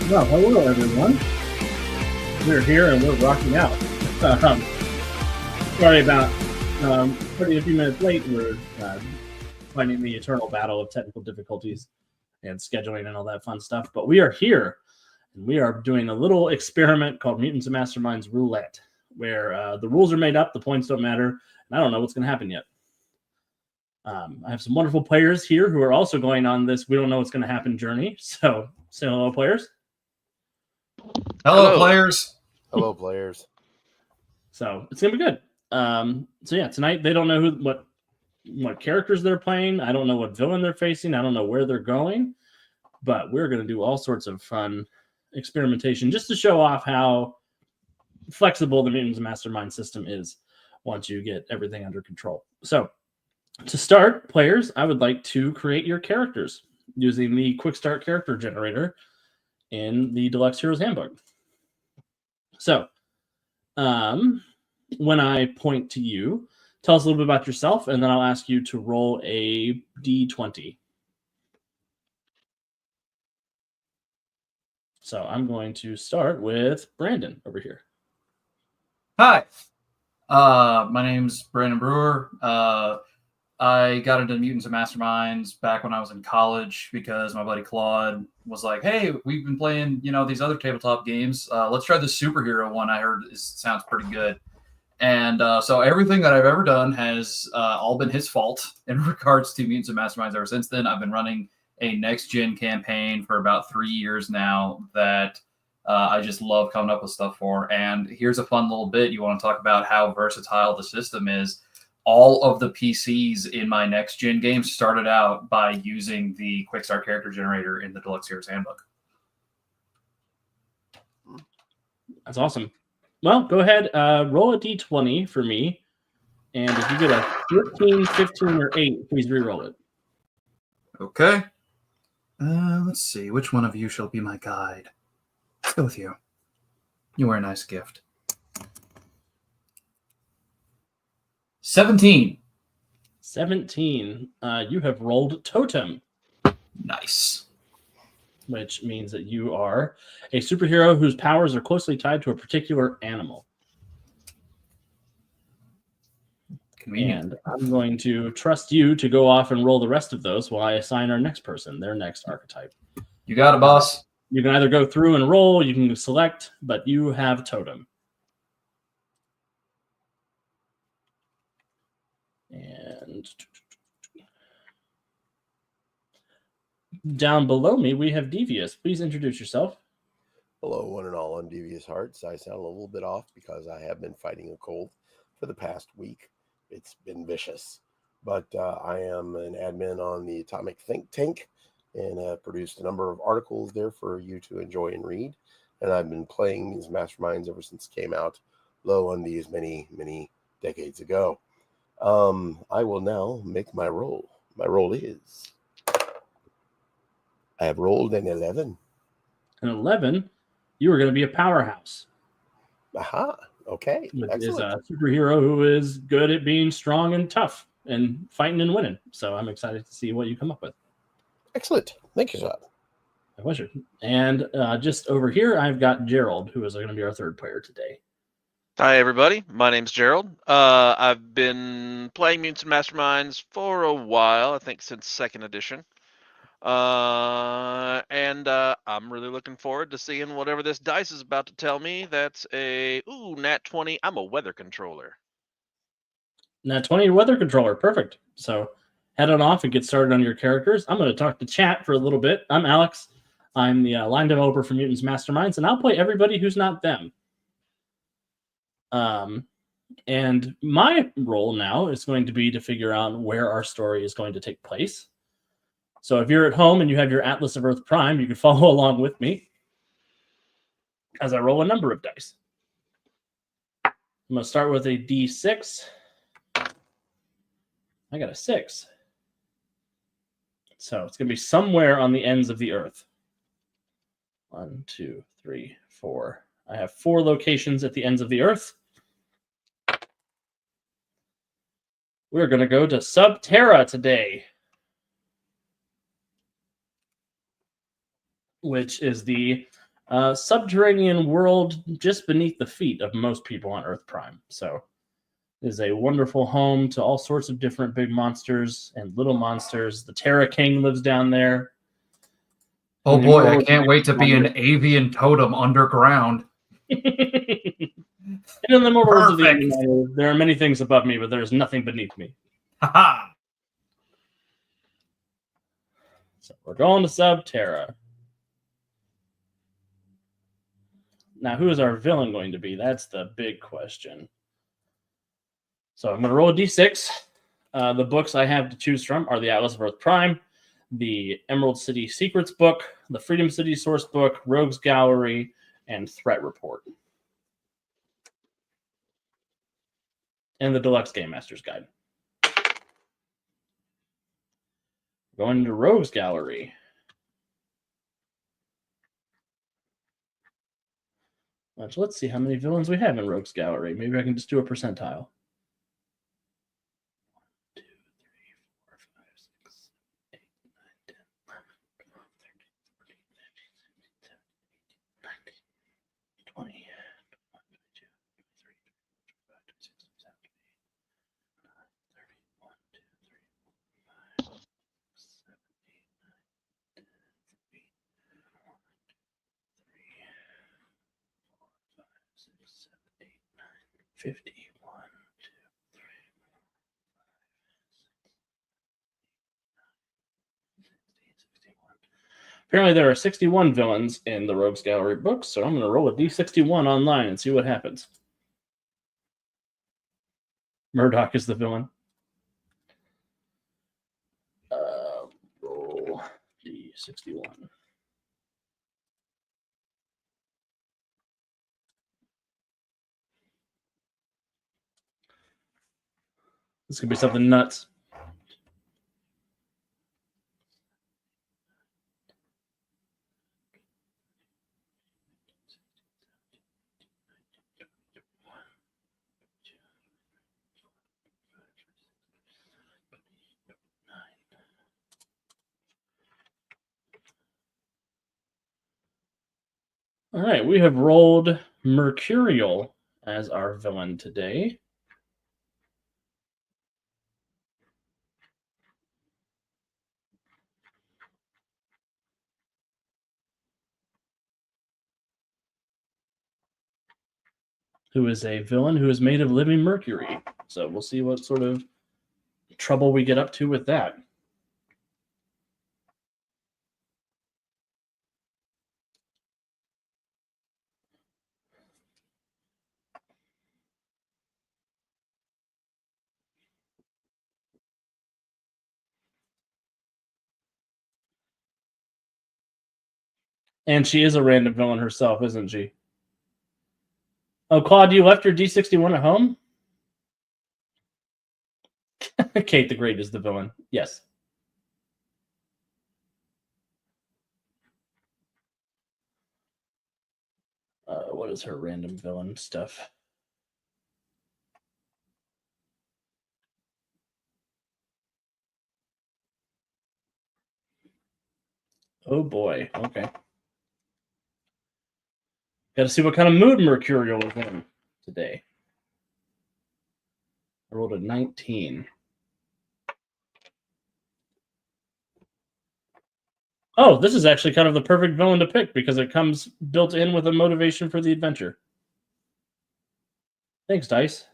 Well, hello everyone. We're here and we're rocking out. Um, Sorry about running a few minutes late. We're fighting the eternal battle of technical difficulties and scheduling and all that fun stuff. But we are here and we are doing a little experiment called Mutants and Masterminds Roulette, where the rules are made up, the points don't matter, and I don't know what's going to happen yet. I have some wonderful players here who are also going on this we don't know what's going to happen journey. So say hello, players. Hello, players. Hello, players. So it's gonna be good. So yeah, tonight they don't know what characters they're playing. I don't know what villain they're facing. I don't know where they're going, but we're gonna do all sorts of fun experimentation just to show off how flexible the Mutants Mastermind system is once you get everything under control. So to start, players, I would like to create your characters using the Quick Start Character Generator in the Deluxe Heroes Handbook. So, when I point to you, tell us a little bit about yourself, and then I'll ask you to roll a d20. So I'm going to start with Brandon over here. Hi. My name's Brandon Brewer. I got into Mutants and Masterminds back when I was in college because my buddy Claude was like, hey, we've been playing, these other tabletop games. Let's try this superhero one I heard sounds pretty good. And so everything that I've ever done has all been his fault in regards to Mutants and Masterminds ever since then. I've been running a next-gen campaign for about 3 years now that I just love coming up with stuff for. And here's a fun little bit. You want to talk about how versatile the system is. All of the PCs in my next-gen game started out by using the Quick Start Character Generator in the Deluxe Heroes Handbook. That's awesome. Well, go ahead, roll a d20 for me. And if you get a 13, 15, or 8, please re-roll it. Okay. Let's see. Which one of you shall be my guide? Let's go with you. You wear a nice gift. 17. 17. You have rolled Totem. Nice. Which means that you are a superhero whose powers are closely tied to a particular animal. Convenient. And I'm going to trust you to go off and roll the rest of those while I assign our next person, their next archetype. You got it, boss. You can either go through and roll, you can select, but you have Totem. And down below me, we have Devious. Please introduce yourself. Hello, one and all. I'm Devious Hearts. I sound a little bit off because I have been fighting a cold for the past week. It's been vicious. But I am an admin on the Atomic Think Tank and have produced a number of articles there for you to enjoy and read. And I've been playing these masterminds ever since it came out, low on these many, many decades ago. I will now make my roll. My roll is... I have rolled an 11. An 11, you are going to be a powerhouse. Aha, okay. Which is a superhero who is good at being strong and tough and fighting and winning. So I'm excited to see what you come up with. Excellent. Thank you, sir. My pleasure. And just over here, I've got Gerald, who is going to be our third player today. Hi, everybody. My name's Gerald. I've been playing Mutants and Masterminds for a while, I think since 2nd edition. And I'm really looking forward to seeing whatever this dice is about to tell me. That's a, nat 20. I'm a weather controller. Nat 20 weather controller. Perfect. So head on off and get started on your characters. I'm going to talk to chat for a little bit. I'm Alex. I'm the line developer for Mutants Masterminds, and I'll play everybody who's not them. And my role now is going to be to figure out where our story is going to take place. So if you're at home and you have your Atlas of Earth Prime, you can follow along with me as I roll a number of dice. I'm going to start with a D6. I got a 6. So it's going to be somewhere on the ends of the Earth. 1, 2, 3, 4. I have 4 locations at the ends of the Earth. We're going to go to Subterra today, which is the subterranean world just beneath the feet of most people on Earth Prime. So it is a wonderful home to all sorts of different big monsters and little monsters. The Terra King lives down there. Oh And the boy, I Immortal can't wait to be an Wonder- avian totem underground. And in the Immortal Worlds of the Perfect. Underminer, there are many things above me, but there is nothing beneath me. Haha. So we're going to Subterra. Now, who is our villain going to be? That's the big question. So I'm going to roll a d6. The books I have to choose from are the Atlas of Earth Prime, the Emerald City Secrets book, the Freedom City Source book, Rogues Gallery, and Threat Report. And the Deluxe Game Master's Guide. Going to Rogues Gallery. So let's see how many villains we have in Rogues Gallery. Maybe I can just do a percentile. 1, 2, 3, 4, 5, 6, 7, 8, 9, 10, 11, 12, 13, 14, 15, 16, 17, 18, 19, 20, 21, 22, 23, 24, 25, 26, 27, 28, 29, 30, 1, 2, 3, 4, 5, 6, 7, 8, 9, 10, 11, 12, 13, 14, 15, 16, 17, 18, 19, 20, 21, 22, 23, 24, 25, 6, 7, 8, 9, 50, 1, 2, 3, 61. Apparently, there are 61 villains in the Rogues Gallery books, so I'm going to roll a d61 online and see what happens. Murdoch is the villain. Roll d61. This could be something nuts. All right, we have rolled Mercurial as our villain today. Who is a villain who is made of living mercury. So we'll see what sort of trouble we get up to with that. And she is a random villain herself, isn't she? Oh, Claude, you left your D61 at home? Kate the Great is the villain. Yes. What is her random villain stuff? Oh boy. Okay. Got to see what kind of mood Mercurial is in today. I rolled a 19. Oh, this is actually kind of the perfect villain to pick because it comes built in with a motivation for the adventure. Thanks, Dice.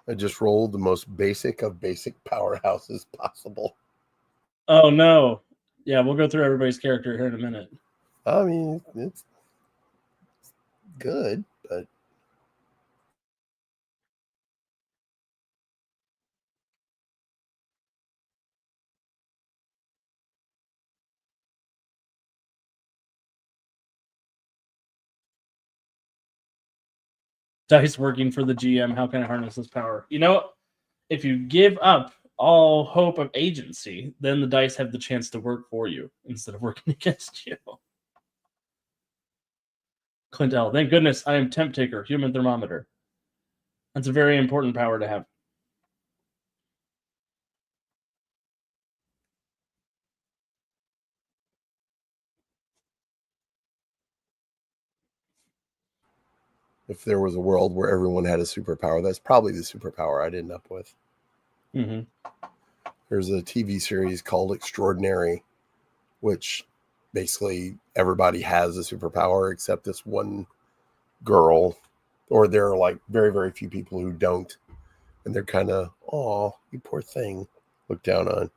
I just rolled the most basic of basic powerhouses possible. Oh no. Yeah, we'll go through everybody's character here in a minute. I mean, it's good, but Dice working for the GM. How can I harness this power? You know, if you give up all hope of agency, then the dice have the chance to work for you instead of working against you. Clint L. Thank goodness I am temp taker, human thermometer. That's a very important power to have. If there was a world where everyone had a superpower, that's probably the superpower I'd end up with. Mm-hmm. There's a TV series called Extraordinary, which basically everybody has a superpower except this one girl, or there are like very, very few people who don't. And they're kind of, oh, you poor thing, looked down on.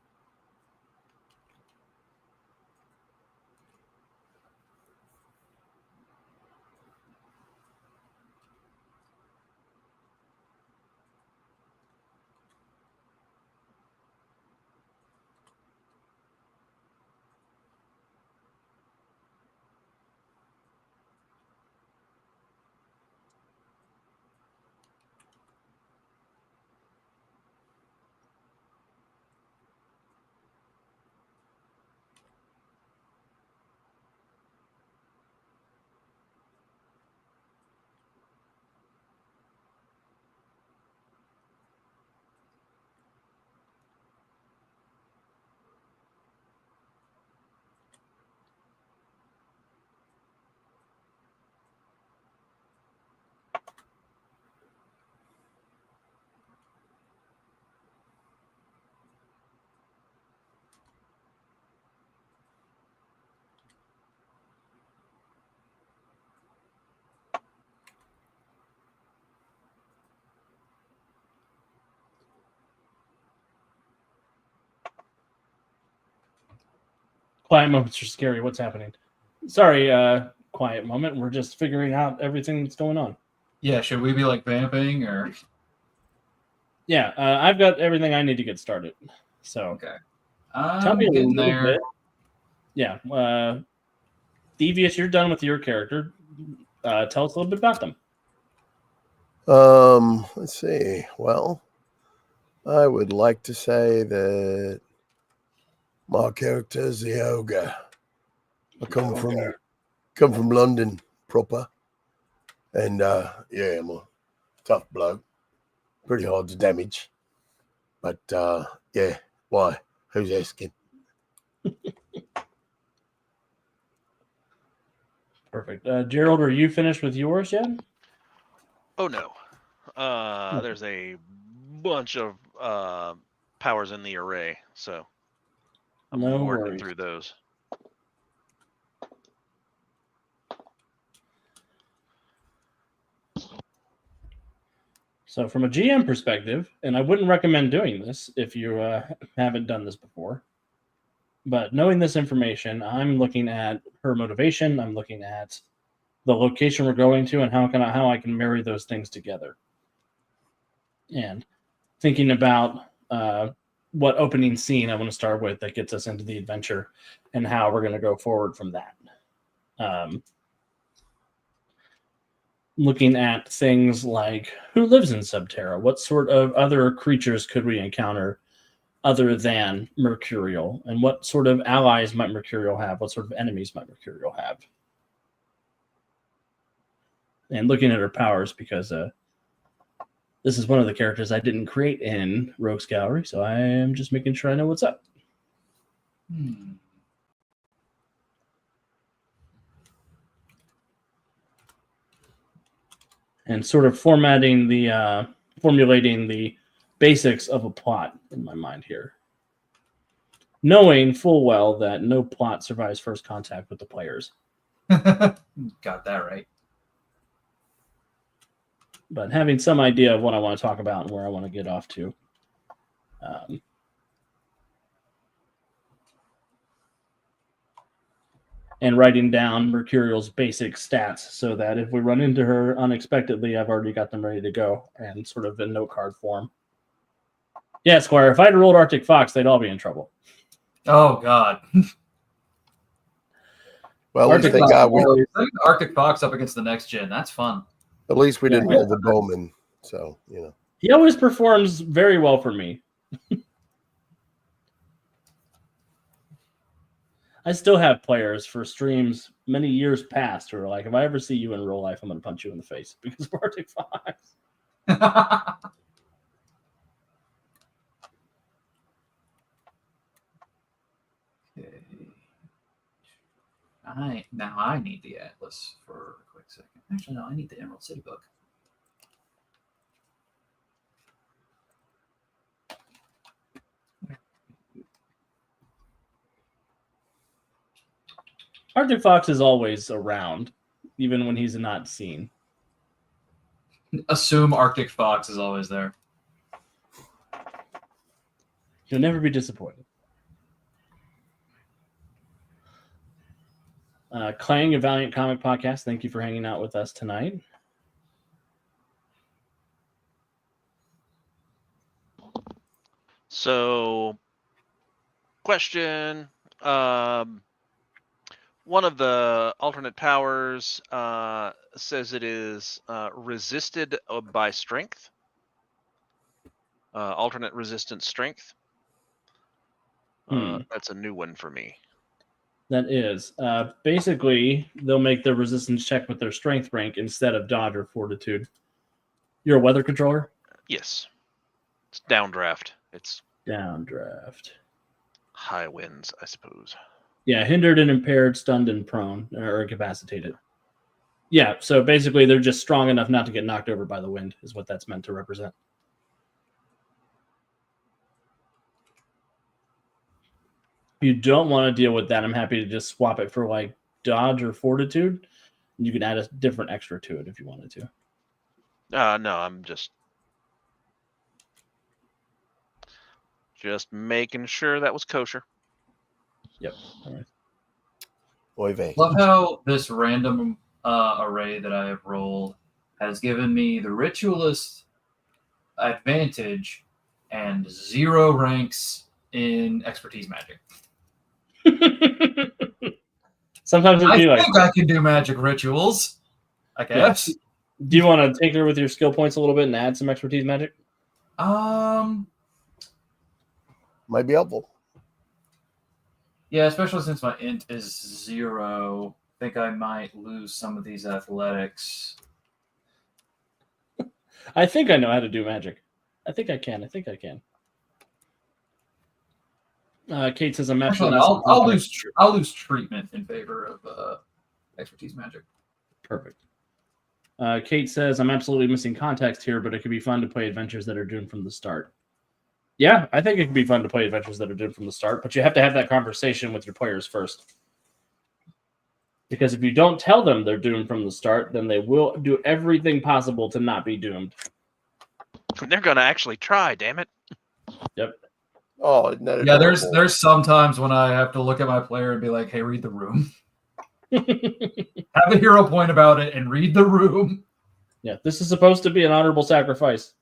Quiet moments are scary. What's happening? Sorry, quiet moment. We're just figuring out everything that's going on. Yeah, should we be like vamping or? Yeah, I've got everything I need to get started. So Okay. tell me a getting little there. bit. Yeah, Devious, you're done with your character. Tell us a little bit about them. Let's see. Well, I would like to say that my character is the ogre. I come from London proper, and yeah, I'm a tough bloke, pretty hard to damage. But yeah, why? Who's asking? Perfect. Gerald, are you finished with yours yet? Oh no. There's a bunch of powers in the array, so I'm No working worries. through those. So from a GM perspective, and I wouldn't recommend doing this if you haven't done this before, but knowing this information, I'm looking at her motivation. I'm looking at the location we're going to and how I can marry those things together. And thinking about what opening scene I want to start with that gets us into the adventure and how we're going to go forward from that. Looking at things like who lives in Subterra, what sort of other creatures could we encounter other than Mercurial, and what sort of allies might Mercurial have, what sort of enemies might Mercurial have. And looking at her powers, because this is one of the characters I didn't create in Rogue's Gallery, so I am just making sure I know what's up. And sort of formulating the basics of a plot in my mind here. Knowing full well that no plot survives first contact with the players. Got that right. But having some idea of what I want to talk about and where I want to get off to. And writing down Mercurial's basic stats so that if we run into her unexpectedly, I've already got them ready to go and sort of in note card form. Yeah, Squire, if I'd rolled Arctic Fox, they'd all be in trouble. Oh, God. Well, at least they got Arctic Fox up against the next gen. That's fun. At least we didn't roll the Bowman, so you know. He always performs very well for me. I still have players for streams many years past who are like, if I ever see you in real life, I'm going to punch you in the face because of Arctic Fox. Okay. Now I need the Atlas for a quick second. Actually, no, I need the Emerald City book. Arctic Fox is always around, even when he's not seen. Assume Arctic Fox is always there. You'll never be disappointed. Clang, a Valiant Comic Podcast, thank you for hanging out with us tonight. So, question. One of the alternate powers says it is resisted by strength. Alternate resistance strength. That's a new one for me. That is. Basically, they'll make their resistance check with their strength rank instead of dodge or fortitude. You're a weather controller? Yes. It's downdraft. It's downdraft. High winds, I suppose. Yeah, hindered and impaired, stunned and prone, or incapacitated. Yeah, so basically they're just strong enough not to get knocked over by the wind, is what that's meant to represent. If you don't want to deal with that, I'm happy to just swap it for like dodge or fortitude. You can add a different extra to it if you wanted to. No, I'm just making sure that was kosher. Yep. All right. Oy vey. Love how this random array that I have rolled has given me the ritualist advantage and 0 ranks in expertise magic. Sometimes it'd be I think I can do magic rituals, I guess. Yeah. Do you want to tinker with your skill points a little bit and add some expertise magic? Might be helpful. Yeah, especially since my int is 0. I think I might lose some of these athletics. I think I know how to do magic. I think I can. Kate says I'm actually. I'll lose treatment in favor of expertise magic. Perfect. Kate says I'm absolutely missing context here, but it could be fun to play adventures that are doomed from the start. Yeah, I think it could be fun to play adventures that are doomed from the start, but you have to have that conversation with your players first. Because if you don't tell them they're doomed from the start, then they will do everything possible to not be doomed. They're going to actually try, damn it. Yep. Oh, yeah, there's sometimes when I have to look at my player and be like, hey, read the room. Have a hero point about it and read the room. Yeah, this is supposed to be an honorable sacrifice.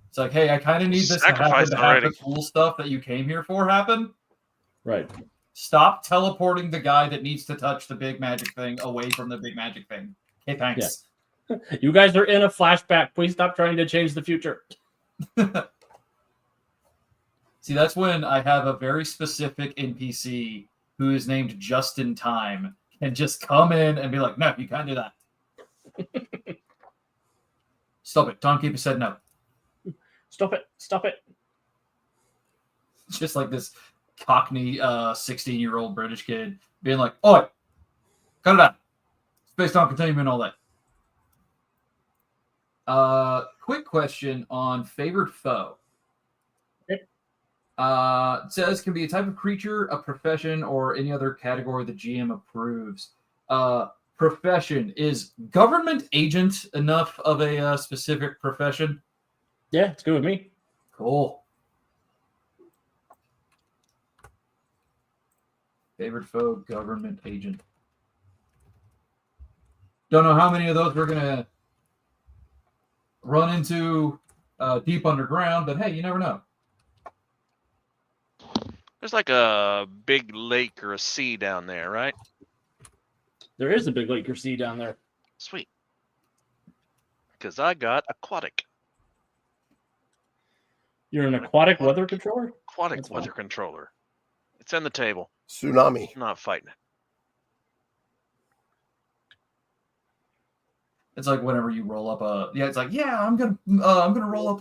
It's like, hey, I kind of need this to happen to have the cool stuff that you came here for happen. Right. Stop teleporting the guy that needs to touch the big magic thing away from the big magic thing. Hey, thanks. Yeah. You guys are in a flashback. Please stop trying to change the future. See, that's when I have a very specific NPC who is named Just in Time and just come in and be like, no, you can't do that. Stop it. Timekeeper said no. Stop it. Just like this Cockney 16-year-old British kid being like, oi, cut it out. Space-time continuum and all that. Quick question on favored foe. It says can be a type of creature, a profession, or any other category the GM approves. Profession. Is government agent enough of a specific profession? Yeah, it's good with me. Cool. Favored foe, government agent. Don't know how many of those we're going to run into deep underground, but hey, you never know. There's like a big lake or a sea down there, right? There is a big lake or sea down there. Sweet. because I got aquatic. You're an aquatic weather controller? Aquatic That's weather fine. controller. It's on the table. Tsunami. I'm not fighting it. It's like whenever you roll up it's like, I'm gonna roll up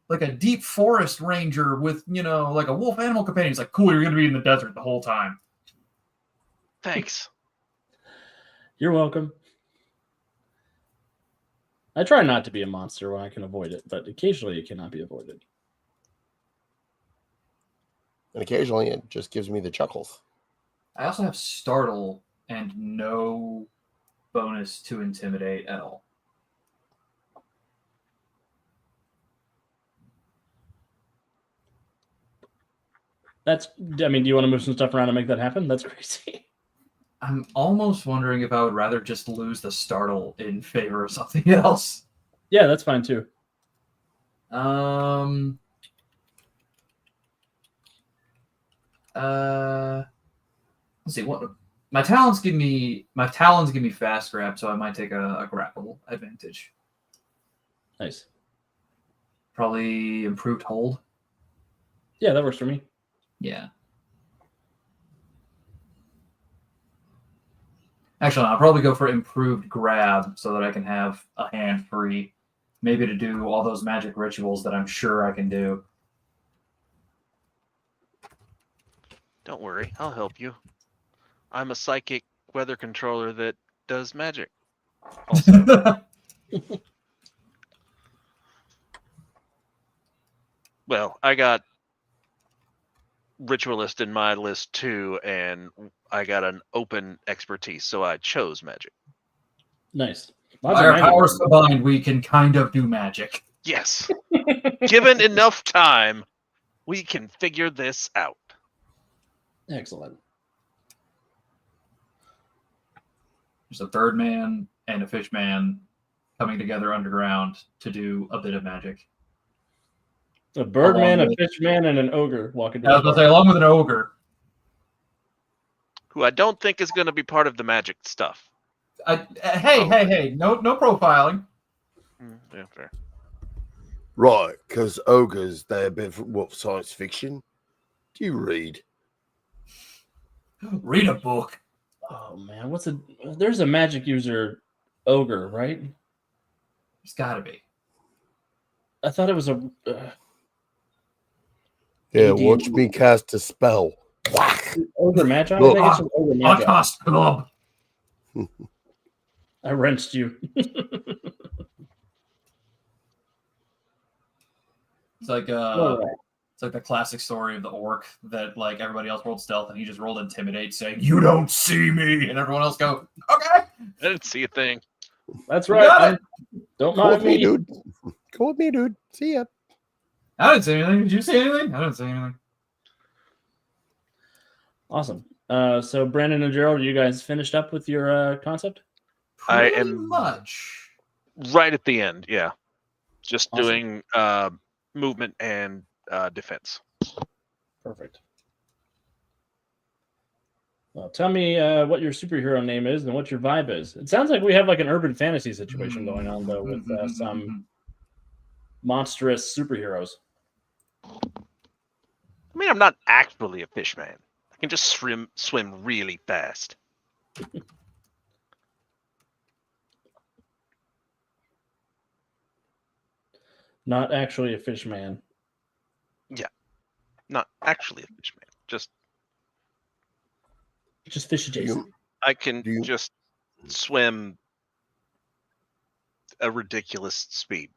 like a deep forest ranger with, like a wolf animal companion. It's like, cool, you're gonna be in the desert the whole time. Thanks. You're welcome. I try not to be a monster when I can avoid it, but occasionally it cannot be avoided. And occasionally it just gives me the chuckles. I also have startle and no bonus to intimidate at all. Do you want to move some stuff around and make that happen? That's crazy. I'm almost wondering if I would rather just lose the startle in favor of something else. Yeah, that's fine too. Let's see what my talons give me fast grab, so I might take a grapple advantage. Nice. Probably improved hold. Yeah, that works for me. Yeah. Actually, I'll probably go for improved grab so that I can have a hand free, maybe to do all those magic rituals that I'm sure I can do. Don't worry, I'll help you. I'm a psychic weather controller that does magic. Also. Well, I got ritualist in my list too, and I got an open expertise, so I chose magic. Nice. By our powers combined, we can kind of do magic. Yes. Given enough time, we can figure this out. Excellent. There's a bird man and a fish man coming together underground to do a bit of magic. A birdman, a fish man, and an ogre walking down. I was going to say, along with an ogre. Who I don't think is going to be part of the magic stuff. Hey, no profiling. Yeah, fair. Right, because ogres, they're a bit of what science fiction. Do you read? Read a book. Oh man, there's a magic user ogre, right? It's gotta be. I thought it was a Yeah, AD. watch me cast a spell. Whack! Ogre Magi? Look. I think it's an ogre Magi. Podcast club. I wrenched you. It's like Right. It's like the classic story of the orc that like everybody else rolled stealth and he just rolled intimidate, saying, "You don't see me," and everyone else go, "Okay." I didn't see a thing. That's right. Don't Go mind with me, me. dude. Go with me, dude. See ya. I didn't see anything. Did you see anything? I didn't see anything. Awesome. So Brandon and Gerald, are you guys finished up with your concept? I Pretty am much right at the end. Yeah, just Awesome. doing movement and defense. Perfect. Well, tell me what your superhero name is and what your vibe is. It sounds like we have like an urban fantasy situation going on, though, with some monstrous superheroes. I mean, I'm not actually a fish man. I can just swim really fast. Not actually a fish man. Yeah, not actually a fish man. Just fish adjacent. I can just swim a ridiculous speed.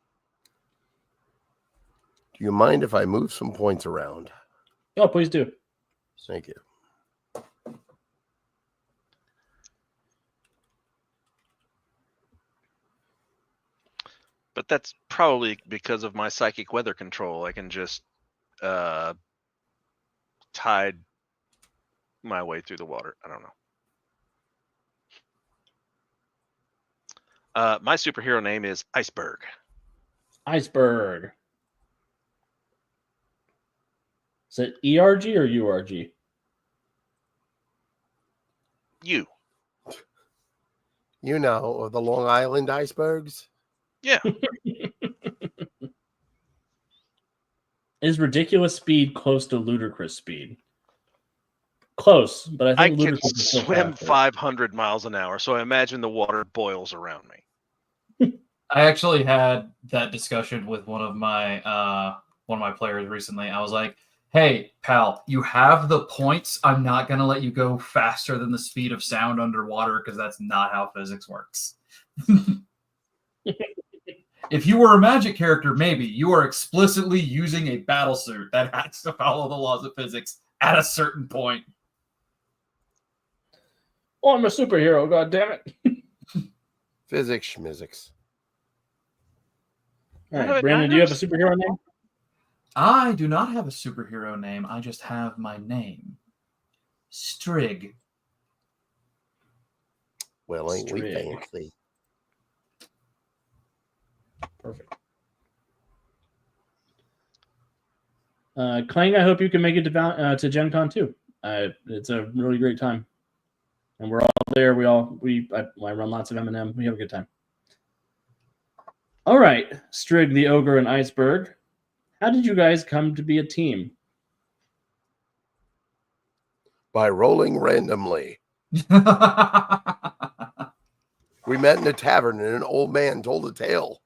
Do you mind if I move some points around? Oh, please do. Thank you. But that's probably because of my psychic weather control. I can just tide my way through the water. I don't know. My superhero name is Iceberg. Iceberg. Is it ERG or URG? You know, the Long Island icebergs? Yeah. Is ridiculous speed close to ludicrous speed? Close, but I I think can ludicrous is still swim faster. 500 miles an hour, so I imagine the water boils around me. I actually had that discussion with one of my players recently. I was like, "Hey, pal, you have the points. I'm not going to let you go faster than the speed of sound underwater because that's not how physics works." If you were a magic character, maybe you are explicitly using a battle suit that has to follow the laws of physics at a certain point. Oh, I'm a superhero, god damn it. Physics schmizics. All None of right, it Brandon, do you have a matters. superhero name? I do not have a superhero name. I just have my name. Strig. Well, ain't we Strig. fancy? Perfect. Clang, I hope you can make it to Gen Con too. It's a really great time. And we're all there. I run lots of M&M. We have a good time. All right, Strig, the Ogre, and Iceberg. How did you guys come to be a team? By rolling randomly. We met in a tavern and an old man told a tale.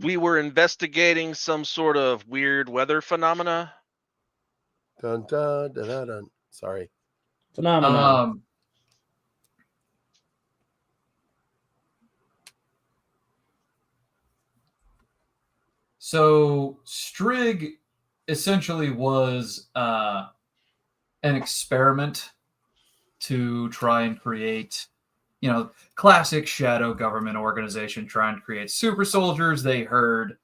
We were investigating some sort of weird weather phenomena. Dun dun dun dun dun. Sorry. Phenomenon. So Strig essentially was an experiment to try and create, classic shadow government organization trying to create super soldiers. They heard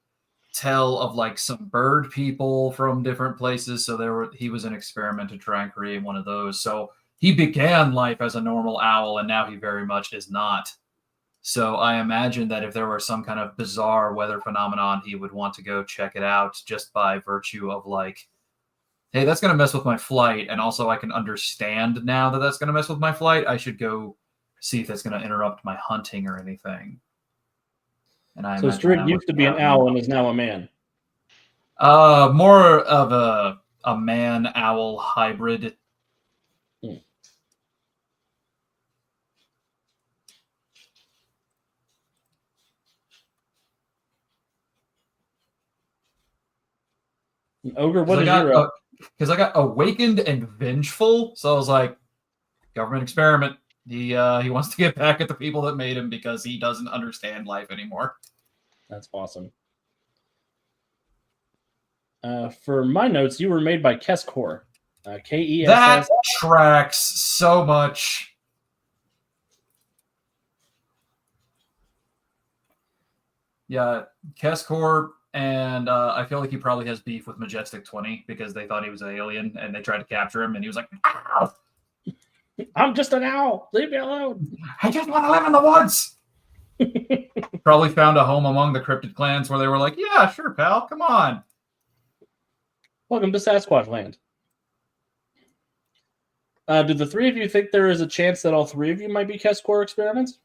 tell of like some bird people from different places, so he was an experiment to try and create one of those. So he began life as a normal owl, and now he very much is not. So I imagine that if there were some kind of bizarre weather phenomenon, he would want to go check it out just by virtue of like, hey, that's going to mess with my flight. And also I can understand now that that's going to mess with my flight. I should go see if that's going to interrupt my hunting or anything. And I So imagine Strig that used to would be an owl and is now a man. more of a man owl hybrid. Ogre, what is your Because I got awakened and vengeful, so I was like, government experiment. He wants to get back at the people that made him because he doesn't understand life anymore. That's awesome. For my notes, you were made by Keskor. Kess. That tracks so much. Yeah, Keskor, and I feel like he probably has beef with Majestic 20 because they thought he was an alien and they tried to capture him, and he was like, "Ow! I'm just an owl. Leave me alone. I just want to live in the woods." Probably found a home among the cryptid clans where they were like, "Yeah, sure, pal, come on." Welcome to Sasquatch Land. Do the three of you think there is a chance that all three of you might be Keskor experiments?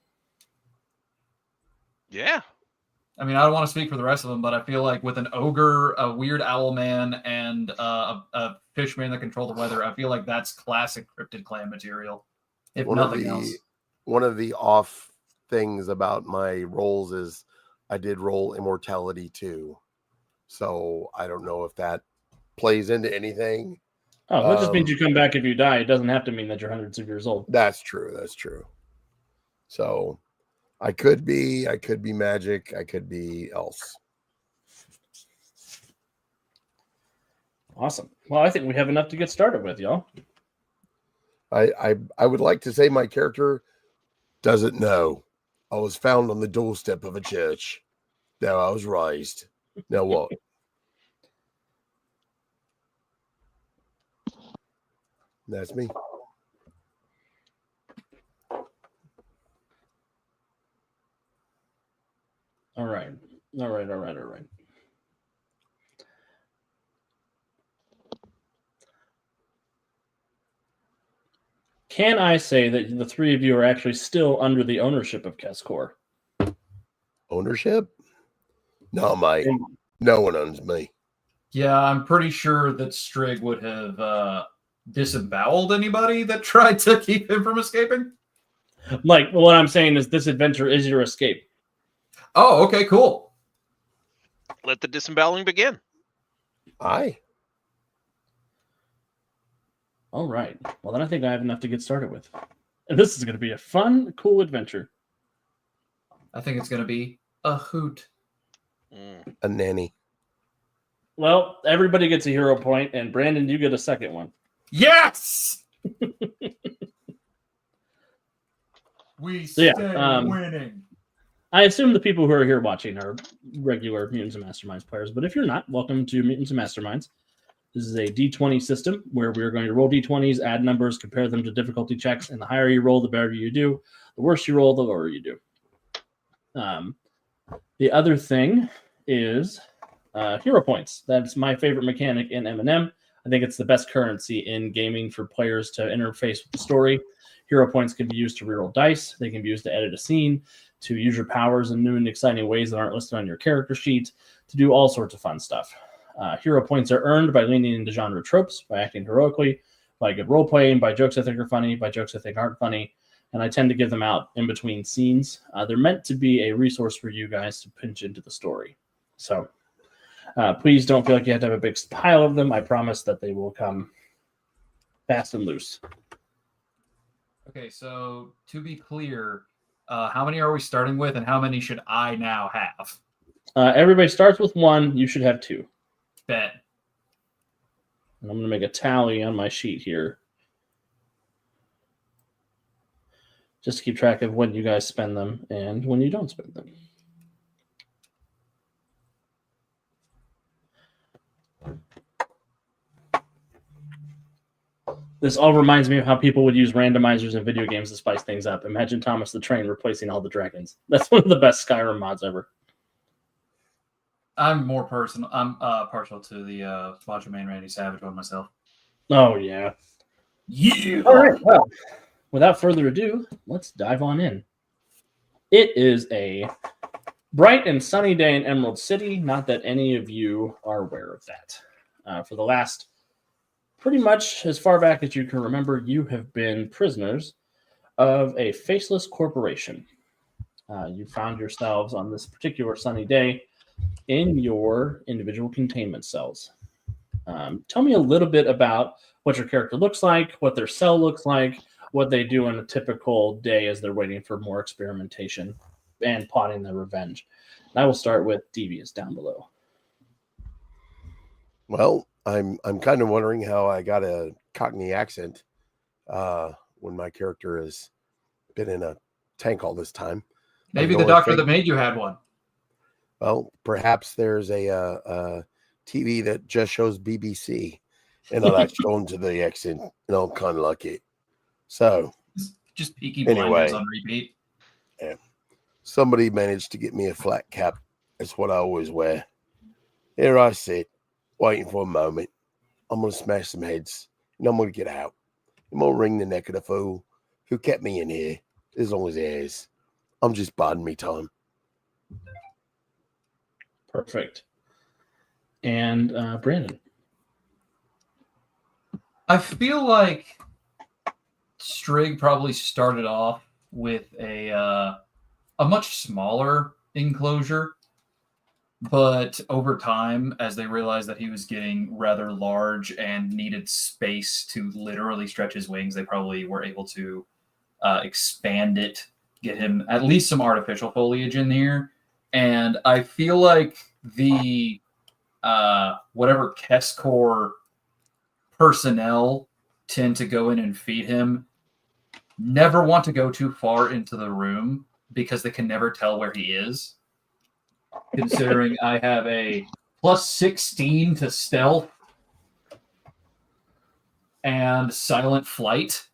Yeah. I mean, I don't want to speak for the rest of them, but I feel like with an ogre, a weird owl man, and a fish man that control the weather, I feel like that's classic cryptid clan material. If nothing else. One of the off things about my rolls is I did roll immortality too. So I don't know if that plays into anything. Oh, that just means you come back if you die. It doesn't have to mean that you're hundreds of years old. That's true. That's true. So I could be magic. I could be else. Awesome. Well, I think we have enough to get started with, y'all. I would like to say my character doesn't know. I was found on the doorstep of a church. Now I was raised. Now what? That's me. All right. can I say that the three of you are actually still under the ownership of Kescor? Ownership? No, mate. No one owns me. Yeah, I'm pretty sure that Strigg would have disemboweled anybody that tried to keep him from escaping. Like, what I'm saying is this adventure is your escape. Oh, okay, cool. Let the disemboweling begin. Aye. All right. Well, then I think I have enough to get started with. And this is going to be a fun, cool adventure. I think it's going to be a hoot. A nanny. Well, everybody gets a hero point, and Brandon, you get a second one. Yes! We stay winning. I assume the people who are here watching are regular Mutants and Masterminds players, but if you're not, welcome to Mutants and Masterminds. This is a D20 system where we're going to roll D20s, add numbers, compare them to difficulty checks, and the higher you roll, the better you do. The worse you roll, the lower you do. The other thing is hero points. That's my favorite mechanic in M&M. I think it's the best currency in gaming for players to interface with the story. Hero points can be used to reroll dice. They can be used to edit a scene, to use your powers in new and exciting ways that aren't listed on your character sheet, to do all sorts of fun stuff. Hero points are earned by leaning into genre tropes, by acting heroically, by good role playing, by jokes I think are funny, by jokes I think aren't funny, and I tend to give them out in between scenes. They're meant to be a resource for you guys to pinch into the story. So please don't feel like you have to have a big pile of them. I promise that they will come fast and loose. Okay, so to be clear, how many are we starting with, and how many should I now have? Everybody starts with 1. You should have 2. Bet. And I'm going to make a tally on my sheet here, just to keep track of when you guys spend them and when you don't spend them. This all reminds me of how people would use randomizers in video games to spice things up. Imagine Thomas the Train replacing all the dragons. That's one of the best Skyrim mods ever. I'm partial to the Macho Man Randy Savage one myself. Oh, yeah. Yeah. All right. Well, without further ado, let's dive on in. It is a bright and sunny day in Emerald City. Not that any of you are aware of that. For the last pretty much as far back as you can remember, you have been prisoners of a faceless corporation. You found yourselves on this particular sunny day in your individual containment cells. Tell me a little bit about what your character looks like, what their cell looks like, what they do on a typical day as they're waiting for more experimentation and plotting their revenge. And I will start with Devious down below. Well, I'm kind of wondering how I got a Cockney accent when my character has been in a tank all this time. Maybe the doctor that made you had one. Well, perhaps there's a TV that just shows BBC, and I latched on to the accent, and I'm kind of like it. So, just Peaky Blinders on repeat. Yeah, somebody managed to get me a flat cap. That's what I always wear. Here I sit, waiting for a moment. I'm going to smash some heads, and I'm going to get out. I'm going to wring the neck of the fool who kept me in here as long as he is. I'm just biding me time. Perfect. And Brandon. I feel like Strigg probably started off with a much smaller enclosure, but over time, as they realized that he was getting rather large and needed space to literally stretch his wings, they probably were able to expand it, get him at least some artificial foliage in here. And I feel like the whatever Kescor personnel tend to go in and feed him never want to go too far into the room because they can never tell where he is. Considering I have a plus 16 to stealth and silent flight.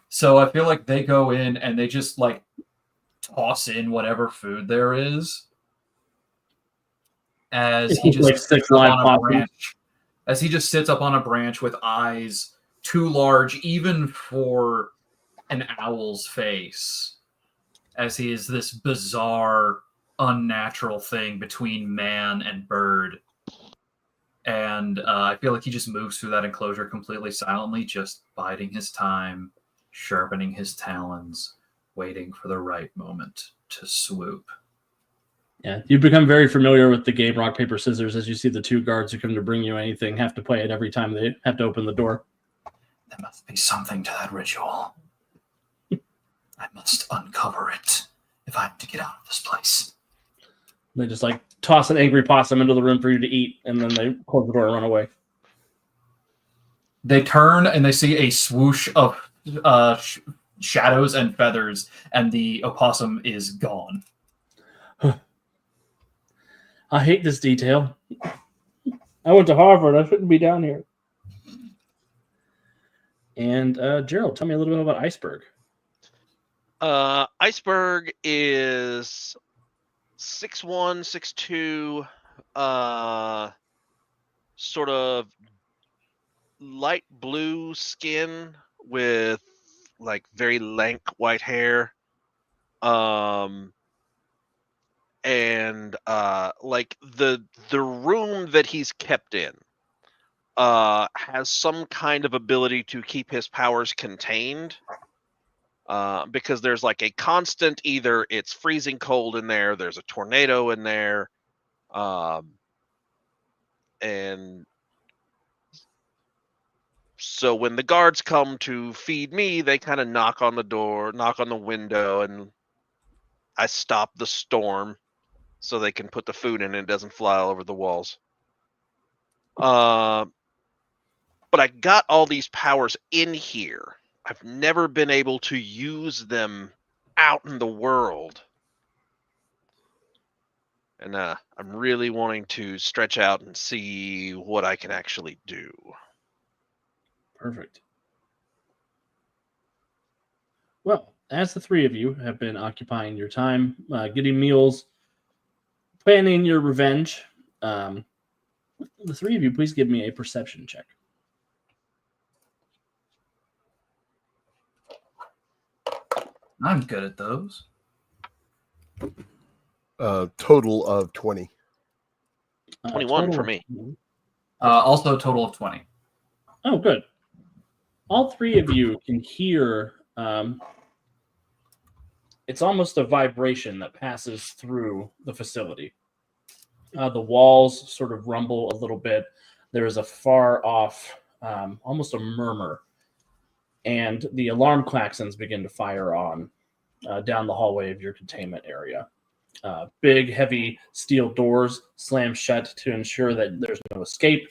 So I feel like they go in and they just like toss in whatever food there is as he just like sits up on a branch. As he just sits up on a branch with eyes too large even for an owl's face, as he is this bizarre, unnatural thing between man and bird. And I feel like he just moves through that enclosure completely silently, just biding his time, sharpening his talons, waiting for the right moment to swoop. Yeah, you become very familiar with the game rock, paper, scissors as you see the two guards who come to bring you anything have to play it every time they have to open the door. There must be something to that ritual. I must uncover it if I'm to get out of this place. They just like toss an angry possum into the room for you to eat, and then they close the door and run away. They turn and they see a swoosh of shadows and feathers, and the opossum is gone. I hate this detail. I went to Harvard. I shouldn't be down here. And Gerald, tell me a little bit about Iceberg. Iceberg is 6'1", 6'2", sort of light blue skin with like very lank white hair. And like the room that he's kept in has some kind of ability to keep his powers contained. Because there's like a constant, either it's freezing cold in there, there's a tornado in there, and so when the guards come to feed me, they kind of knock on the door, knock on the window, and I stop the storm so they can put the food in and it doesn't fly all over the walls. But I got all these powers in here. I've never been able to use them out in the world. And I'm really wanting to stretch out and see what I can actually do. Perfect. Well, as the three of you have been occupying your time, getting meals, planning your revenge, the three of you, please give me a perception check. I'm good at those. Total of 20. 21 for me. Also a total of 20. Oh, good. All three of you can hear, it's almost a vibration that passes through the facility. The walls sort of rumble a little bit. There is a far off, almost a murmur. And the alarm klaxons begin to fire on down the hallway of your containment area. Big, heavy steel doors slam shut to ensure that there's no escape.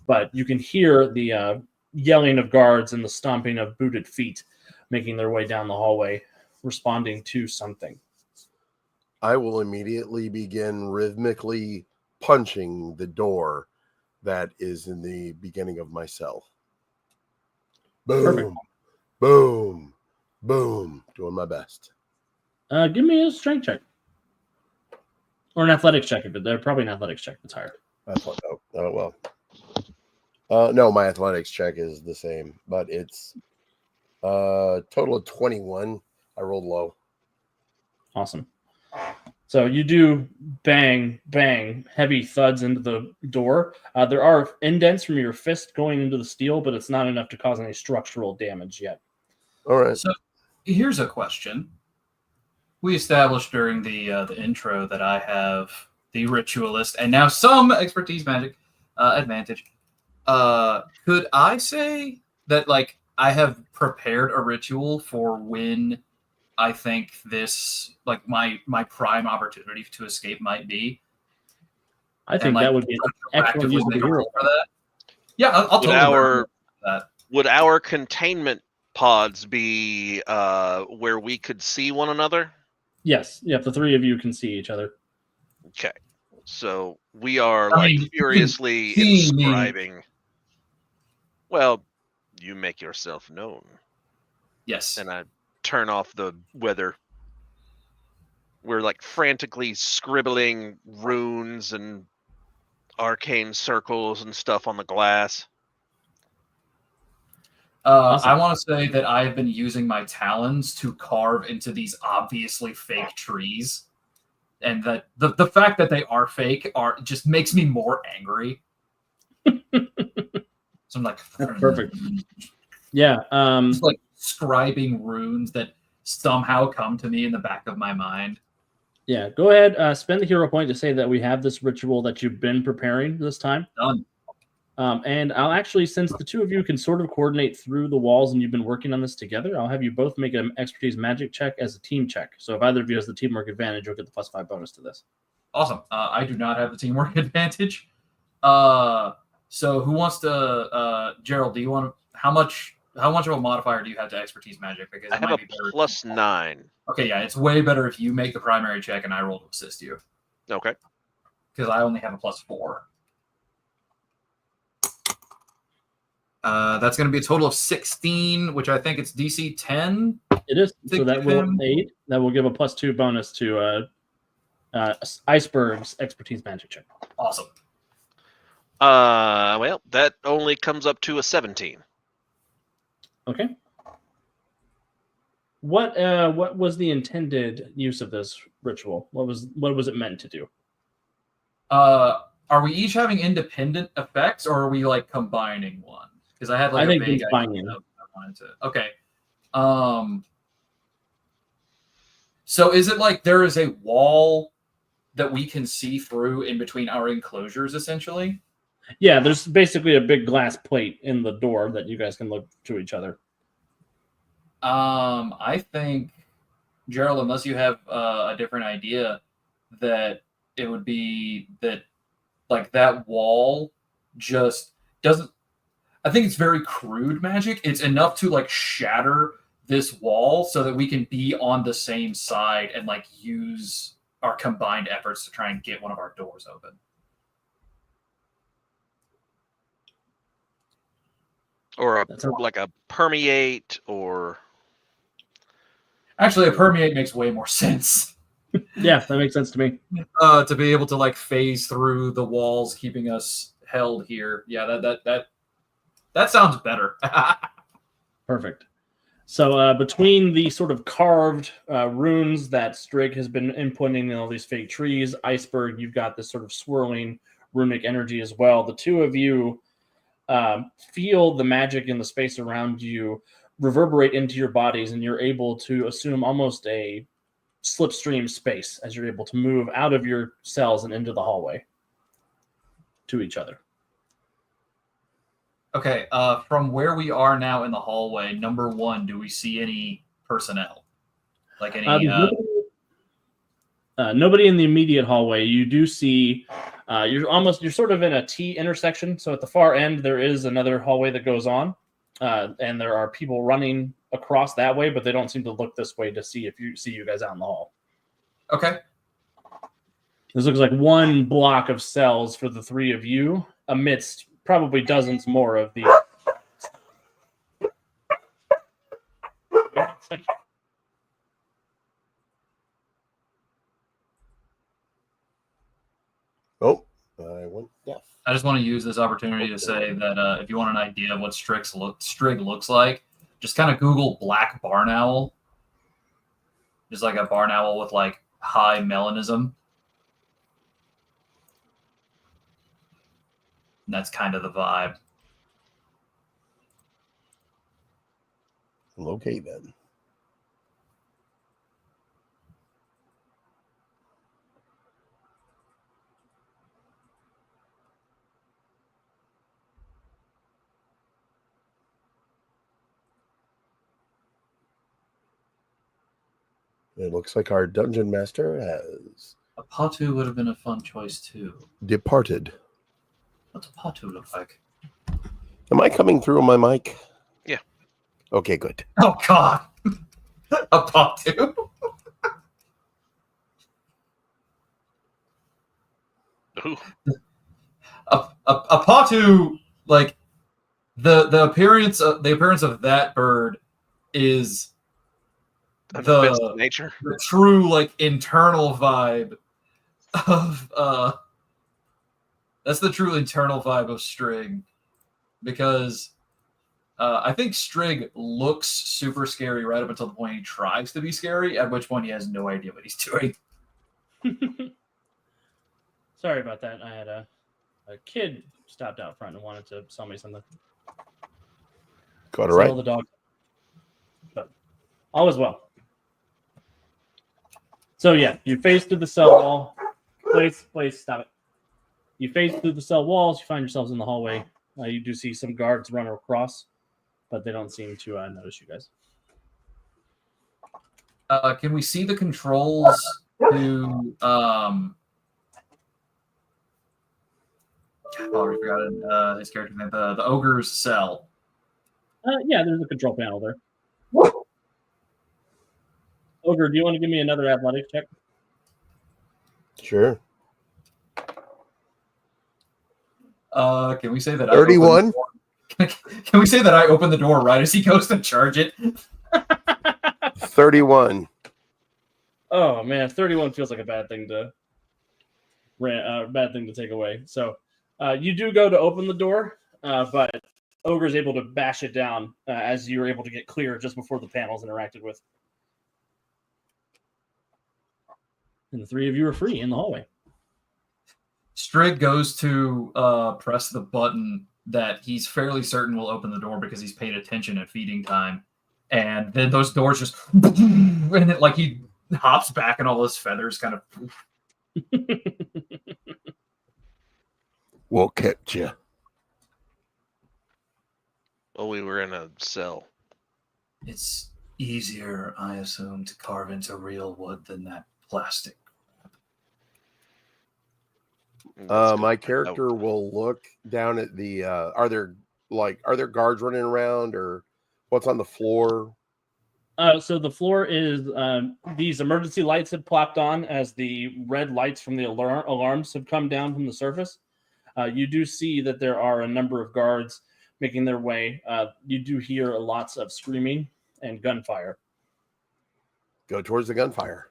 But you can hear the yelling of guards and the stomping of booted feet making their way down the hallway, responding to something. I will immediately begin rhythmically punching the door that is in the beginning of my cell. Boom, Perfect. boom, boom. Doing my best. Give me a strength check. Or an athletics check. They're probably an athletics check that's higher. No, my athletics check is the same, but it's total of 21. I rolled low. Awesome. So you do bang, bang, heavy thuds into the door. There are indents from your fist going into the steel, but it's not enough to cause any structural damage yet. All right. So here's a question. We established during the intro that I have the ritualist and now some expertise magic advantage. Could I say that like I have prepared a ritual for when I think this, like my prime opportunity to escape might be? I think that would be an excellent use of the hero for that. Yeah, I'll totally that. Would our containment pods be where we could see one another? Yes. Yeah, the three of you can see each other. Okay. So we are furiously inscribing. Well, you make yourself known. Yes. And I turn off the weather. We're like frantically scribbling runes and arcane circles and stuff on the glass. Awesome. I want to say that I have been using my talons to carve into these obviously fake trees, and that the fact that they are fake just makes me more angry. So I'm like, That's perfect. Yeah. Just like scribing runes that somehow come to me in the back of my mind. Yeah. Go ahead. Spend the hero point to say that we have this ritual that you've been preparing this time. Done. And I'll actually, since the two of you can sort of coordinate through the walls and you've been working on this together, I'll have you both make an expertise magic check as a team check. So if either of you has the teamwork advantage, you'll get the +5 bonus to this. Awesome. I do not have the teamwork advantage. So who wants to? Gerald, do you want to? How much of a modifier do you have to expertise magic? Because I have a +9. Okay, yeah, it's way better if you make the primary check and I roll to assist you. Okay. Because I only have a +4. That's going to be a total of 16, which I think it's DC 10. It is. So that will aid. That will give a +2 bonus to Iceberg's expertise magic check. Awesome. Well, that only comes up to a 17. Okay. What was the intended use of this ritual? What was it meant to do? Are we each having independent effects, or are we like combining one? Because I had like a vague idea I wanted to. Okay. So is it like there is a wall that we can see through in between our enclosures, essentially? Yeah, there's basically a big glass plate in the door that you guys can look to each other. I think, Gerald, unless you have a different idea, that it would be that like that wall just doesn't. I think it's very crude magic. It's enough to like shatter this wall so that we can be on the same side and like use our combined efforts to try and get one of our doors open. Or like a permeate, or actually a permeate makes way more sense. Yeah, that makes sense to me. To be able to like phase through the walls, keeping us held here. Yeah, that sounds better. Perfect. So between the sort of carved runes that Strigg has been inputting in all these fake trees, Iceberg, you've got this sort of swirling runic energy as well. The two of you feel the magic in the space around you reverberate into your bodies, and you're able to assume almost a slipstream space as you're able to move out of your cells and into the hallway to each other. Okay, from where we are now in the hallway, number one, do we see any personnel? Like any? Nobody in the immediate hallway. You do see. You're sort of in a T intersection. So at the far end, there is another hallway that goes on, and there are people running across that way, but they don't seem to look this way to see you guys out in the hall. Okay. This looks like one block of cells for the three of you, amidst probably dozens more of the. Oh, I went deaf. I just want to use this opportunity to say that if you want an idea of what Strigg looks like, just kind of Google black barn owl. Just like a barn owl with like high melanism. And that's kind of the vibe. Okay, then. It looks like our dungeon master has... A Patu would have been a fun choice, too. Departed. What's a Patu look like? Am I coming through on my mic? Yeah. Okay, good. Oh, God. A Patu? Ooh. A Patu, like, the appearance of that bird is nature. The true like internal vibe of that's the true internal vibe of Strigg, because I think Strig looks super scary right up until the point he tries to be scary, at which point he has no idea what he's doing. Sorry about that. I had a kid stopped out front and wanted to sell me something. Got it right. Sell the dog. But all is well. So yeah, you face through the cell wall. Place, stop it. You face through the cell walls. You find yourselves in the hallway. You do see some guards run across, but they don't seem to notice you guys. Can we see the controls to I already forgot his character's name. The ogre's cell. Yeah, there's a control panel there. Ogre, do you want to give me another athletics check? Sure. Can we say that 31? Can we say that I open the door right as he goes to charge it? 31. Oh man, 31 feels like a bad thing to take away. So you do go to open the door, but Ogre is able to bash it down as you were able to get clear just before the panels interacted with. And the three of you are free in the hallway. Strig goes to press the button that he's fairly certain will open the door because he's paid attention at feeding time. And then those doors just... and it, like he hops back and all those feathers kind of... What kept you? Well, we were in a cell. It's easier, I assume, to carve into real wood than that plastic. My character will look down at the are there guards running around, or what's on the floor? So the floor is these emergency lights have plopped on as the red lights from the alarms have come down from the surface. You do see that there are a number of guards making their way. You do hear lots of screaming and gunfire. Go towards the gunfire.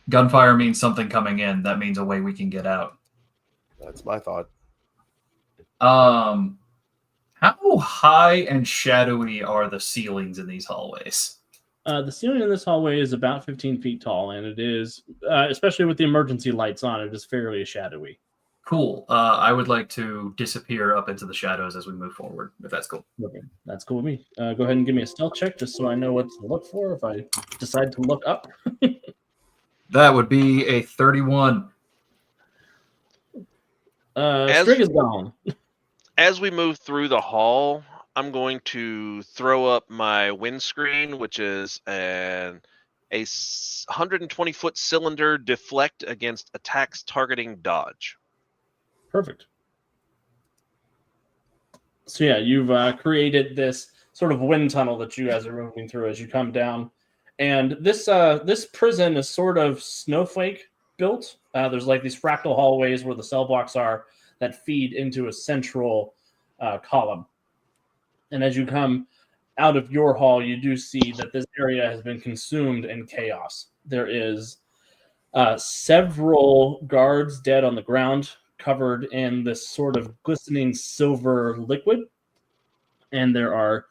Gunfire means something coming in. That means a way we can get out. That's my thought. How high and shadowy are the ceilings in these hallways? The ceiling in this hallway is about 15 feet tall, and it is, especially with the emergency lights on, it is fairly shadowy. Cool. I would like to disappear up into the shadows as we move forward, if that's cool. Okay, that's cool with me. Go ahead and give me a stealth check just so I know what to look for if I decide to look up. That would be a 31. Strig is gone. As we move through the hall, I'm going to throw up my windscreen, which is a 120-foot cylinder deflect against attacks targeting dodge. Perfect. So yeah, you've created this sort of wind tunnel that you guys are moving through as you come down. And this prison is sort of snowflake built. There's like these fractal hallways where the cell blocks are that feed into a central column. And as you come out of your hall, you do see that this area has been consumed in chaos. There is several guards dead on the ground, covered in this sort of glistening silver liquid. And there are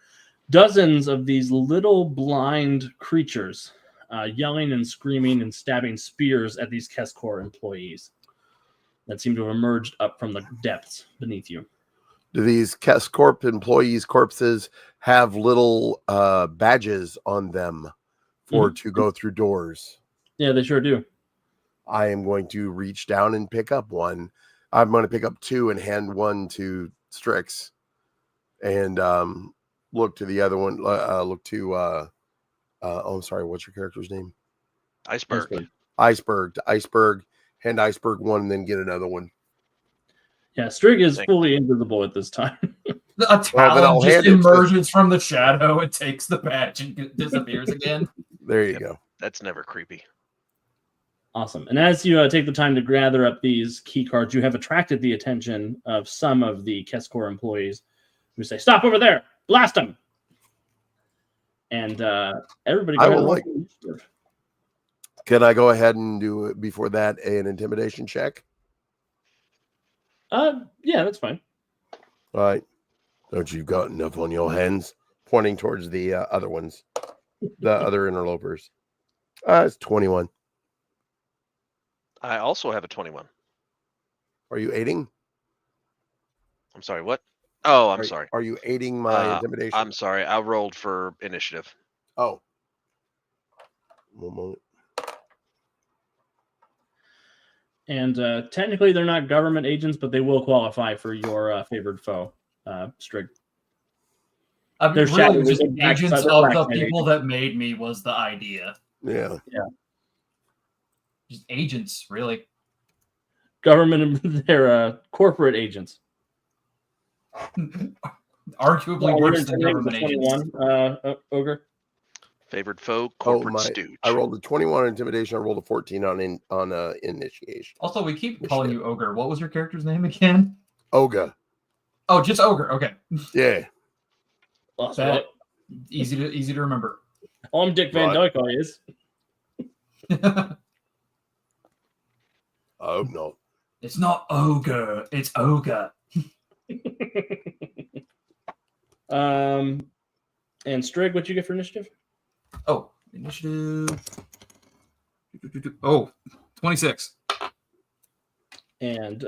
dozens of these little blind creatures yelling and screaming and stabbing spears at these Keskor employees that seem to have emerged up from the depths beneath you. Do these Keskor employees' corpses have little badges on them to go through doors? Yeah, they sure do. I am going to reach down and pick up one. I'm going to pick up two and hand one to Strix, and look to the other one. Look to I'm sorry. What's your character's name? Iceberg. Iceberg. Hand Iceberg one, and then get another one. Yeah, Strig is fully invisible at this time. A talon just emerges from the shadow and takes the badge and disappears again. There you go. That's never creepy. Awesome. And as you take the time to gather up these key cards, you have attracted the attention of some of the Keskor employees who say, "Stop over there! Blast them!" And everybody. Can I go ahead and do it before that an intimidation check? Yeah, that's fine. All right. Don't you got enough on your hands? Pointing towards the other ones, the other interlopers. It's 21. I also have a 21. Are you aiding? I'm sorry, what? Oh, I'm sorry. Are you aiding my intimidation? I'm sorry. I rolled for initiative. Oh. One moment. And technically, they're not government agents, but they will qualify for your favored foe, Strig. They're really just agents of the people that made me was the idea. Yeah. Just agents, really. Government, they're corporate agents. Arguably worse than government agents. Ogre. Favored foe, corporate stooge. I rolled a 21 on intimidation. I rolled a 14 on initiation. Also, we keep calling you Ogre. What was your character's name again? Ogre. Oh, just Ogre. Okay. Yeah. Easy to remember. I'm Dick Van Dyke, I is. I hope not. It's not Ogre. It's Ogre. And Strig, what you get for initiative? Oh, initiative. Oh, 26. And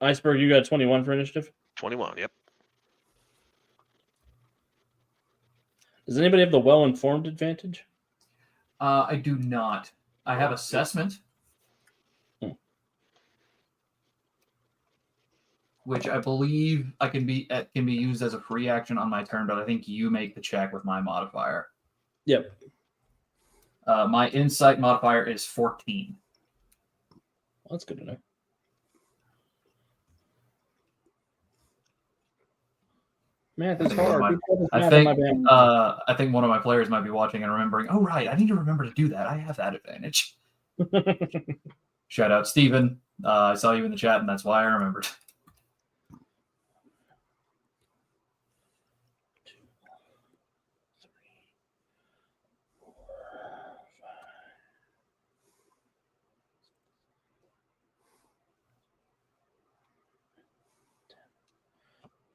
Iceberg, you got 21 for initiative? 21, yep. Does anybody have the well-informed advantage? I do not. I have assessment. Which I believe can be used as a free action on my turn, but I think you make the check with my modifier. Yep. My insight modifier is 14. Well, that's good to know. Math is hard. I think one of my players might be watching and remembering, oh, right, I need to remember to do that. I have that advantage. Shout out, Steven. I saw you in the chat, and that's why I remembered.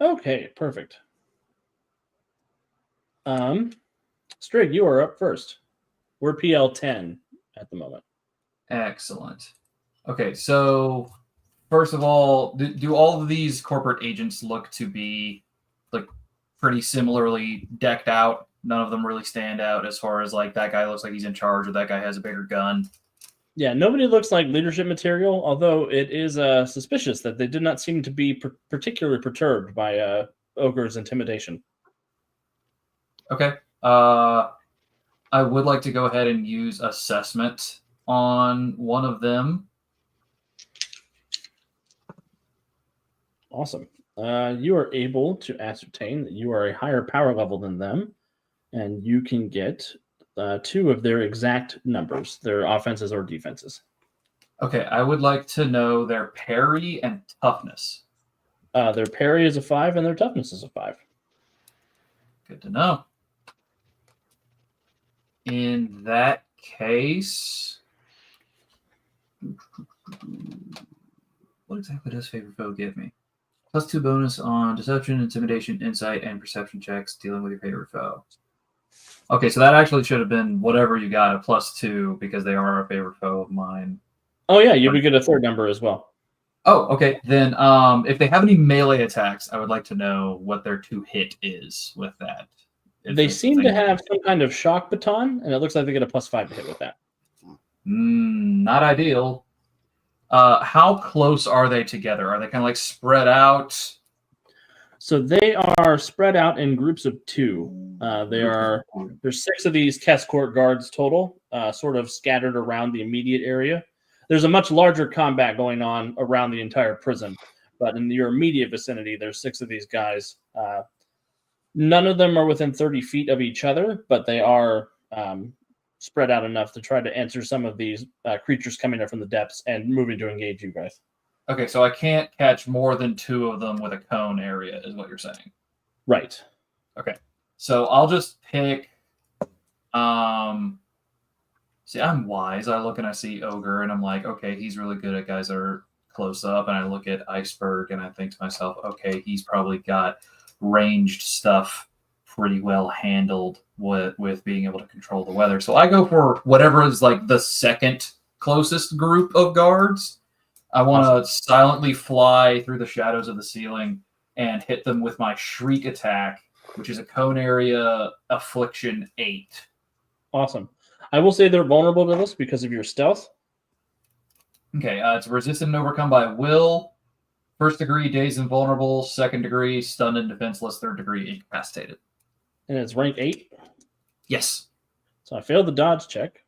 Okay, perfect. Strig, you are up first. We're PL 10 at the moment. Excellent. Okay, so first of all, do all of these corporate agents look to be like pretty similarly decked out? None of them really stand out as far as like that guy looks like he's in charge or that guy has a bigger gun. Yeah, nobody looks like leadership material, although it is suspicious that they did not seem to be particularly perturbed by Ogre's intimidation. Okay. I would like to go ahead and use assessment on one of them. Awesome. You are able to ascertain that you are a higher power level than them, and you can get 2 of their exact numbers, their offenses or defenses. Okay, I would like to know their parry and toughness. Their parry is a 5 and their toughness is a 5. Good to know. In that case, what exactly does favorite foe give me? +2 bonus on deception, intimidation, insight, and perception checks dealing with your favorite foe. Okay, so that actually should have been whatever you got, a +2, because they are a favorite foe of mine. Oh, yeah, you would get a 3rd number as well. Oh, okay. Then if they have any melee attacks, I would like to know what their 2-hit is with that. They seem to have some kind of shock baton, and it looks like they get a +5 to hit with that. Not ideal. How close are they together? Are they kind of like spread out? So they are spread out in groups of 2. There's 6 of these test court guards total, sort of scattered around the immediate area. There's a much larger combat going on around the entire prison, but in your immediate vicinity, there's 6 of these guys. None of them are within 30 feet of each other, but they are spread out enough to try to answer some of these creatures coming up from the depths and moving to engage you guys. Okay, so I can't catch more than 2 of them with a cone area, is what you're saying. Right. Okay, so I'll just pick. See, I'm wise. I look and I see Ogre, and I'm like, okay, he's really good at guys that are close up. And I look at Iceberg, and I think to myself, okay, he's probably got ranged stuff pretty well handled with being able to control the weather. So I go for whatever is like the second closest group of guards. I want to silently fly through the shadows of the ceiling and hit them with my shriek attack, which is a cone area affliction 8. Awesome. I will say they're vulnerable to this because of your stealth. Okay, it's resisted and overcome by will. First degree, dazed and vulnerable. Second degree, stunned and defenseless. Third degree, incapacitated. And it's rank 8. Yes. So I failed the dodge check.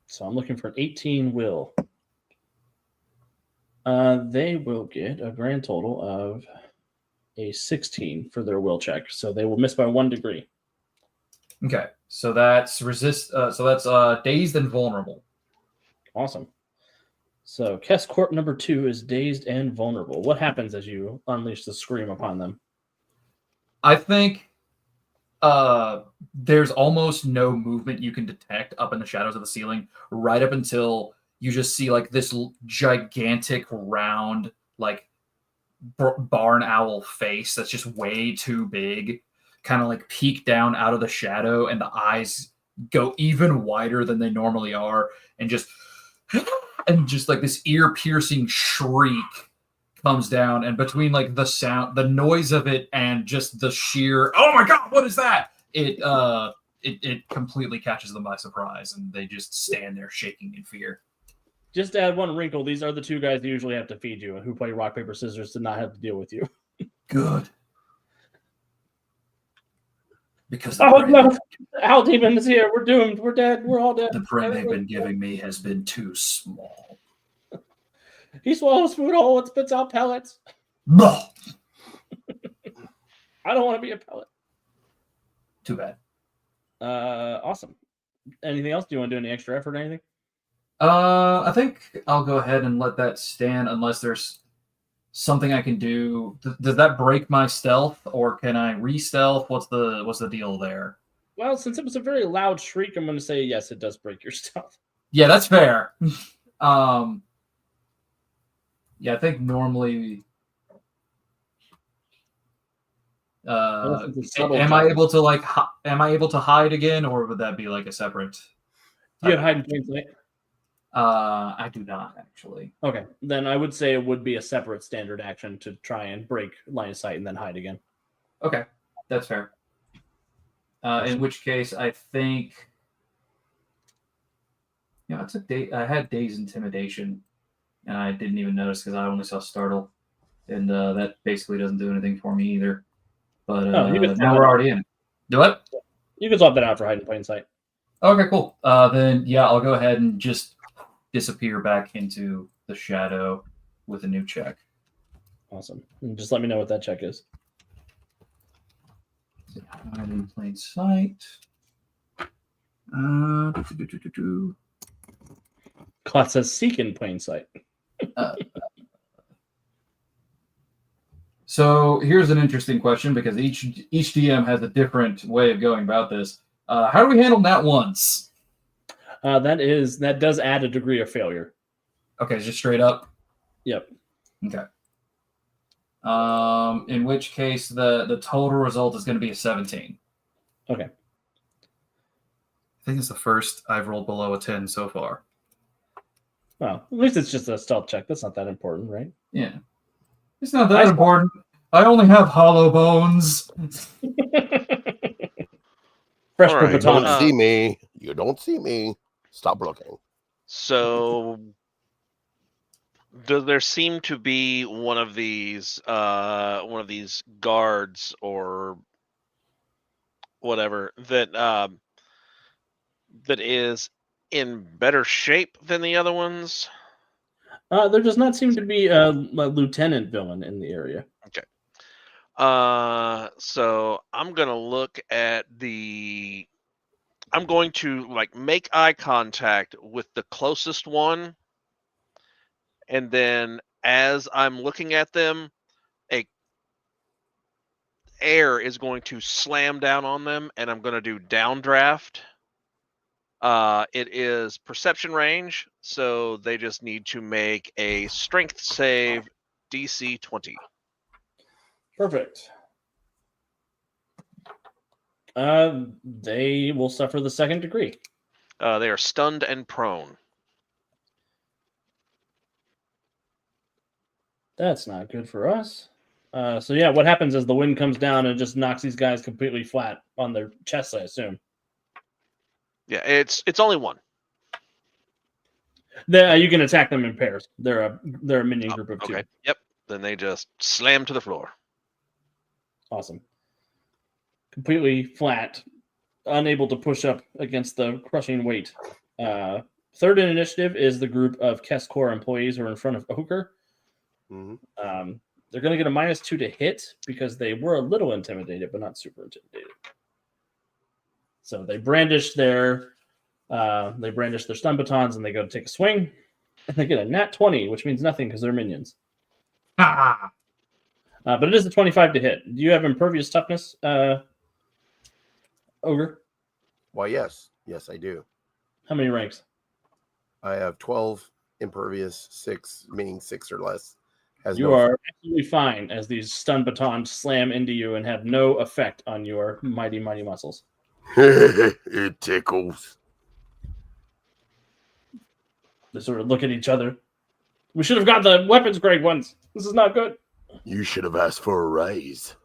So I'm looking for an 18 will. They will get a grand total of a 16 for their will check. So they will miss by 1 degree. Okay, so that's dazed and vulnerable. Awesome. So Kess Corp number 2 is dazed and vulnerable. What happens as you unleash the scream upon them? I think there's almost no movement you can detect up in the shadows of the ceiling, right up until you just see like this gigantic round like barn owl face that's just way too big, kind of like peek down out of the shadow, and the eyes go even wider than they normally are, and just like this ear-piercing shriek comes down, and between like the sound, the noise of it, and just the sheer "oh my god, what is that?" It completely catches them by surprise, and they just stand there shaking in fear. Just to add one wrinkle, these are the 2 guys that usually have to feed you and who play rock, paper, scissors to not have to deal with you. Good. Because oh no, Owl Demon is here. We're doomed. We're dead. We're all dead. The prey they've been giving me has been too small. He swallows food whole and spits out pellets. No. I don't want to be a pellet. Too bad. Awesome. Anything else? Do you want to do any extra effort or anything? I think I'll go ahead and let that stand unless there's something I can do. Does that break my stealth, or can I re-stealth? What's the deal there? Well, since it was a very loud shriek, I'm going to say yes, it does break your stealth. Yeah, that's fair. Yeah, I think normally. Am I able to hide again, or would that be like a separate? Do you have hide in plain sight? I do not actually. Okay, then I would say it would be a separate standard action to try and break line of sight and then hide again. Okay, that's fair. In which case, I think, I had Day's Intimidation, and I didn't even notice because I only saw Startle, and that basically doesn't do anything for me either. But now we're already in. Do what? You can swap that out for hide in plain sight. Okay, cool. Then yeah, I'll go ahead and just disappear back into the shadow with a new check. Awesome. And just let me know what that check is. Hide in plain sight. Class says seek in plain sight. So here's an interesting question, because each DM has a different way of going about this. How do we handle nat ones? That does add a degree of failure. Okay, just straight up. Yep. Okay. In which case the total result is going to be a 17. Okay. I think it's the first I've rolled below a 10 so far. Well, at least it's just a stealth check. That's not that important, right? Yeah. It's not that important. I only have hollow bones. Fresh All right. You don't see me. You don't see me. Stop looking. So, does there seem to be one of these guards or whatever that is in better shape than the other ones? There does not seem to be a lieutenant villain in the area. Okay. So I'm gonna look at I'm going to make eye contact with the closest one, and then as I'm looking at them, air is going to slam down on them, and I'm going to do downdraft. It is perception range, so they just need to make a strength save, DC 20. Perfect. They will suffer the second degree. They are stunned and prone. That's not good for us. So yeah, what happens is the wind comes down and just knocks these guys completely flat on their chests, I assume. Yeah, it's only one. You can attack them in pairs. They're a minion group of two. Okay. Yep. Then they just slam to the floor. Awesome. Completely flat, unable to push up against the crushing weight. Third in initiative is the group of Kess Core employees who are in front of Ochre. Mm-hmm. They're going to get a -2 to hit because they were a little intimidated, but not super intimidated. So they brandish their stun batons and they go to take a swing, and they get a nat 20, which means nothing because they're minions. But it is a 25 to hit. Do you have impervious toughness, Ogre? Why, yes, I do. How many ranks? I have 12 impervious, 6 meaning 6 or less. You are absolutely fine as these stun batons slam into you and have no effect on your mighty muscles. It tickles. They sort of look at each other. We should have got the weapons grade ones. This is not good. You should have asked for a raise.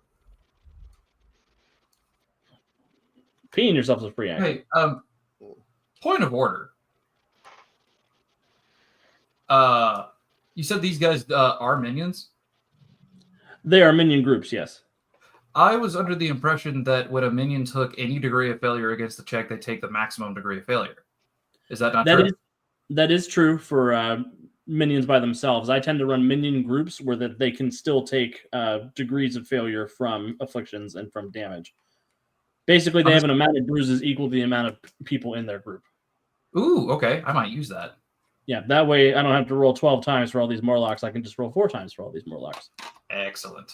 Peeing yourself is a free action. Hey, point of order. You said these guys are minions? They are minion groups, yes. I was under the impression that when a minion took any degree of failure against the check, they take the maximum degree of failure. Is that not true? That is true for minions by themselves. I tend to run minion groups where that they can still take degrees of failure from afflictions and from damage. Basically, they have an amount of bruises equal to the amount of people in their group. Ooh, okay. I might use that. Yeah, that way I don't have to roll 12 times for all these Morlocks. I can just roll 4 times for all these Morlocks. Excellent.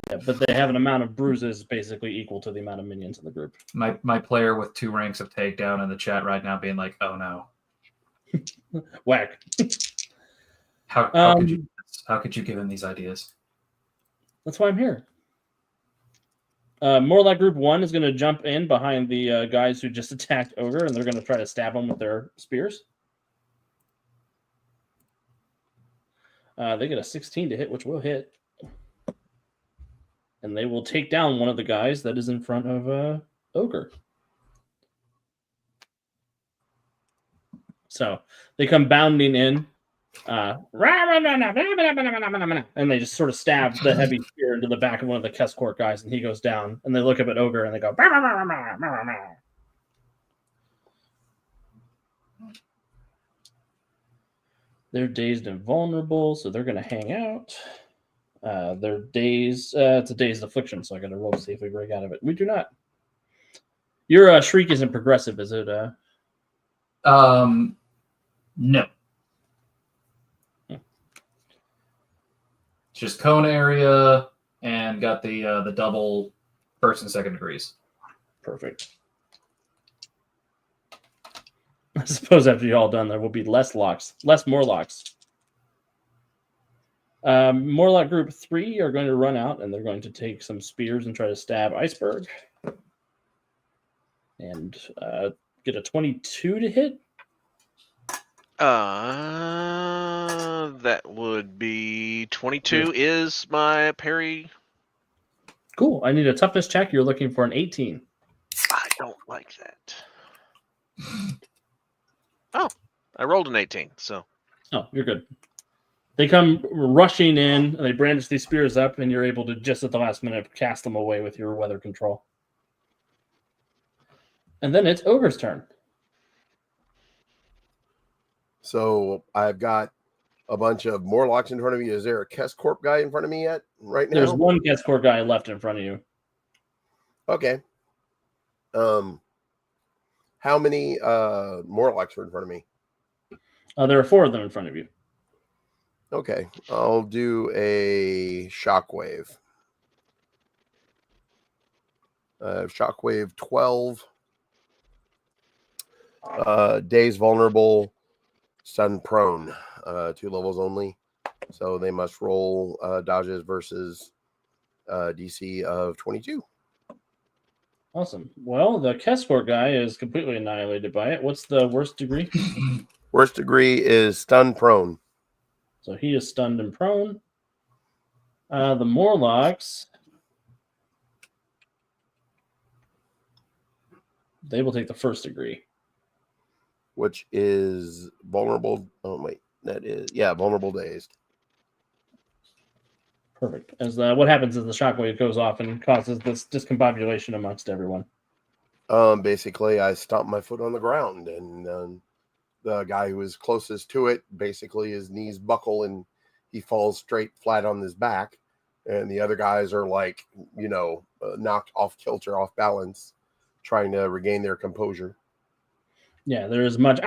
Yeah, but they have an amount of bruises basically equal to the amount of minions in the group. My player with 2 ranks of takedown in the chat right now being like, oh no. Whack. How could you give him these ideas? That's why I'm here. Morlock Group 1 is going to jump in behind the guys who just attacked Ogre, and they're going to try to stab them with their spears. They get a 16 to hit, which will hit. And they will take down one of the guys that is in front of Ogre. So they come bounding in. And they just sort of stab the heavy spear into the back of one of the Kess Court guys, and he goes down. And they look up at Ogre and they go, they're dazed and vulnerable, so they're going to hang out. They're dazed. It's a dazed affliction, so I got to roll to see if we break out of it. We do not. Your shriek isn't progressive, is it? No. Just cone area and got the double first and second degrees. Perfect. I suppose after you're all done, there will be less Morlocks. Morlock Group 3 are going to run out, and they're going to take some spears and try to stab Iceberg. And get a 22 to hit. That would be 22 is my parry. Cool. I need a toughness check. You're looking for an 18. I don't like that. Oh, I rolled an 18, so. Oh, you're good. They come rushing in, and they brandish these spears up, and you're able to, just at the last minute, cast them away with your weather control. And then it's Ogre's turn. So I've got a bunch of Morlocks in front of me. Is there a Kess Corp guy in front of me yet right now? There's one Kess Corp guy left in front of you. Okay. How many Morlocks are in front of me? There are 4 of them in front of you. Okay. I'll do a shockwave. Shockwave 12. Daze vulnerable. Stun prone, 2 levels only. So they must roll dodges versus DC of 22. Awesome. Well, the Kesport guy is completely annihilated by it. What's the worst degree? Worst degree is stun prone. So he is stunned and prone. The Morlocks, they will take the first degree, which is vulnerable. Oh, wait. That is, vulnerable dazed. Perfect. As what happens is the shockwave goes off and causes this discombobulation amongst everyone. Basically, I stomped my foot on the ground, and the guy who is closest to it, basically his knees buckle and he falls straight flat on his back. And the other guys are like, knocked off kilter, off balance, trying to regain their composure. Yeah, there is much.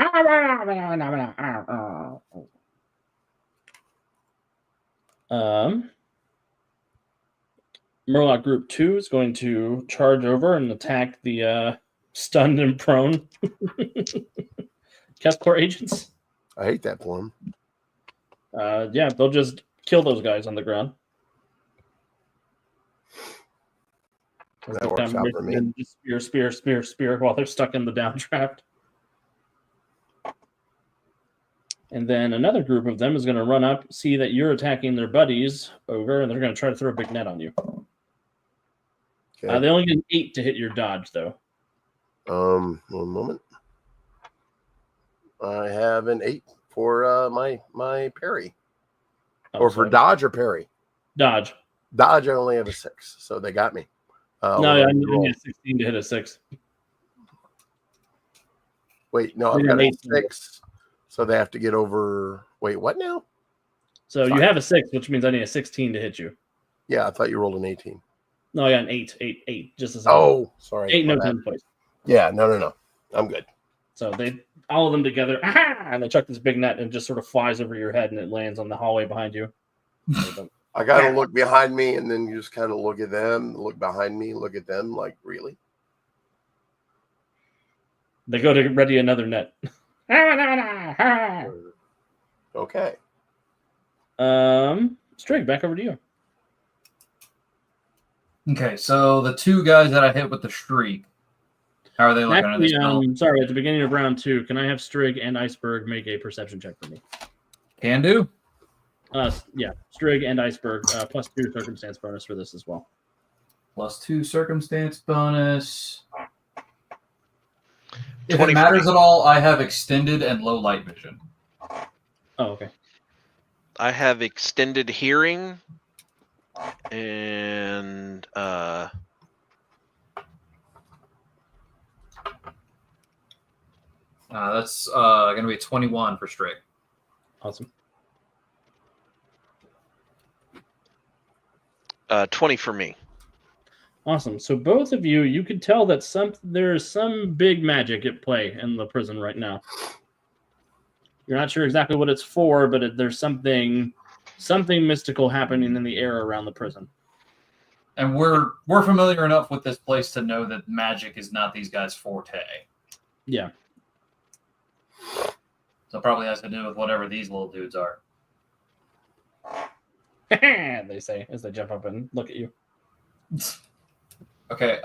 Murloc Group 2 is going to charge over and attack the stunned and prone Kesport agents. I hate that for them. Yeah, they'll just kill those guys on the ground. That works out for me. And just spear while they're stuck in the downdraft. And then another group of them is going to run up, see that you're attacking their buddies over, and they're going to try to throw a big net on you. Okay. They only get an 8 to hit your dodge, though. 1 moment. I have an 8 for my parry. Or for dodge or parry? Dodge. Dodge, I only have a 6, so they got me. No, I need a 16 to hit a 6. Wait, no, I've got a 6, so they have to get over. Wait, what now? So you have a 6, which means I need a 16 to hit you. Yeah, I thought you rolled an 18. No, I got an 8. Just a second. Oh, sorry. 8, no 10 place. Yeah, no. I'm good. So all of them together, and they chuck this big net and it just sort of flies over your head and it lands on the hallway behind you. I got to look behind me, and then you just kind of look at them, look behind me, look at them, like, really? They go to ready another net. Okay. Strig, back over to you. Okay, so the 2 guys that I hit with the shriek, how are they looking at this? Sorry, at the beginning of round 2, can I have Strig and Iceberg make a perception check for me? Can do. Yeah, Strig and Iceberg, plus 2 circumstance bonus for this as well. Plus 2 circumstance bonus. If it matters at all, I have extended and low light vision. Oh, okay. I have extended hearing and that's going to be 21 for Strig. Awesome. 20 for me. Awesome. So both of you could tell that there's some big magic at play in the prison right now. You're not sure exactly what it's for, but there's something mystical happening in the air around the prison. And we're familiar enough with this place to know that magic is not these guys' forte. Yeah. So it probably has to do with whatever these little dudes are. They say as they jump up and look at you. Okay.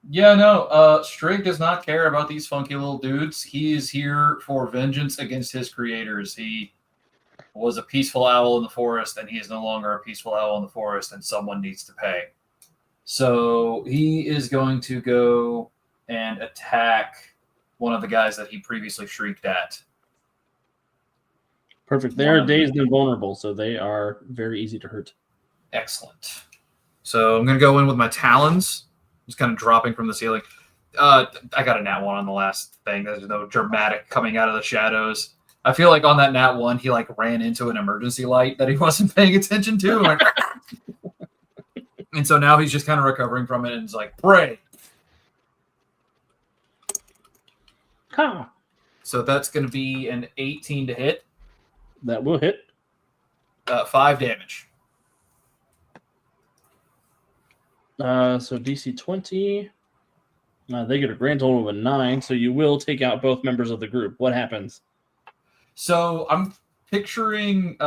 Strig does not care about these funky little dudes. He is here for vengeance against his creators. He was a peaceful owl in the forest, and he is no longer a peaceful owl in the forest, and someone needs to pay. So he is going to go and attack one of the guys that he previously shrieked at. Perfect. They are dazed and vulnerable, so they are very easy to hurt. Excellent. So I'm going to go in with my talons, just kind of dropping from the ceiling. I got a nat 1 on the last thing. There's no dramatic coming out of the shadows. I feel like on that nat 1, he ran into an emergency light that he wasn't paying attention to. And so now he's just kind of recovering from it and is like, pray. Ha! So that's going to be an 18 to hit. That will hit. 5 damage. So DC 20. They get a grand total of a 9, so you will take out both members of the group. What happens? So I'm picturing.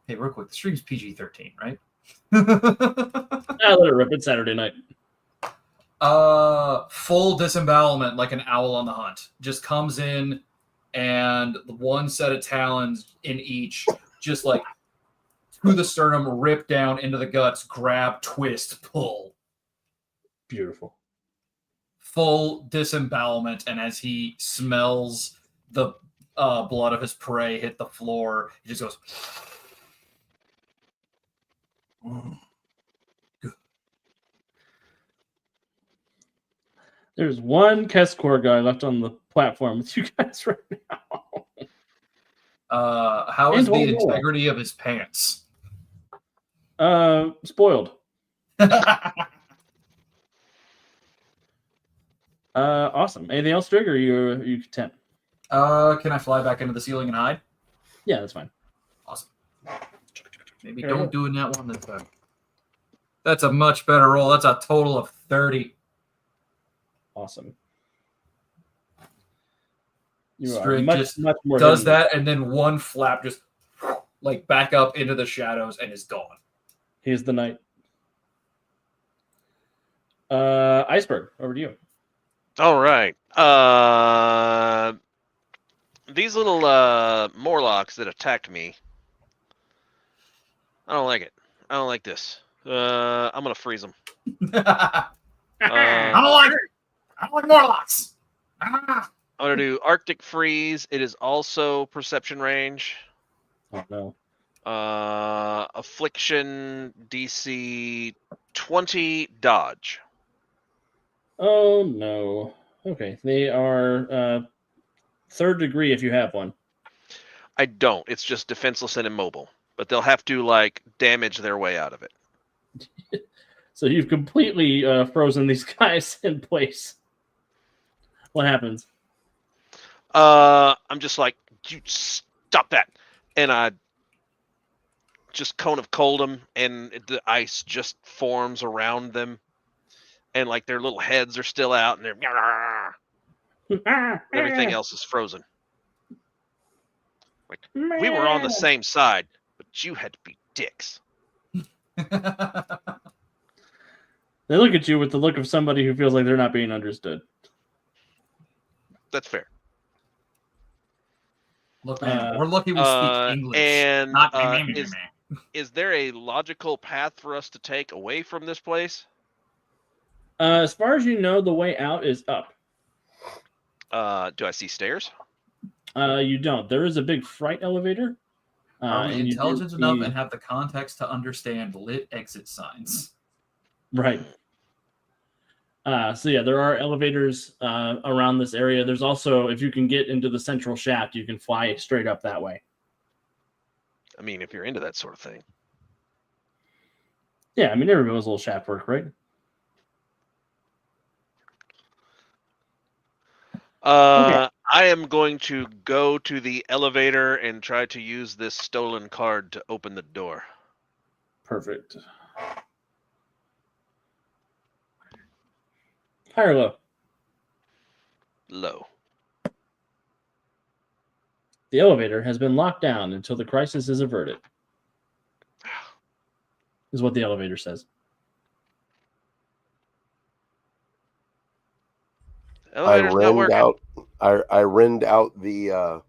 Hey, real quick, the stream's PG-13, right? I let it rip. It's Saturday night. Full disembowelment, like an owl on the hunt. Just comes in, and one set of talons in each, just like to the sternum, rip down into the guts, grab, twist, pull. Beautiful. Full disembowelment, and as he smells the blood of his prey hit the floor, he just goes. There's one Keskor guy left on the platform with you guys right now. How is the integrity of his pants? Spoiled. Awesome. Anything else, Trig, or you content? Can I fly back into the ceiling and hide? Yeah, that's fine. Awesome. Maybe don't do in that one this time. That's a much better roll. That's a total of 30. Awesome. Strig just much more does that, and then one flap just like back up into the shadows and is gone. He's the knight. Iceberg, over to you. All right. These little Morlocks that attacked me. I don't like it. I don't like this. I'm gonna freeze them. I don't like it. I don't like Morlocks. I'm gonna do Arctic Freeze. It is also perception range. Oh no. Affliction DC 20 dodge. Oh no. Okay, they are third degree if you have one. I don't. It's just defenseless and immobile. But they'll have to like damage their way out of it. So you've completely frozen these guys in place. What happens? I'm just like, you stop that. And I just cone of cold them, and the ice just forms around them. And like their little heads are still out, and everything else is frozen. Like, we were on the same side, but you had to be dicks. They look at you with the look of somebody who feels like they're not being understood. That's fair. Look, man, we're lucky we speak English. And is there a logical path for us to take away from this place? As far as you know, the way out is up. Do I see stairs? You don't. There is a big freight elevator. Are we intelligent enough and have the context to understand lit exit signs? Right. So yeah, there are elevators around this area. There's also, if you can get into the central shaft, you can fly straight up that way. I mean, if you're into that sort of thing. Yeah, I mean, everybody was a little shaft work, right? Okay. I am going to go to the elevator and try to use this stolen card to open the door. Perfect. High or low? Low. The elevator has been locked down until the crisis is averted. Is what the elevator says. I rend out the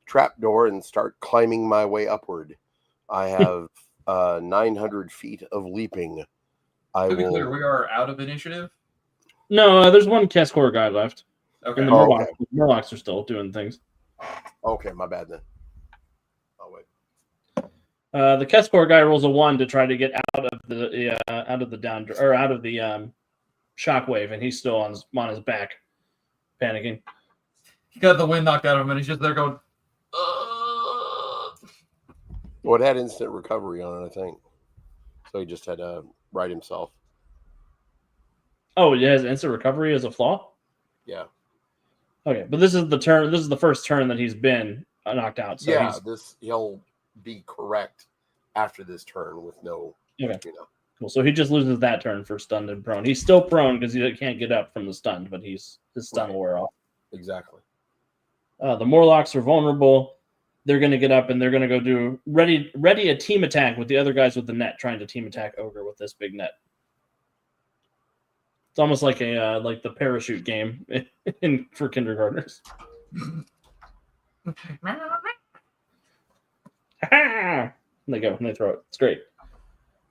trap door and start climbing my way upward. I have 900 feet of leaping. To be clear, we are out of initiative? No, there's one Keskor guy left. Okay. And the Murlocs are still doing things. Okay, my bad then. Oh wait. The Keskor guy rolls a 1 to try to get out of the shockwave, and he's still on his back, panicking. He got the wind knocked out of him, and he's just there going. Well, it had instant recovery on it, I think. So he just had to right himself. Oh, it has instant recovery as a flaw? Yeah. Okay, but this is the turn. This is the first turn that he's been knocked out. So yeah, he'll be correct after this turn with no. Okay. Cool. So he just loses that turn for stunned and prone. He's still prone because he can't get up from the stunned, but his stun will wear off. Exactly. The Morlocks are vulnerable. They're going to get up and they're going to go do ready a team attack with the other guys with the net, trying to team attack Ogre with this big net. It's almost like a like the parachute game for kindergartners. And they go and they throw it. It's great.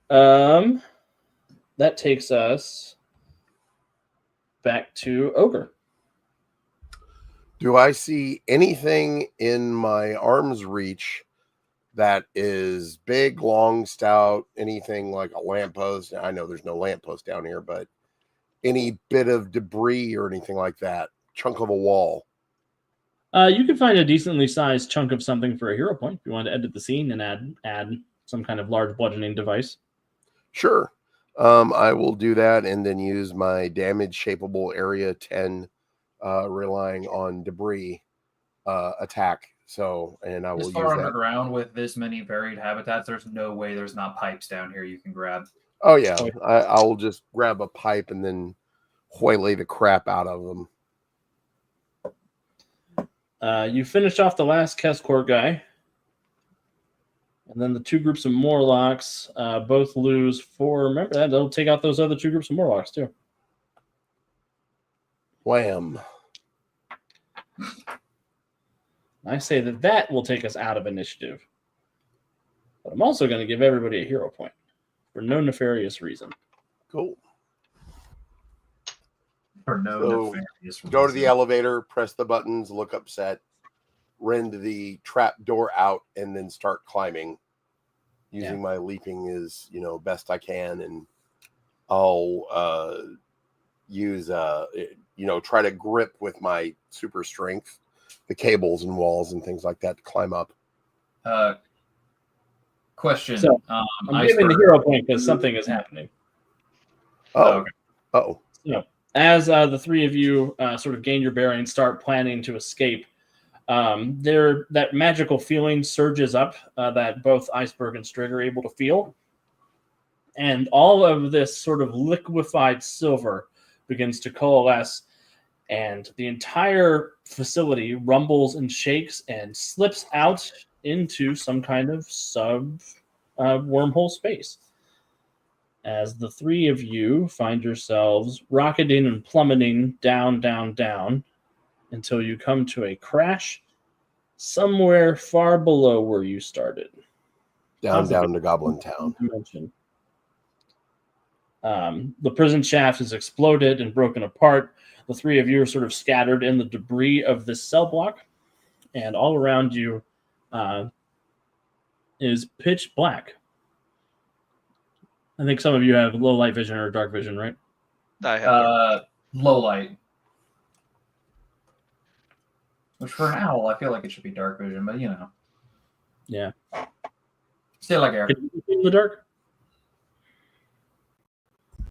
That takes us back to Ogre. Do I see anything in my arm's reach that is big, long, stout, anything like a lamppost? I know there's no lamppost down here, but any bit of debris or anything like that, chunk of a wall? You can find a decently sized chunk of something for a hero point if you want to edit the scene and add some kind of large bludgeoning device. Sure. I will do that and then use my damage shapeable area 10, relying on debris attack. So, and I will This use far that. underground with this many varied habitats, there's no way there's not pipes down here you can grab. Oh yeah, I will just grab a pipe and then waylay the crap out of them. You finish off the last Keskor guy. And then the two groups of Morlocks both lose 4. Remember that? They'll take out those other two groups of Morlocks too. Wham. I say that will take us out of initiative. But I'm also going to give everybody a hero point for no nefarious reason. Cool. For no nefarious reason. Go to the elevator, press the buttons, look upset, rend the trap door out, and then start climbing. Using my leaping as best I can, and I'll use try to grip with my super strength the cables and walls and things like that to climb up. Question. So, I'm giving the hero point because something is happening. Okay. So, as the three of you sort of gain your bearings, start planning to escape, that magical feeling surges up that both Iceberg and Strigg are able to feel. And all of this sort of liquefied silver begins to coalesce, and the entire facility rumbles and shakes and slips out into some kind of wormhole space. As the three of you find yourselves rocketing and plummeting down, down, down, until you come to a crash somewhere far below where you started. Down to Goblin Town. The prison shaft has exploded and broken apart. The three of you are sort of scattered in the debris of this cell block, and all around you is pitch black. I think some of you have low light vision or dark vision, right? I have low light. Which for an owl, I feel like it should be dark vision, but Yeah. Still like air. Can you see in the dark?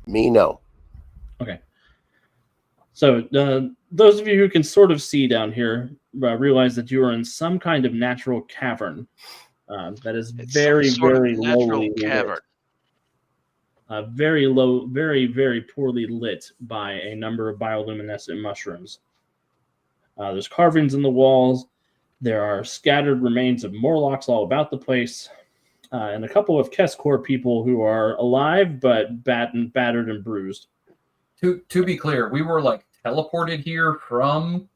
Me, no. Okay. So those of you who can sort of see down here realize that you are in some kind of natural cavern that is very, very lowly lit. Very low, very, very poorly lit by a number of bioluminescent mushrooms. There's carvings in the walls. There are scattered remains of Morlocks all about the place. And a couple of Keskor people who are alive but battered and bruised. To be clear, we were teleported here from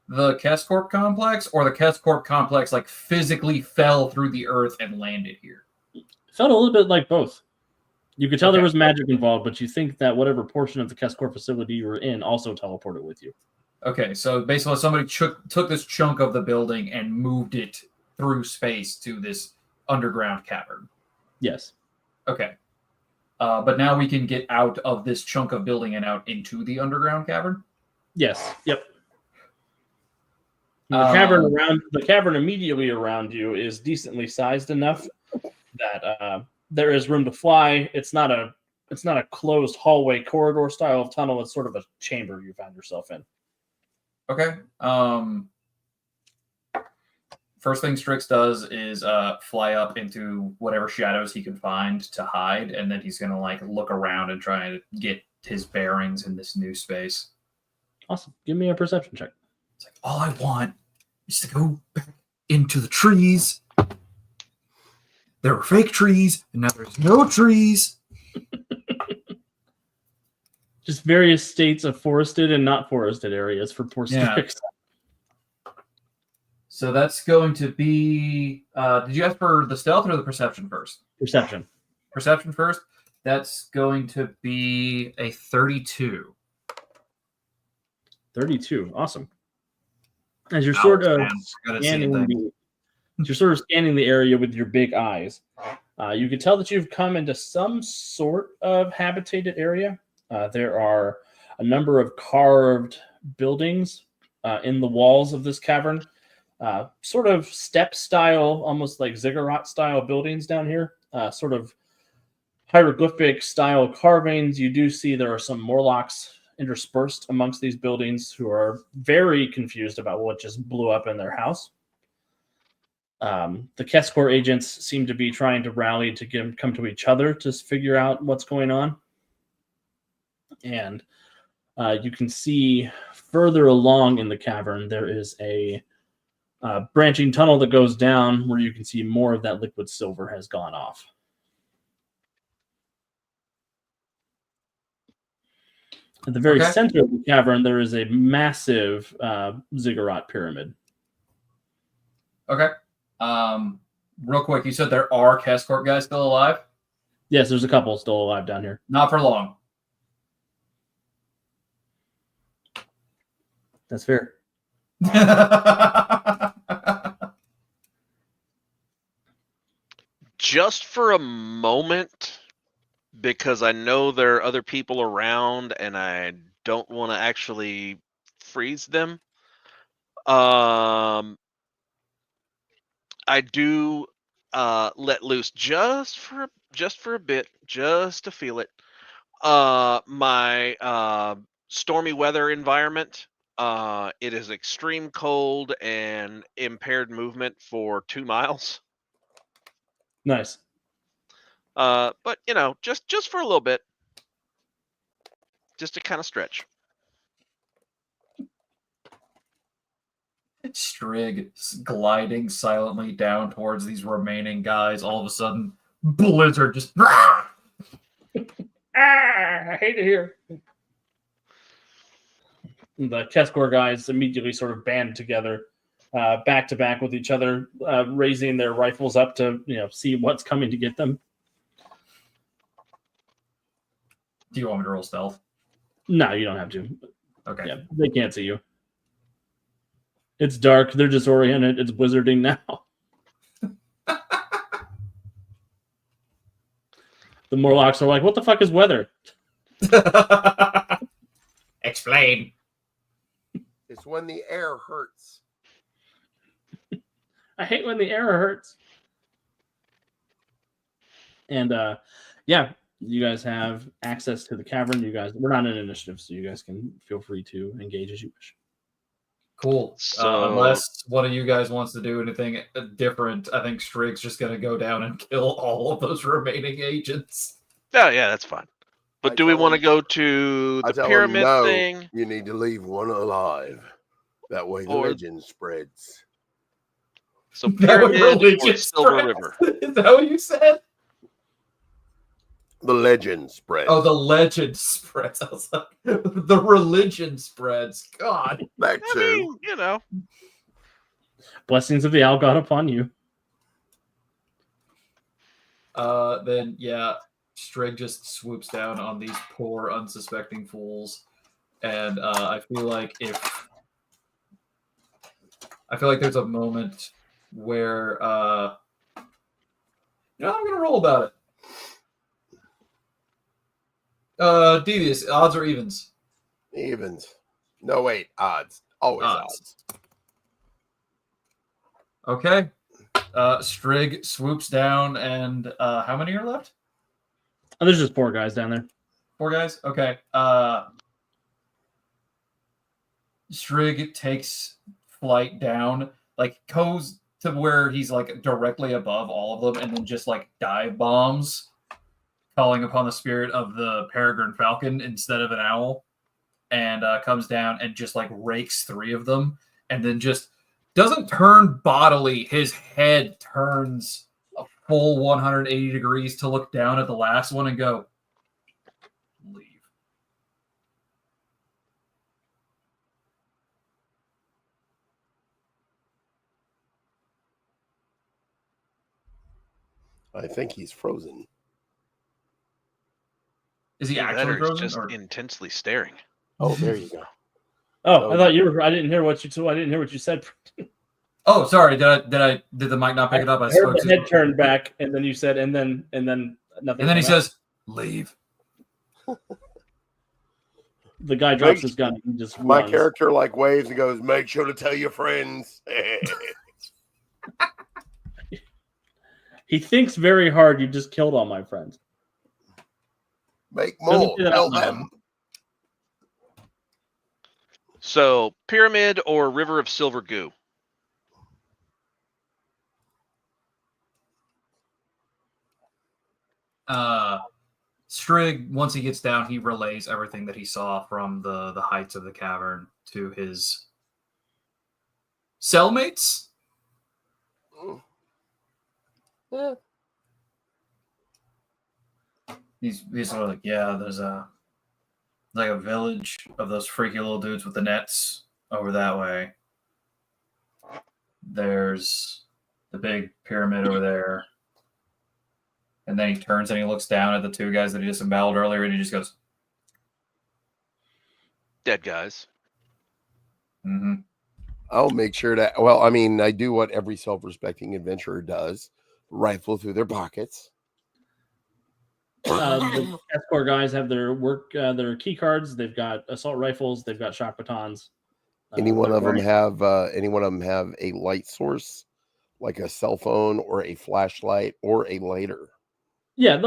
the Keskor complex, or the Keskor complex physically fell through the earth and landed here? It felt a little bit like both. You could tell there was magic involved, but you think that whatever portion of the Keskor facility you were in also teleported with you. Okay, so basically somebody took this chunk of the building and moved it through space to this underground cavern. Yes. Okay. But now we can get out of this chunk of building and out into the underground cavern? Yes. Yep. The cavern immediately around you is decently sized enough that there is room to fly. It's not a closed hallway corridor style of tunnel. It's sort of a chamber you found yourself in. Okay. First thing Strix does is fly up into whatever shadows he can find to hide, and then he's gonna look around and try to get his bearings in this new space. Awesome. Give me a perception check. It's all I want is to go back into the trees. There were fake trees, and now there's no trees. Just various states of forested and not forested areas for poor Strix. So that's going to be. Did you ask for the stealth or the perception first? Perception. Perception first. That's going to be a 32. 32. Awesome. As you're sort of scanning the area with your big eyes, you can tell that you've come into some sort of habitated area. There are a number of carved buildings in the walls of this cavern, sort of step style, almost like ziggurat style buildings down here, sort of hieroglyphic style carvings. You do see there are some Morlocks interspersed amongst these buildings who are very confused about what just blew up in their house. The Keskor agents seem to be trying to rally to come to each other to figure out what's going on. And you can see further along in the cavern, there is a branching tunnel that goes down where you can see more of that liquid silver has gone off. At the very center of the cavern, there is a massive ziggurat pyramid. Okay. Real quick, you said there are Keskor guys still alive? Yes, there's a couple still alive down here. Not for long. That's fair. Just for a moment, because I know there are other people around and I don't want to actually freeze them. I do let loose just for a bit, just to feel it. My stormy weather environment. It is extreme cold and impaired movement for 2 miles. Nice. But just for a little bit, just to kind of stretch. Strig gliding silently down towards these remaining guys. All of a sudden, Blizzard just. I hate it here. The Keskor guys immediately sort of band together, back to back with each other, raising their rifles up to see what's coming to get them. Do you want me to roll stealth? No, you don't have to. Okay. Yeah, they can't see you. It's dark. They're disoriented. It's blizzarding now. The Morlocks are like, what the fuck is weather? Explain. It's when the air hurts. I hate when the air hurts. And yeah, you guys have access to the cavern. We're not in initiative, so you guys can feel free to engage as you wish. Cool. So, unless one of you guys wants to do anything different, I think Strig's just going to go down and kill all of those remaining agents. Yeah, that's fine. But do we want to go to the pyramid thing? You need to leave one alive. That way the legend spreads. So pyramid or Silver River? Is that what you said? The legend spreads. Oh, the legend spreads. I was like, the religion spreads. God. That too. I mean, Blessings of the Owl God upon you. Then, yeah, Strig just swoops down on these poor, unsuspecting fools. And I feel like there's a moment where, I'm going to roll about it. Devious, odds or evens? Evens. No, wait, odds. Always odds. Okay. Strig swoops down, and how many are left? Oh, there's just 4 guys down there. 4 guys? Okay. Strig takes flight down, goes to where he's, directly above all of them, and then just, dive bombs, calling upon the spirit of the peregrine falcon instead of an owl, and comes down and just rakes 3 of them, and then just doesn't turn bodily. His head turns a full 180 degrees to look down at the last one and go, leave. I think he's frozen. Is he Either that actually or he's frozen? just intensely staring. Oh, there you go. Oh, So- I thought you were. I didn't hear what you. I didn't hear what you said. Oh, sorry. Did the mic not pick it up? I heard the head turned back, and then you said, and then nothing. And then he says, leave. The guy drops his gun. And he just My runs. character like waves and goes, "Make sure to tell your friends." He thinks very hard. You just killed all my friends. Make Doesn't more. do that Tell out loud. them. So, pyramid or river of silver goo? Strigg, once he gets down, he relays everything that he saw from the heights of the cavern to his cellmates. Yeah. He's sort of like, yeah, there's a village of those freaky little dudes with the nets over that way. There's the big pyramid over there. And then he turns and he looks down at the two guys that he disemboweled earlier and he just goes, Dead guys. mm-hmm. I'll make sure to. Well, I mean, I do what every self-respecting adventurer does: rifle through their pockets. The escort guys have their their key cards. They've got assault rifles. They've got shock batons. Any one of them have a light source, like a cell phone or a flashlight or a lighter. Yeah,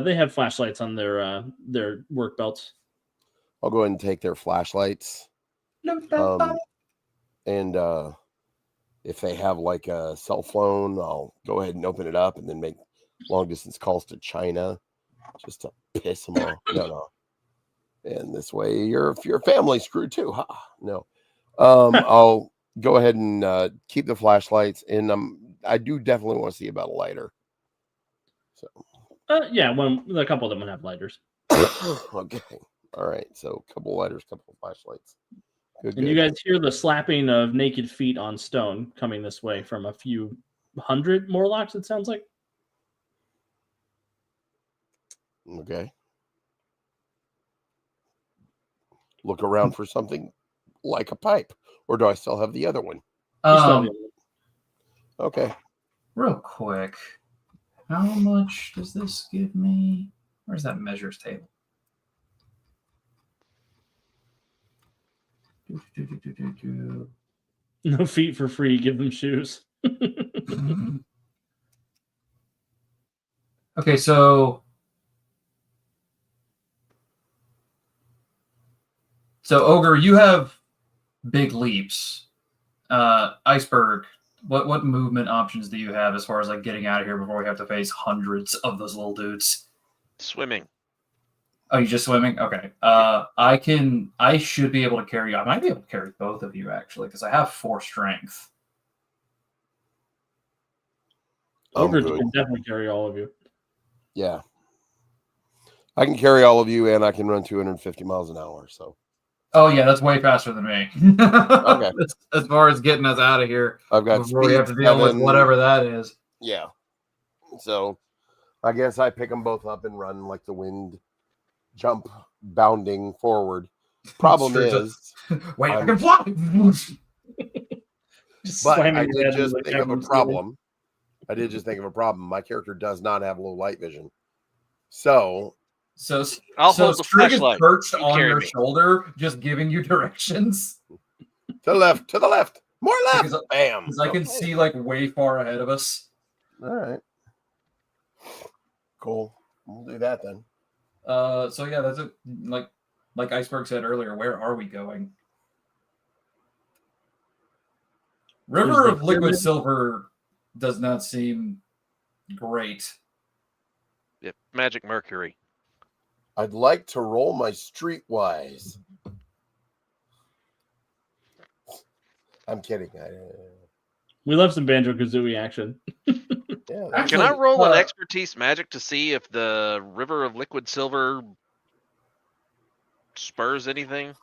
they have flashlights on their work belts. I'll go ahead and take their flashlights. And if they have like a cell phone, I'll go ahead and open it up and then make long distance calls to China just to piss them off. No. And this way your family screwed too. Ha. No. I'll go ahead and keep the flashlights, and I do definitely want to see about a lighter. So Yeah, a couple of them would have lighters. okay. All right. So a couple lighters, couple of flashlights. Good. You guys hear the slapping of naked feet on stone coming this way from a few hundred Morlocks, it sounds like. Okay. Look around for something like a pipe, or do I still have the other one? Okay. Real quick, how much does this give me? Where's that measures table? No feet for free. Give them shoes. Okay, so Ogre, you have big leaps. Iceberg, what movement options do you have as far as like getting out of here before we have to face hundreds of those little dudes? Swimming. Oh, you just swimming? Okay. I should be able to carry you. I might be able to carry both of you actually, because I have 4 strength. Ogre can definitely carry all of you. Yeah. I can carry all of you, and I can run 250 miles an hour. So. Oh yeah, that's way faster than me. Okay. As far as getting us out of here, I've got before we have to deal with whatever that is. Yeah. So, I guess I pick them both up and run like the wind, jump, bounding forward. Problem is, wait, I can fly. But I did just think of a problem. My character does not have low light vision. So I'll hold the Strig is flashlight. perched You on carry your me. shoulder, just giving you directions. to the left, more left. Bam. Because I can see like way far ahead of us. All right. Cool. We'll do that then. So yeah, that's it. Like Iceberg said earlier, where are we going? River of Liquid Silver does not seem great. Yep. Magic Mercury. I'd like to roll my streetwise. I'm kidding. We love some Banjo-Kazooie action. Yeah, Can I roll an expertise magic to see if the river of liquid silver spurs anything?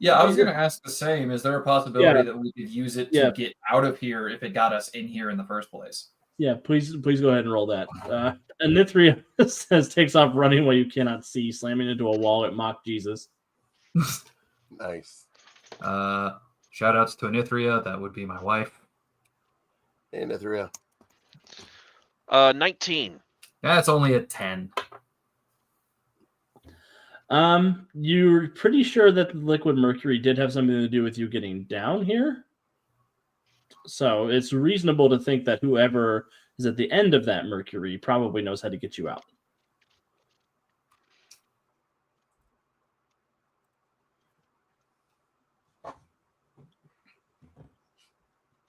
Yeah, I was going to ask the same. Is there a possibility that we could use it to get out of here if it got us in here in the first place? Yeah, please go ahead and roll that. Anithria says takes off running while you cannot see, slamming into a wall at Mock Jesus. nice. Shout outs to Anithria. That would be my wife. Hey, Anithria. 19. That's only a 10. You're pretty sure that the liquid mercury did have something to do with you getting down here. So it's reasonable to think that whoever is at the end of that mercury probably knows how to get you out.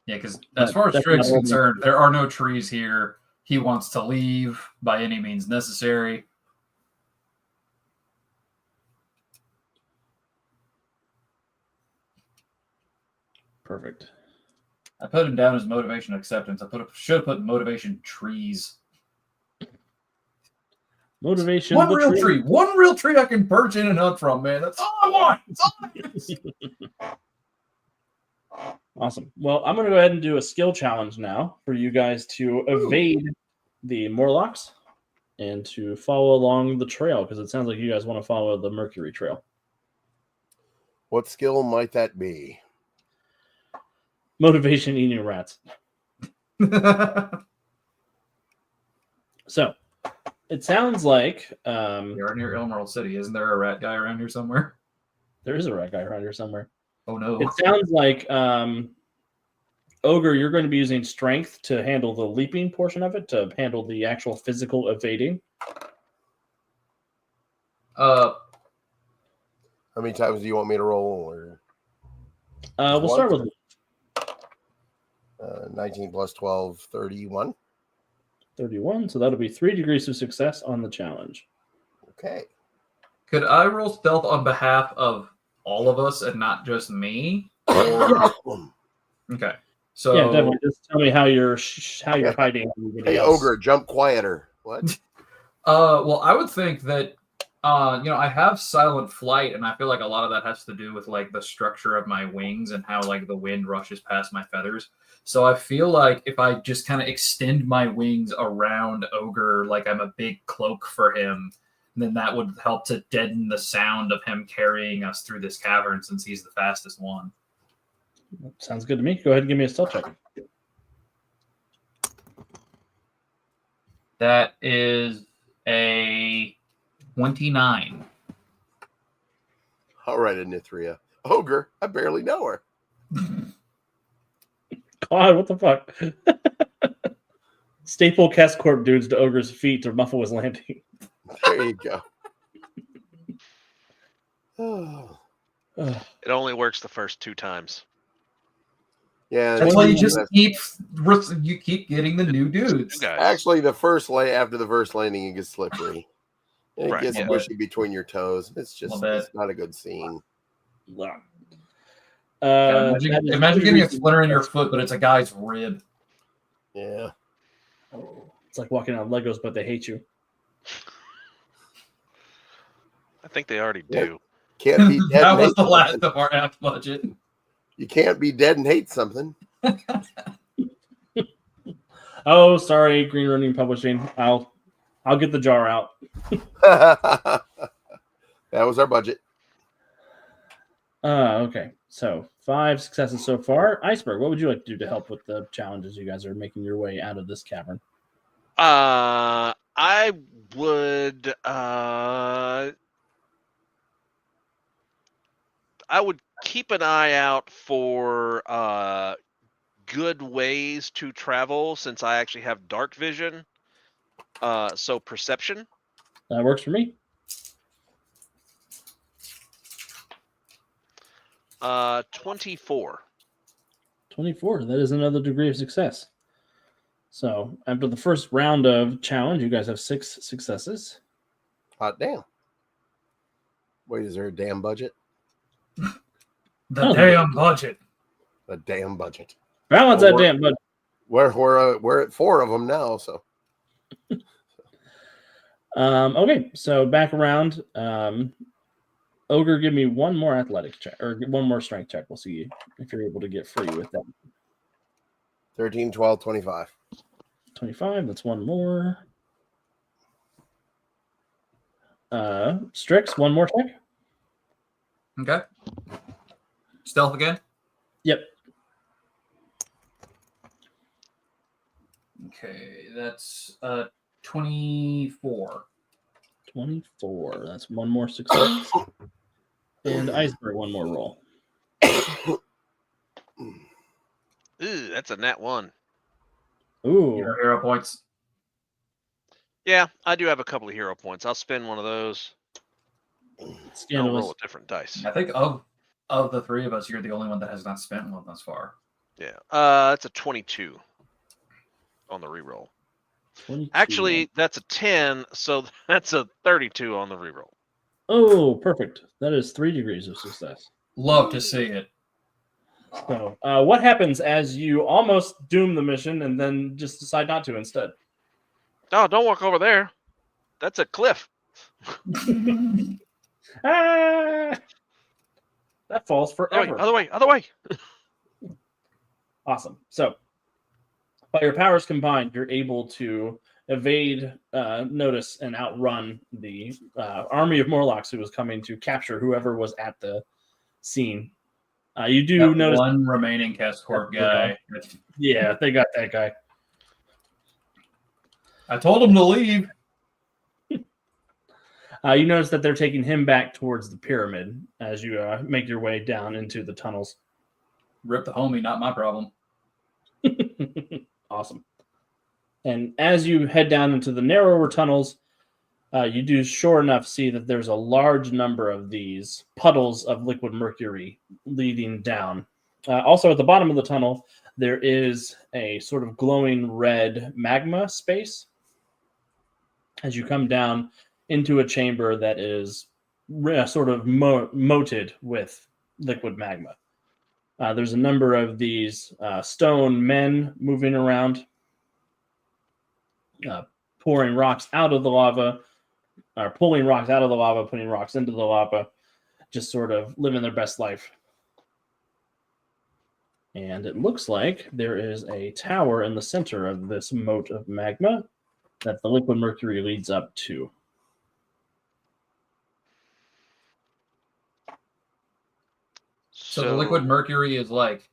Yeah, because as far as Strig's concerned, there are no trees here. He wants to leave by any means necessary. Perfect. I put him down as motivation acceptance. Should have put motivation trees. Motivation. One real tree. One real tree I can perch in and hunt from, man. That's all I want. That's all I want. Awesome. Well, I'm going to go ahead and do a skill challenge now for you guys to evade the Morlocks and to follow along the trail, because it sounds like you guys want to follow the Mercury Trail. What skill might that be? Motivation eating rats. So, it sounds like... You're near Emerald City. Isn't there a rat guy around here somewhere? There is a rat guy around here somewhere. Oh, no. It sounds like, Ogre, you're going to be using strength to handle the leaping portion of it, to handle the actual physical evading. How many times do you want me to roll? Or we'll start with 19 plus 12, 31. 31, so that'll be 3 degrees of success on the challenge. Okay. Could I roll stealth on behalf of all of us and not just me? Or... Okay. So yeah, definitely. Just tell me how you're hiding. Hey, Ogre, jump quieter. What? Well, I would think that I have silent flight, and I feel like a lot of that has to do with like the structure of my wings and how like the wind rushes past my feathers. So I feel like if I just kind of extend my wings around Ogre like I'm a big cloak for him, then that would help to deaden the sound of him carrying us through this cavern, since he's the fastest one. Sounds good to me. Go ahead and give me a stealth check. That is a 29. All right, Anithria. Ogre, I barely know her. God, what the fuck? Staple Kess Corp dudes to Ogre's feet to muffle his landing. There you go. Oh. It only works the first 2 times. Yeah, that's why you just keep getting the new dudes. Actually, after the first landing, it gets slippery. And it gets squishy between your toes. It's just it's not a good scene. Imagine getting a splinter in your foot, but it's a guy's rib. Yeah. It's like walking on Legos, but they hate you. I think they already do. Can't be dead. That was the last of our app budget. You can't be dead and hate something. Oh, sorry, Green Running Publishing. I'll get the jar out. That was our budget. Okay. So 5 successes so far. Iceberg, what would you like to do to help with the challenges you guys are making your way out of this cavern? I would keep an eye out for good ways to travel, since I actually have dark vision. So perception. That works for me. 24. 24. That is another degree of success. So after the first round of challenge, you guys have 6 successes. Hot damn. Wait, is there a damn budget? The damn budget. The damn budget. That one's that damn, but we're at 4 of them now. So okay. So back around. Ogre, give me one more athletic check or one more strength check. We'll see if you're able to get free with that. 13, 12, 25. 25. That's one more. Strix, one more check. Okay. Stealth again? Yep. Okay, that's 24. 24. That's one more success. And Iceberg, one more roll. Ooh, that's a nat 1. Ooh. Your hero points. Yeah, I do have a couple of hero points. I'll spend one of those. I'll Scandalous. roll a different dice. I think of the three of us, you're the only one that has not spent one thus far. Yeah, that's a 22 on the reroll. 22. Actually, that's a 10, so that's a 32 on the reroll. Oh, perfect. That is 3 degrees of success. Love to see it. So, what happens as you almost doom the mission and then just decide not to instead? Oh, don't walk over there. That's a cliff. Ah! That falls forever. Other way. Awesome. So, by your powers combined, you're able to evade notice and outrun the army of Morlocks who was coming to capture whoever was at the scene. You do That notice one remaining Kescorp guy. Yeah, they got that guy. I told him to leave. You notice that they're taking him back towards the pyramid as you make your way down into the tunnels. Rip the homie, not my problem. Awesome. And as you head down into the narrower tunnels, you do sure enough see that there's a large number of these puddles of liquid mercury leading down. Also, at the bottom of the tunnel, there is a sort of glowing red magma space. As you come down into a chamber that is sort of moated with liquid magma. There's a number of these stone men moving around, pouring rocks out of the lava, or pulling rocks out of the lava, putting rocks into the lava, just sort of living their best life. And it looks like there is a tower in the center of this moat of magma that the liquid mercury leads up to. So the liquid mercury is like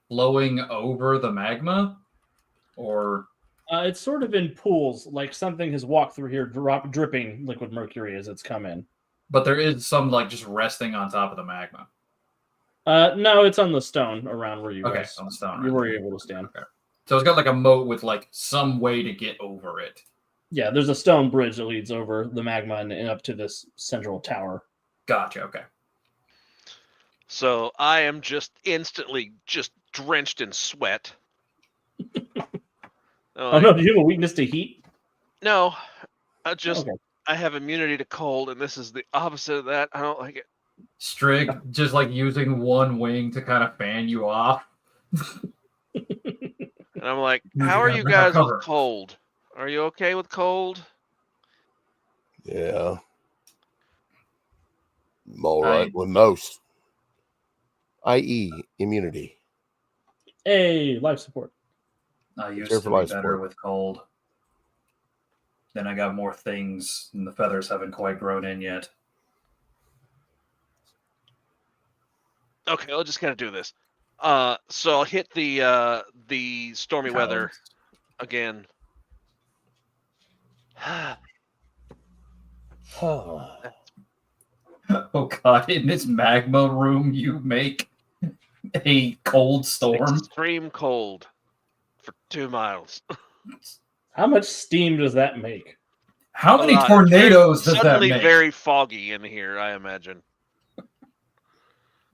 flowing over the magma? Or it's sort of in pools, like something has walked through here, dripping liquid mercury as it's come in. But there is some like just resting on top of the magma. No, it's on the stone around where you guys, on the stone. You were able to stand. Okay. So it's got like a moat with like some way to get over it. Yeah, there's a stone bridge that leads over the magma and up to this central tower. Gotcha. Okay. So I am just instantly just drenched in sweat. Oh no, do you have a weakness to heat? No, I have immunity to cold, and this is the opposite of that. I don't like it. Strict, just like using one wing to kind of fan you off. And I'm like, how are you guys with cold? Are you okay with cold? Yeah. All right, with most. I.e. immunity. Hey, life support. I used to be better with cold. Then I got more things, and the feathers haven't quite grown in yet. Okay, I'll just kind of do this. So I'll hit the stormy weather again. Oh God! In this magma room, you make a cold storm. Extreme cold for 2 miles. How much steam does that make? How many tornadoes does that make? Suddenly very foggy in here, I imagine.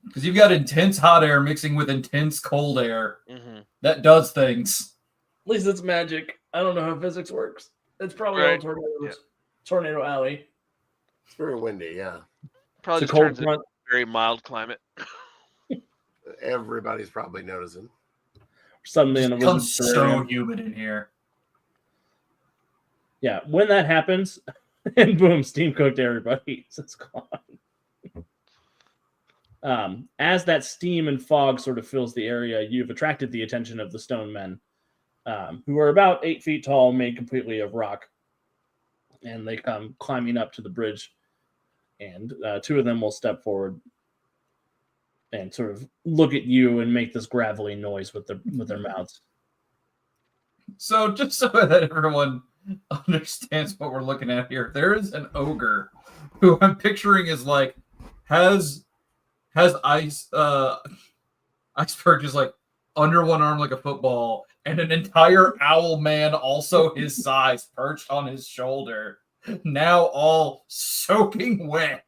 Because you've got intense hot air mixing with intense cold air. Mm-hmm. That does things. At least it's magic. I don't know how physics works. It's probably all tornadoes. Yeah. Tornado Alley. It's very windy, yeah. Probably just turns into a very mild climate. Everybody's probably noticing. suddenly It in a becomes wizard's so terrarium. humid in here. Yeah, when that happens, and boom, steam cooked everybody. So it's gone. As that steam and fog sort of fills the area, you've attracted the attention of the stone men, who are about 8 feet tall, made completely of rock. And they come climbing up to the bridge, and 2 of them will step forward and sort of look at you and make this gravelly noise with their mouths. So just so that everyone understands what we're looking at here, there is an ogre who I'm picturing is like has iceberg just like under one arm like a football, and an entire owl man also his size perched on his shoulder, now all soaking wet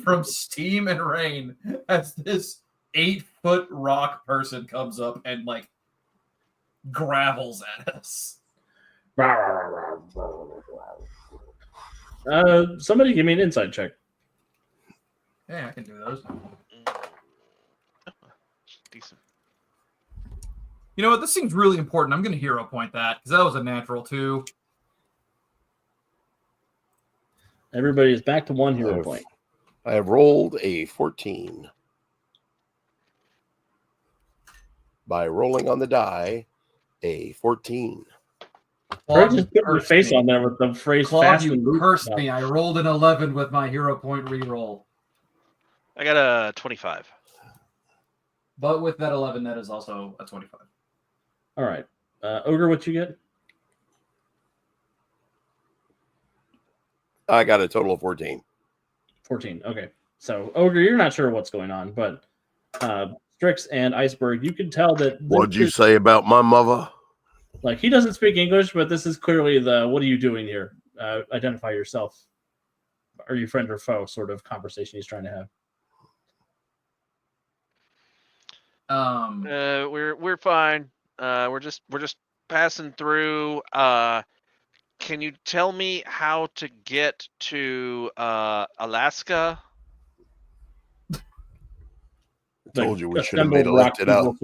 from steam and rain as this 8-foot rock person comes up and like gravels at us. Somebody give me an insight check. Yeah, I can do those. Decent. You know what? This seems really important. I'm going to hero point that because that was a natural 2. Everybody is back to 1 hero point. I have rolled a 14. By rolling on the die, a 14. Claude just put your face on there with the phrase Claude, fast you and loose cursed stuff. me. I rolled an 11 with my hero point reroll. I got a 25. But with that 11, that is also a 25. All right. Ogre, what you get? I got a total of 14. 14. Okay. So, Ogre, you're not sure what's going on, but Strix and Iceberg, you can tell that... What'd you say about my mother? Like, he doesn't speak English, but this is clearly the, what are you doing here? Identify yourself. Are you friend or foe sort of conversation he's trying to have. We're fine. We're just passing through. Can you tell me how to get to Alaska? I told you we should have made a left it out.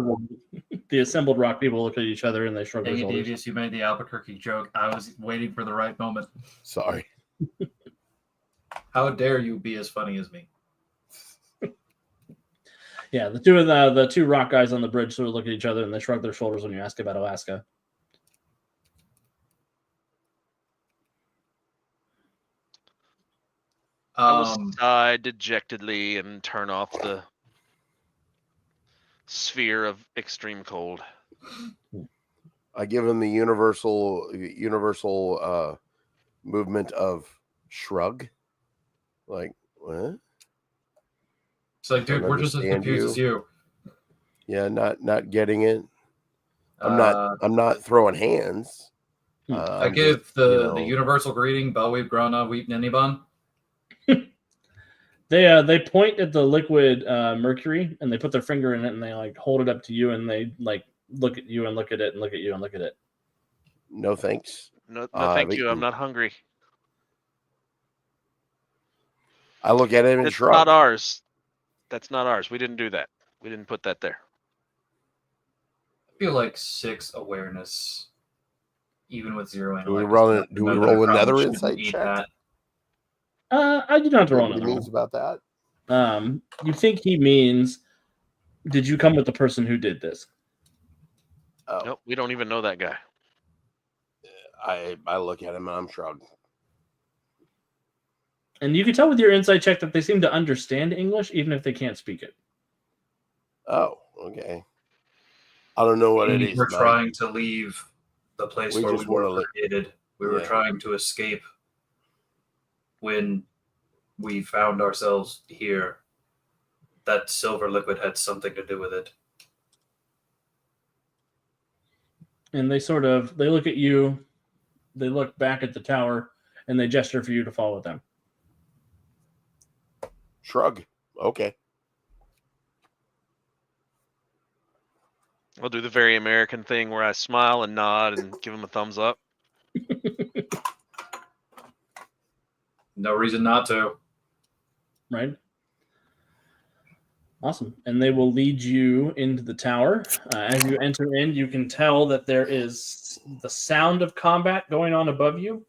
The assembled rock people look at each other and they shrug their shoulders. Devious, you made the Albuquerque joke. I was waiting for the right moment. Sorry. How dare you be as funny as me? Yeah, the 2 rock guys on the bridge sort of look at each other and they shrug their shoulders when you ask about Alaska. I will sigh dejectedly and turn off the sphere of extreme cold. I give him the universal movement of shrug. Like, what? It's like, dude, we're just as confused as you. Yeah, not getting it. I'm not throwing hands. I give the universal greeting, Balweeb Grana Weep Niniban. They point at the liquid mercury and they put their finger in it and they like hold it up to you and they like look at you and look at it and look at you and look at it. No thanks. No thank you. I'm not hungry. I look at it and It's shrug. not ours. That's not ours. We didn't do that. We didn't put that there. I feel like 6 awareness, even with 0 Do we roll another insight check? That. I do not have to roll What he another means about that? You think he means, did you come with the person who did this? Oh. Nope, we don't even know that guy. I look at him and I'm shrugged. And you can tell with your insight check that they seem to understand English, even if they can't speak it. Oh, okay. I don't know what it is. We're trying to leave the place where we were created. We were trying to escape when we found ourselves here. That silver liquid had something to do with it. And they look at you, they look back at the tower, and they gesture for you to follow them. Shrug. Okay. I'll do the very American thing where I smile and nod and give him a thumbs up. No reason not to. Right. Awesome. And they will lead you into the tower. As you enter in, you can tell that there is the sound of combat going on above you.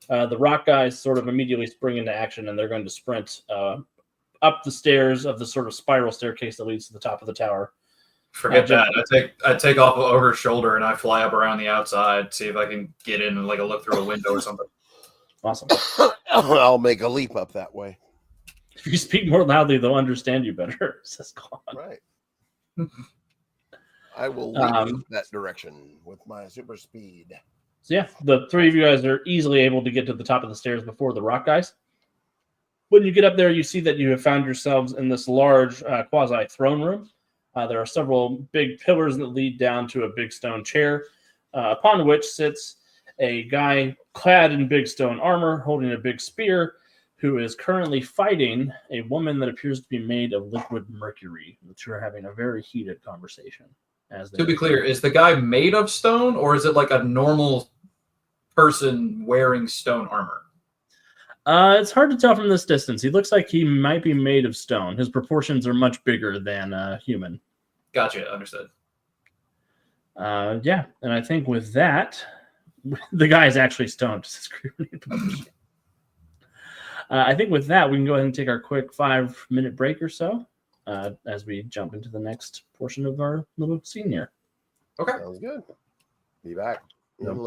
The rock guys sort of immediately spring into action, and they're going to sprint up the stairs of the sort of spiral staircase that leads to the top of the tower. Forget that. I take off over his shoulder and I fly up around the outside, see if I can get in and like a look through a window or something. Awesome. I'll make a leap up that way. If you speak more loudly, they'll understand you better, says Claude. Right. I will leap that direction with my super speed. So yeah, the three of you guys are easily able to get to the top of the stairs before the rock guys. When you get up there, you see that you have found yourselves in this large quasi throne room. There are several big pillars that lead down to a big stone chair, upon which sits a guy clad in big stone armor, holding a big spear, who is currently fighting a woman that appears to be made of liquid mercury, which are having a very heated conversation. To be clear, is the guy made of stone, or is it like a normal person wearing stone armor? It's hard to tell from this distance. He looks like he might be made of stone. His proportions are much bigger than human. Gotcha, understood. Yeah, and I think with that, the guy is actually stoned. I think with that, we can go ahead and take our quick 5-minute break or so as we jump into the next portion of our little scene here. Okay. Sounds good. Be back.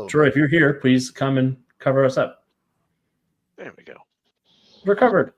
Troy, if you're here, please come and cover us up. There we go. We're covered.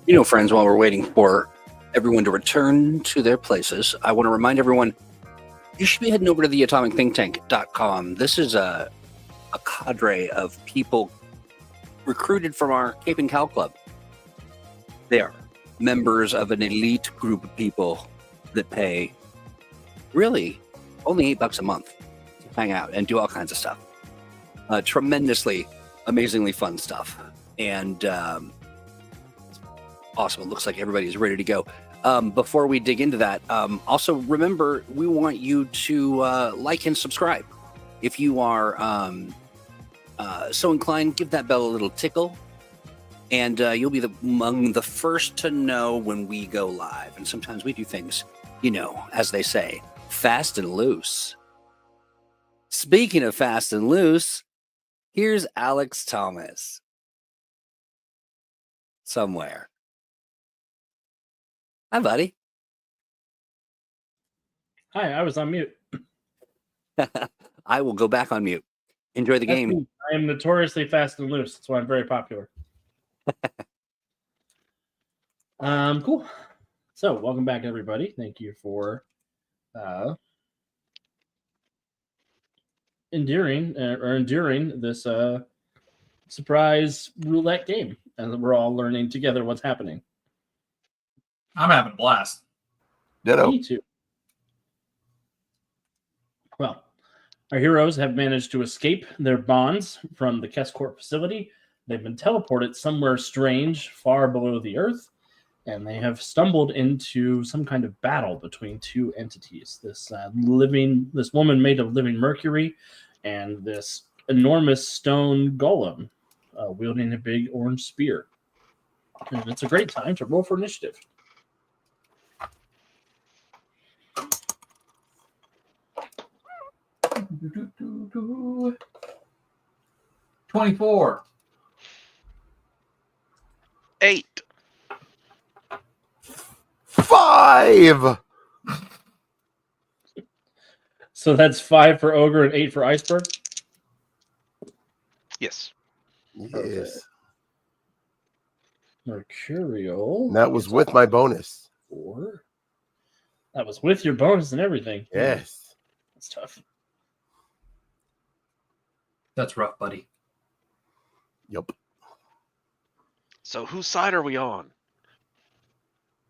You know, friends, while we're waiting for everyone to return to their places, I want to remind everyone you should be heading over to the atomicthinktank.com. This is a cadre of people recruited from our Cape Cowl Club. They are members of an elite group of people that pay really only $8 a month to hang out and do all kinds of stuff. Tremendously, amazingly fun stuff. And awesome. It looks like everybody's ready to go. Before we dig into that, also remember, we want you to like and subscribe. If you are so inclined, give that bell a little tickle, and you'll be among the first to know when we go live. And sometimes we do things, you know, as they say, fast and loose. Speaking of fast and loose, here's Alex Thomas. Somewhere. Hi, buddy. Hi, I was on mute. I will go back on mute. Enjoy the game. Me. I am notoriously fast and loose. That's why I'm very popular. Cool. So, welcome back, everybody. Thank you for enduring this surprise roulette game, and we're all learning together what's happening. I'm having a blast. Ditto. Me too. Well, our heroes have managed to escape their bonds from the Keskort facility. They've been teleported somewhere strange, far below the Earth, and they have stumbled into some kind of battle between two entities. This woman made of living mercury, and this enormous stone golem wielding a big orange spear. And it's a great time to roll for initiative. Do. 24. 8. 5. So that's 5 for Ogre and 8 for Iceberg? Yes. Yes. Mercurial. That was with my bonus. 4. That was with your bonus and everything. Yes. That's tough. That's rough, buddy. Yep. So whose side are we on?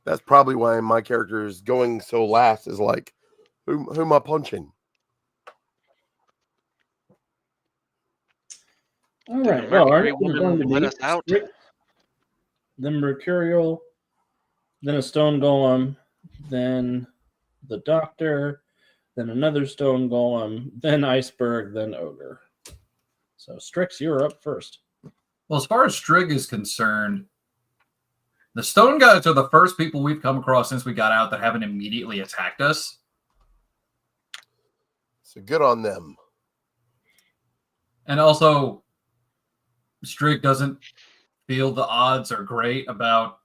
That's probably why my character is going so last, is like, who am I punching? All right. Well, Mercury our names are woman going to let be us out? then Mercurial, then a stone golem, then the Doctor, then another stone golem, then Iceberg, then Ogre. So Strix, you're up first. Well, as far as Strig is concerned, the stone guys are the first people we've come across since we got out that haven't immediately attacked us. So good on them. And also, Strig doesn't feel the odds are great about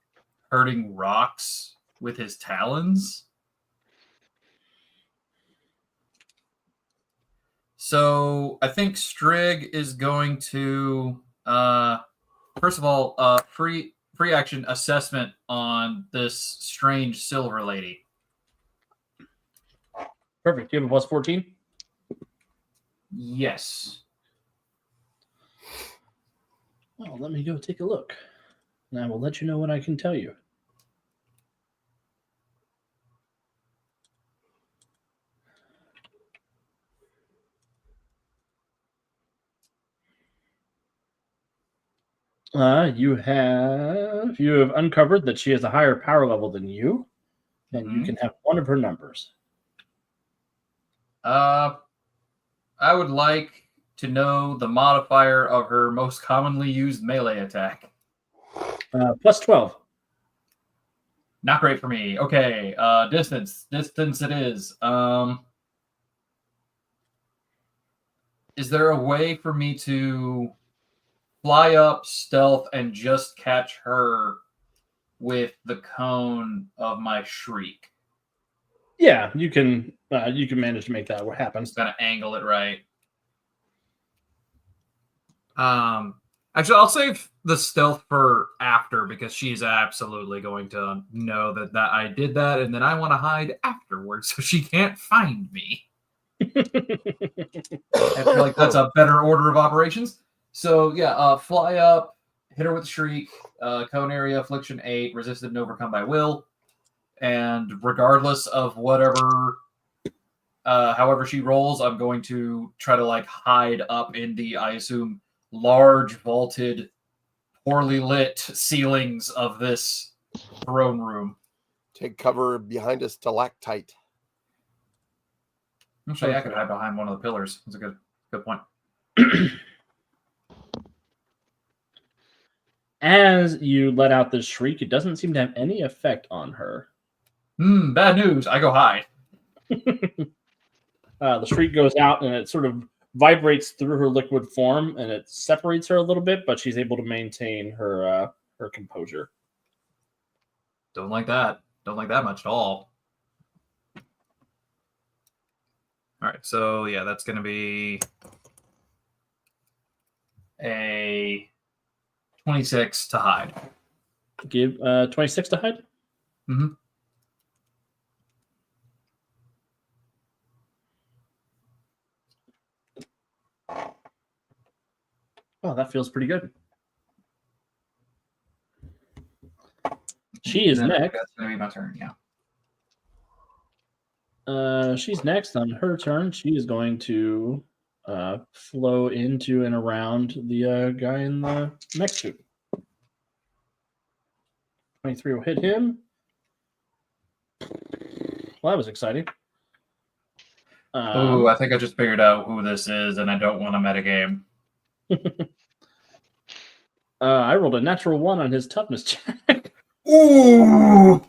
hurting rocks with his talons. So I think Strig is going to, first of all, free action assessment on this strange silver lady. Perfect. You have a plus 14? Yes. Well, let me go take a look. And I will let you know what I can tell you. You have uncovered that she has a higher power level than you, and you can have one of her numbers. I would like to know the modifier of her most commonly used melee attack. Plus 12. Not great for me. Okay, distance it is. Is there a way for me to fly up, stealth, and just catch her with the cone of my shriek? Yeah, you can manage to make that happen. Just gotta angle it right. Actually, I'll save the stealth for after because she's absolutely going to know that I did that, and then I want to hide afterwards so she can't find me. I feel like that's a better order of operations. So yeah, fly up, hit her with a shriek, cone area, affliction 8, resisted and overcome by will, and regardless of whatever, however she rolls, I'm going to try to like hide up in the, I assume, large vaulted, poorly lit ceilings of this throne room. Take cover behind a stalactite. Actually, I could hide behind one of the pillars. That's a good point. As you let out this shriek, it doesn't seem to have any effect on her. Bad news. I go hide. The shriek goes out and it sort of vibrates through her liquid form and it separates her a little bit, but she's able to maintain her composure. Don't like that. Don't like that much at all. All right, so yeah, that's going to be a 26 to hide. Give 26 to hide? Mm-hmm. Oh, that feels pretty good. She is next. That's going to be my turn, yeah. She's next on her turn. She is going to flow into and around the guy in the mech suit. 23 will hit him. Well, that was exciting. Oh, I think I just figured out who this is, and I don't want to metagame. I rolled a natural 1 on his toughness check. Ooh!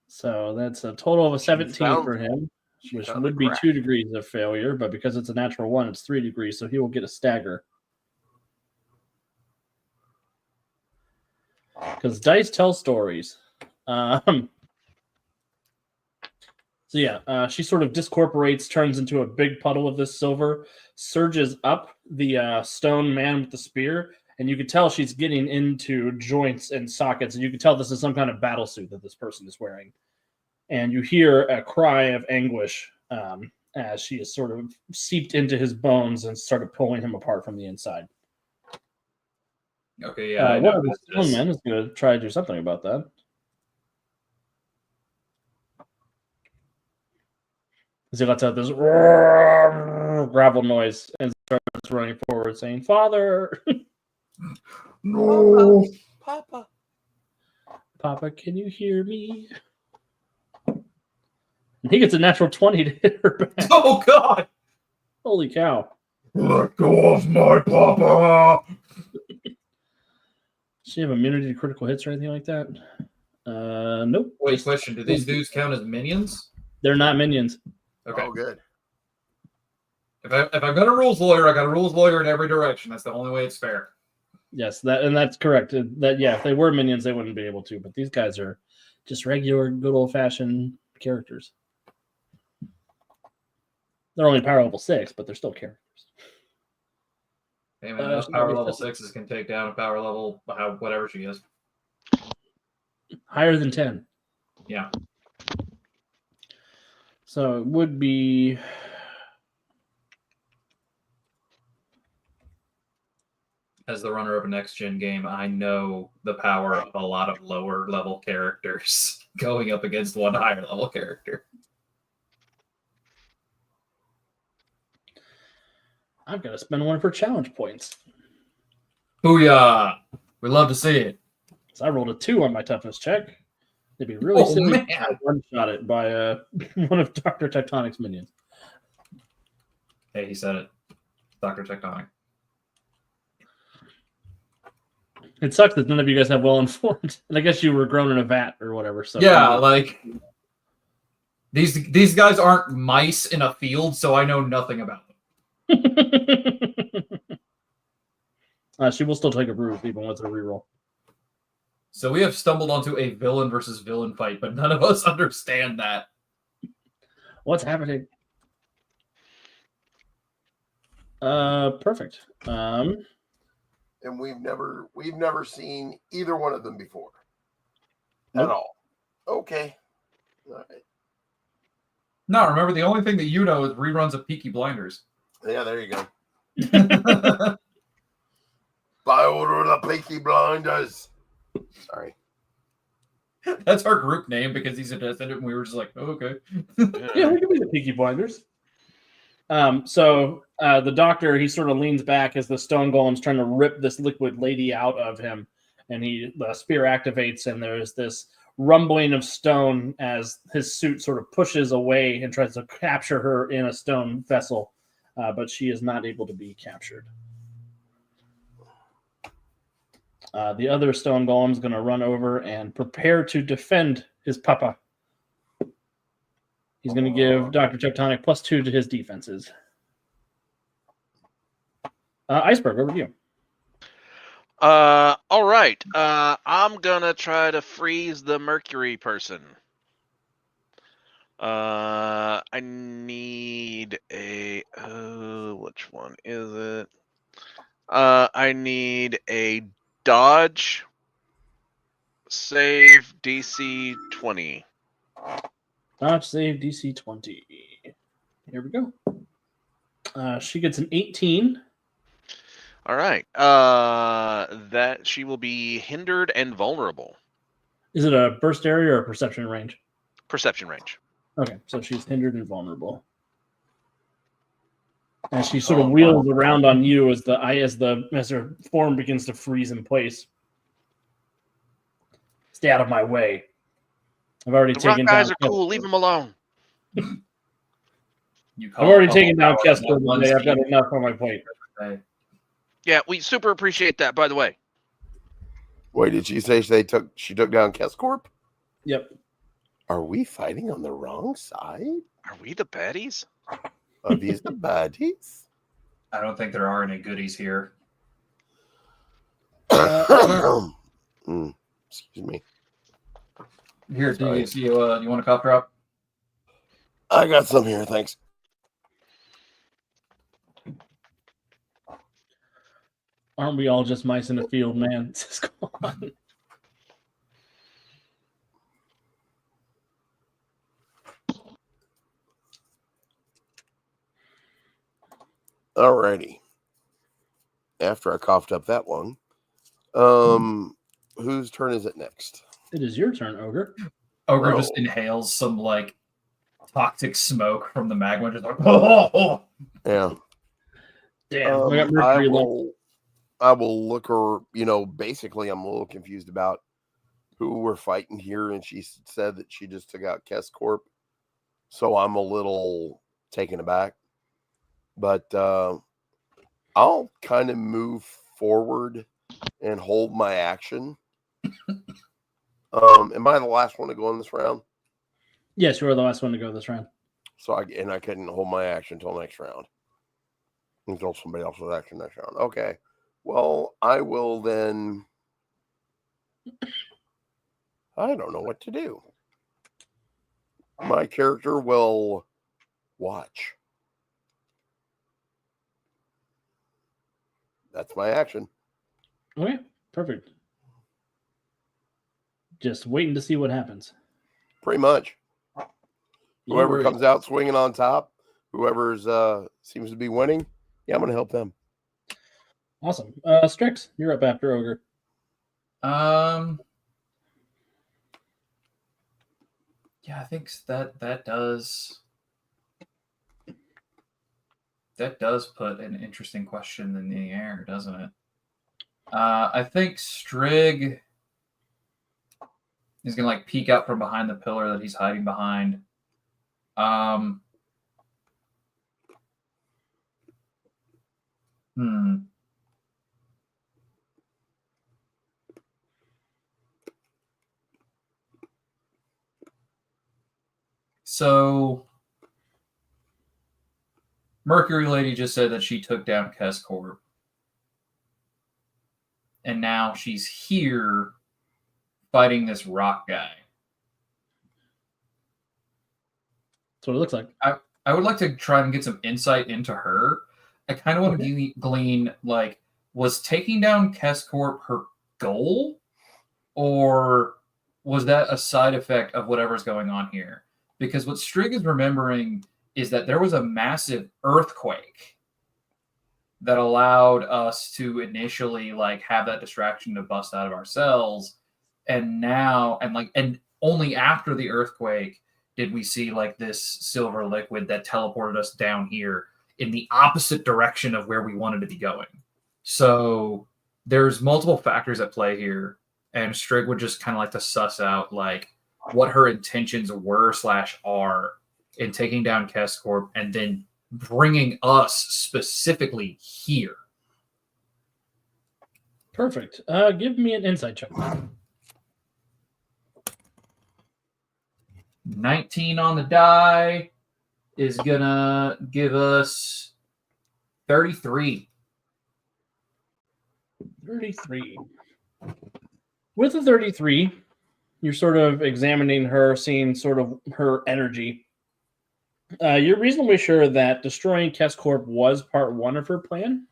So that's a total of a 17 for him, which would be 2 degrees of failure, but because it's a natural 1, it's 3 degrees, so he will get a stagger. Because dice tell stories. So yeah, she sort of discorporates, turns into a big puddle of this silver, surges up the stone man with the spear, and you can tell she's getting into joints and sockets, and you can tell this is some kind of battle suit that this person is wearing. And you hear a cry of anguish as she is sort of seeped into his bones and started pulling him apart from the inside. Okay, yeah. One of the stone men is going to try to do something about that. As he lets out this gravel noise and starts running forward, saying, "Father, no, Papa, Papa, can you hear me?" And he gets a natural 20 to hit her back. Oh God! Holy cow! Let go of my Papa! Does she have immunity to critical hits or anything like that? Nope. Wait, question: do these dudes count as minions? They're not minions. Okay. Oh, good. If I've got a rules lawyer, I got a rules lawyer in every direction. That's the only way it's fair. Yes, that's correct. That if they were minions, they wouldn't be able to. But these guys are just regular, good old fashioned characters. They're only power level 6, but they're still characters. Hey man, those power level 6s can take down a power level whatever she is. Higher than 10. Yeah. So it would be as the runner of a next gen game, I know the power of a lot of lower level characters going up against one higher level character. I'm gonna spend one for challenge points. Booyah! We love to see it. So I rolled a 2 on my toughness check. It'd be really silly to one-shot it by one of Dr. Tectonic's minions. Hey, he said it. Dr. Tectonic. It sucks that none of you guys have well-informed. And I guess you were grown in a vat or whatever. So yeah, like these guys aren't mice in a field, so I know nothing about them. She will still take a bruise even with a reroll. So we have stumbled onto a villain versus villain fight, but none of us understand that. What's happening? Perfect. and we've never seen either one of them before Nope. at all. Okay. All right. No, remember the only thing that you know is reruns of Peaky Blinders. Yeah, there you go. By order of the Peaky Blinders. Sorry. That's our group name because he suggested it, and we were just like, oh, okay. Yeah, we can be the Peaky Blinders. So the doctor, he sort of leans back as the stone golem's trying to rip this liquid lady out of him, and the spear activates, and there's this rumbling of stone as his suit sort of pushes away and tries to capture her in a stone vessel, but she is not able to be captured. The other stone golem is going to run over and prepare to defend his papa. He's going to give Dr. Tectonic +2 to his defenses. Iceberg, over to you. All right. I'm gonna try to freeze the Mercury person. I need a which one is it? I need a dodge save DC 20. Dodge save DC 20. Here we go. She gets an 18. All right. That she will be hindered and vulnerable. Is it a burst area or a perception range? Perception range. Okay, so she's hindered and vulnerable. And she sort of wheels around on you as her form begins to freeze in place. Stay out of my way. I've already The rock taken guys down. are cool. Leave them alone. You I've already taken down Kessler Kessler today. I've got enough on my plate. Yeah, we super appreciate that. By the way. Wait, did she say she took down Kescorp? Yep. Are we fighting on the wrong side? Are we the baddies? Are these the baddies? I don't think there are any goodies here. Excuse me. Here, do you want a cough drop? I got some here, thanks. Aren't we all just mice in a field, man? Just go on. Alrighty. After I coughed up that one, whose turn is it next? It is your turn, Ogre. Ogre just inhales some like toxic smoke from the magma, just like oh. Yeah. Damn, we got Mercury I will look her, basically I'm a little confused about who we're fighting here, and she said that she just took out Kescorp. So I'm a little taken aback. But I'll kind of move forward and hold my action. Am I the last one to go in this round? Yes, you are the last one to go this round. So I couldn't hold my action until next round. Until somebody else was action next round. Okay. Well, I will then. I don't know what to do. My character will watch. That's my action. Okay, perfect. Just waiting to see what happens. Pretty much. Whoever Yeah, comes out swinging on top, whoever's seems to be winning, yeah, I'm going to help them. Awesome. Strix, you're up after Ogre. Yeah, I think that does put an interesting question in the air, doesn't it? I think Strig is gonna like peek out from behind the pillar that he's hiding behind. So Mercury Lady just said that she took down Kescorp. And now she's here fighting this rock guy. That's what it looks like. I would like to try and get some insight into her. I kind of want to glean, like, was taking down Kescorp her goal, or was that a side effect of whatever's going on here? Because what Strig is remembering is that there was a massive earthquake that allowed us to initially like have that distraction to bust out of our cells, and only after the earthquake did we see like this silver liquid that teleported us down here in the opposite direction of where we wanted to be going. So there's multiple factors at play here, and Strig would just kind of like to suss out like what her intentions were / are in taking down Kescorp and then bringing us specifically here. Perfect. Give me an insight check. 19 on the die is gonna give us 33. 33. With the 33, you're sort of examining her, seeing sort of her energy. You're reasonably sure that destroying Kescorp was part one of her plan,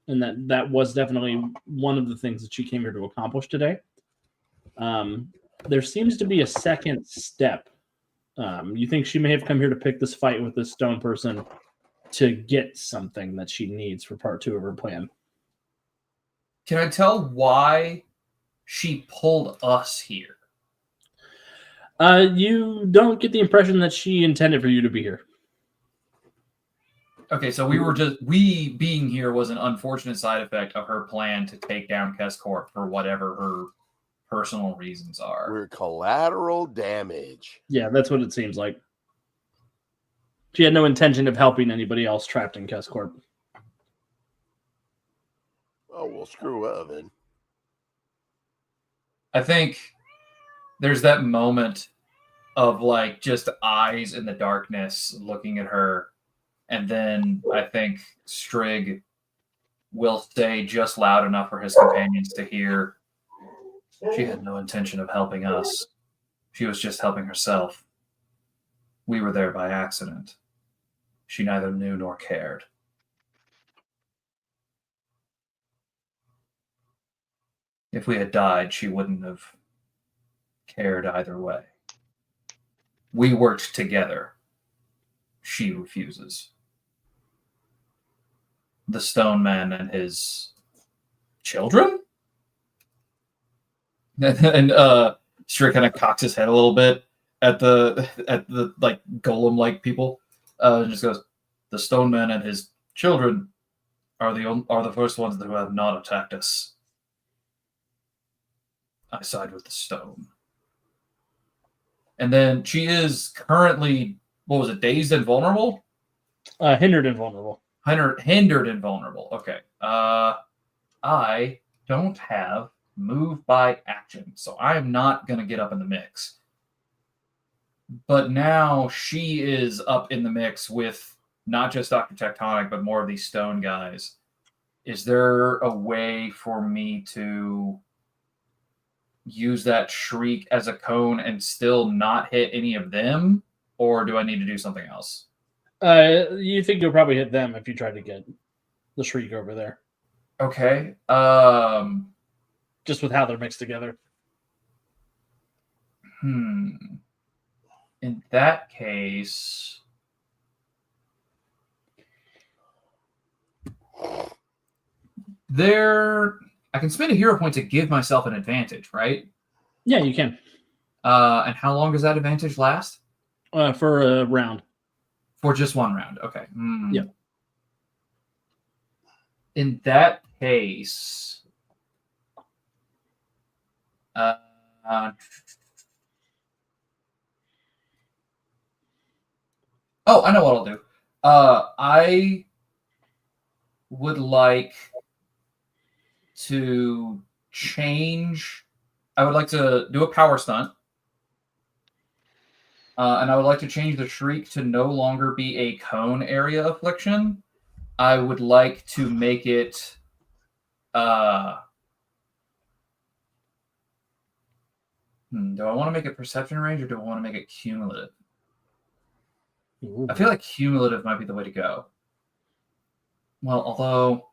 and that was definitely one of the things that she came here to accomplish today. There seems to be a second step. You think she may have come here to pick this fight with this stone person to get something that she needs for part two of her plan. Can I tell why she pulled us here? You don't get the impression that she intended for you to be here. Okay, so we being here was an unfortunate side effect of her plan to take down Kescorp for whatever her personal reasons are. We're collateral damage. Yeah, that's what it seems like. She had no intention of helping anybody else trapped in Kescorp. Oh, well, screw Oven. I think there's that moment of like just eyes in the darkness looking at her, and then I think Strig will say just loud enough for his companions to hear, "She had no intention of helping us. She was just helping herself. We were there by accident. She neither knew nor cared." If we had died, she wouldn't have cared either way. We worked together. She refuses. The stone man and his children? And Strig kind of cocks his head a little bit at the like golem-like people. And just goes, "The stone man and his children are the first ones that have not attacked us. I side with the stone." And then she is currently, what was it, dazed and vulnerable? Hindered and vulnerable. Hindered and vulnerable. Okay. I don't have move by action, so I am not going to get up in the mix. But now she is up in the mix with not just Dr. Tectonic, but more of these stone guys. Is there a way for me to use that shriek as a cone and still not hit any of them, or do I need to do something else? You think you'll probably hit them if you try to get the shriek over there. Okay. Just with how they're mixed together. In that case, I can spend a hero point to give myself an advantage, right? Yeah, you can. And how long does that advantage last? For a round. For just one round. Okay. Yeah. In that case, oh, I know what I'll do. I would like to change. I would like to do a power stunt. And I would like to change the shriek to no longer be a cone area affliction. I would like to make it do I want to make it perception range, or do I want to make it cumulative? Ooh. I feel like cumulative might be the way to go. Well, although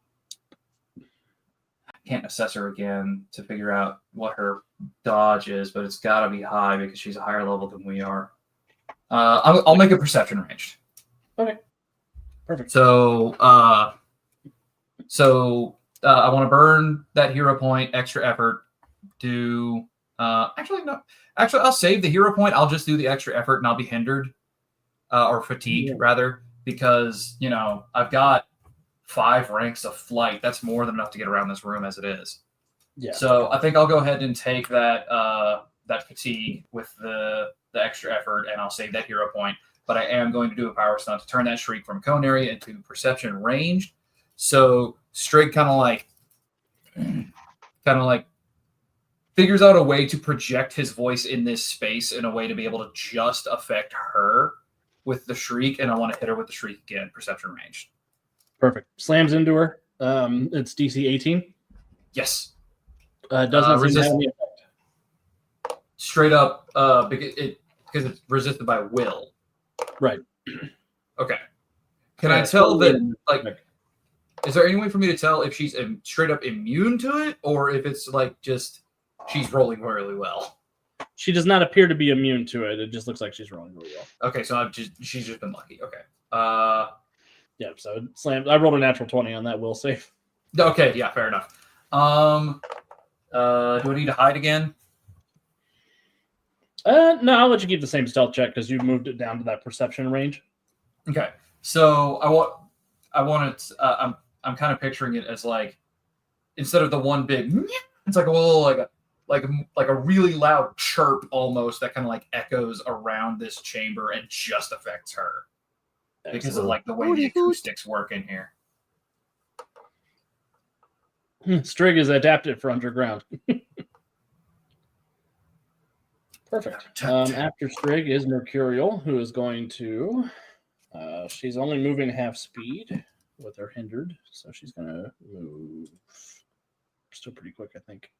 can't assess her again to figure out what her dodge is, but it's got to be high because she's a higher level than we are. I'll make a perception ranged. Okay. Perfect. So I want to burn that hero point, extra effort. Do actually no. Actually, I'll save the hero point. I'll just do the extra effort, and I'll be hindered or fatigued rather, because I've got 5 ranks of flight. That's more than enough to get around this room as it is. Yeah. So I think I'll go ahead and take that that fatigue with the extra effort, and I'll save that hero point. But I am going to do a power stunt to turn that shriek from cone area into perception ranged. So Strig kind of like figures out a way to project his voice in this space in a way to be able to just affect her with the shriek, and I want to hit her with the shriek again, perception ranged. Perfect. Slams into her. It's DC 18. Yes. Doesn't seem to have any effect. Straight up, because it's resisted by will. Right. Okay. Can I tell that, like, is there any way for me to tell if she's straight up immune to it, or if it's like just she's rolling really well? She does not appear to be immune to it. It just looks like she's rolling really well. Okay, so she's just been lucky. Okay. Yeah, so it slammed. I rolled a natural 20 on that will save. Okay, yeah, fair enough. Do I need to hide again? No, I'll let you keep the same stealth check because you moved it down to that perception range. Okay, so I want it. I'm kind of picturing it as like, instead of the one big, it's like a little like a really loud chirp almost that kind of like echoes around this chamber and just affects her. Excellent. Because of like the way the acoustics work in here. Strig is adapted for underground. Perfect. After Strig is Mercurial, who is going to. She's only moving half speed with her hindered, so she's going to move. Still pretty quick, I think.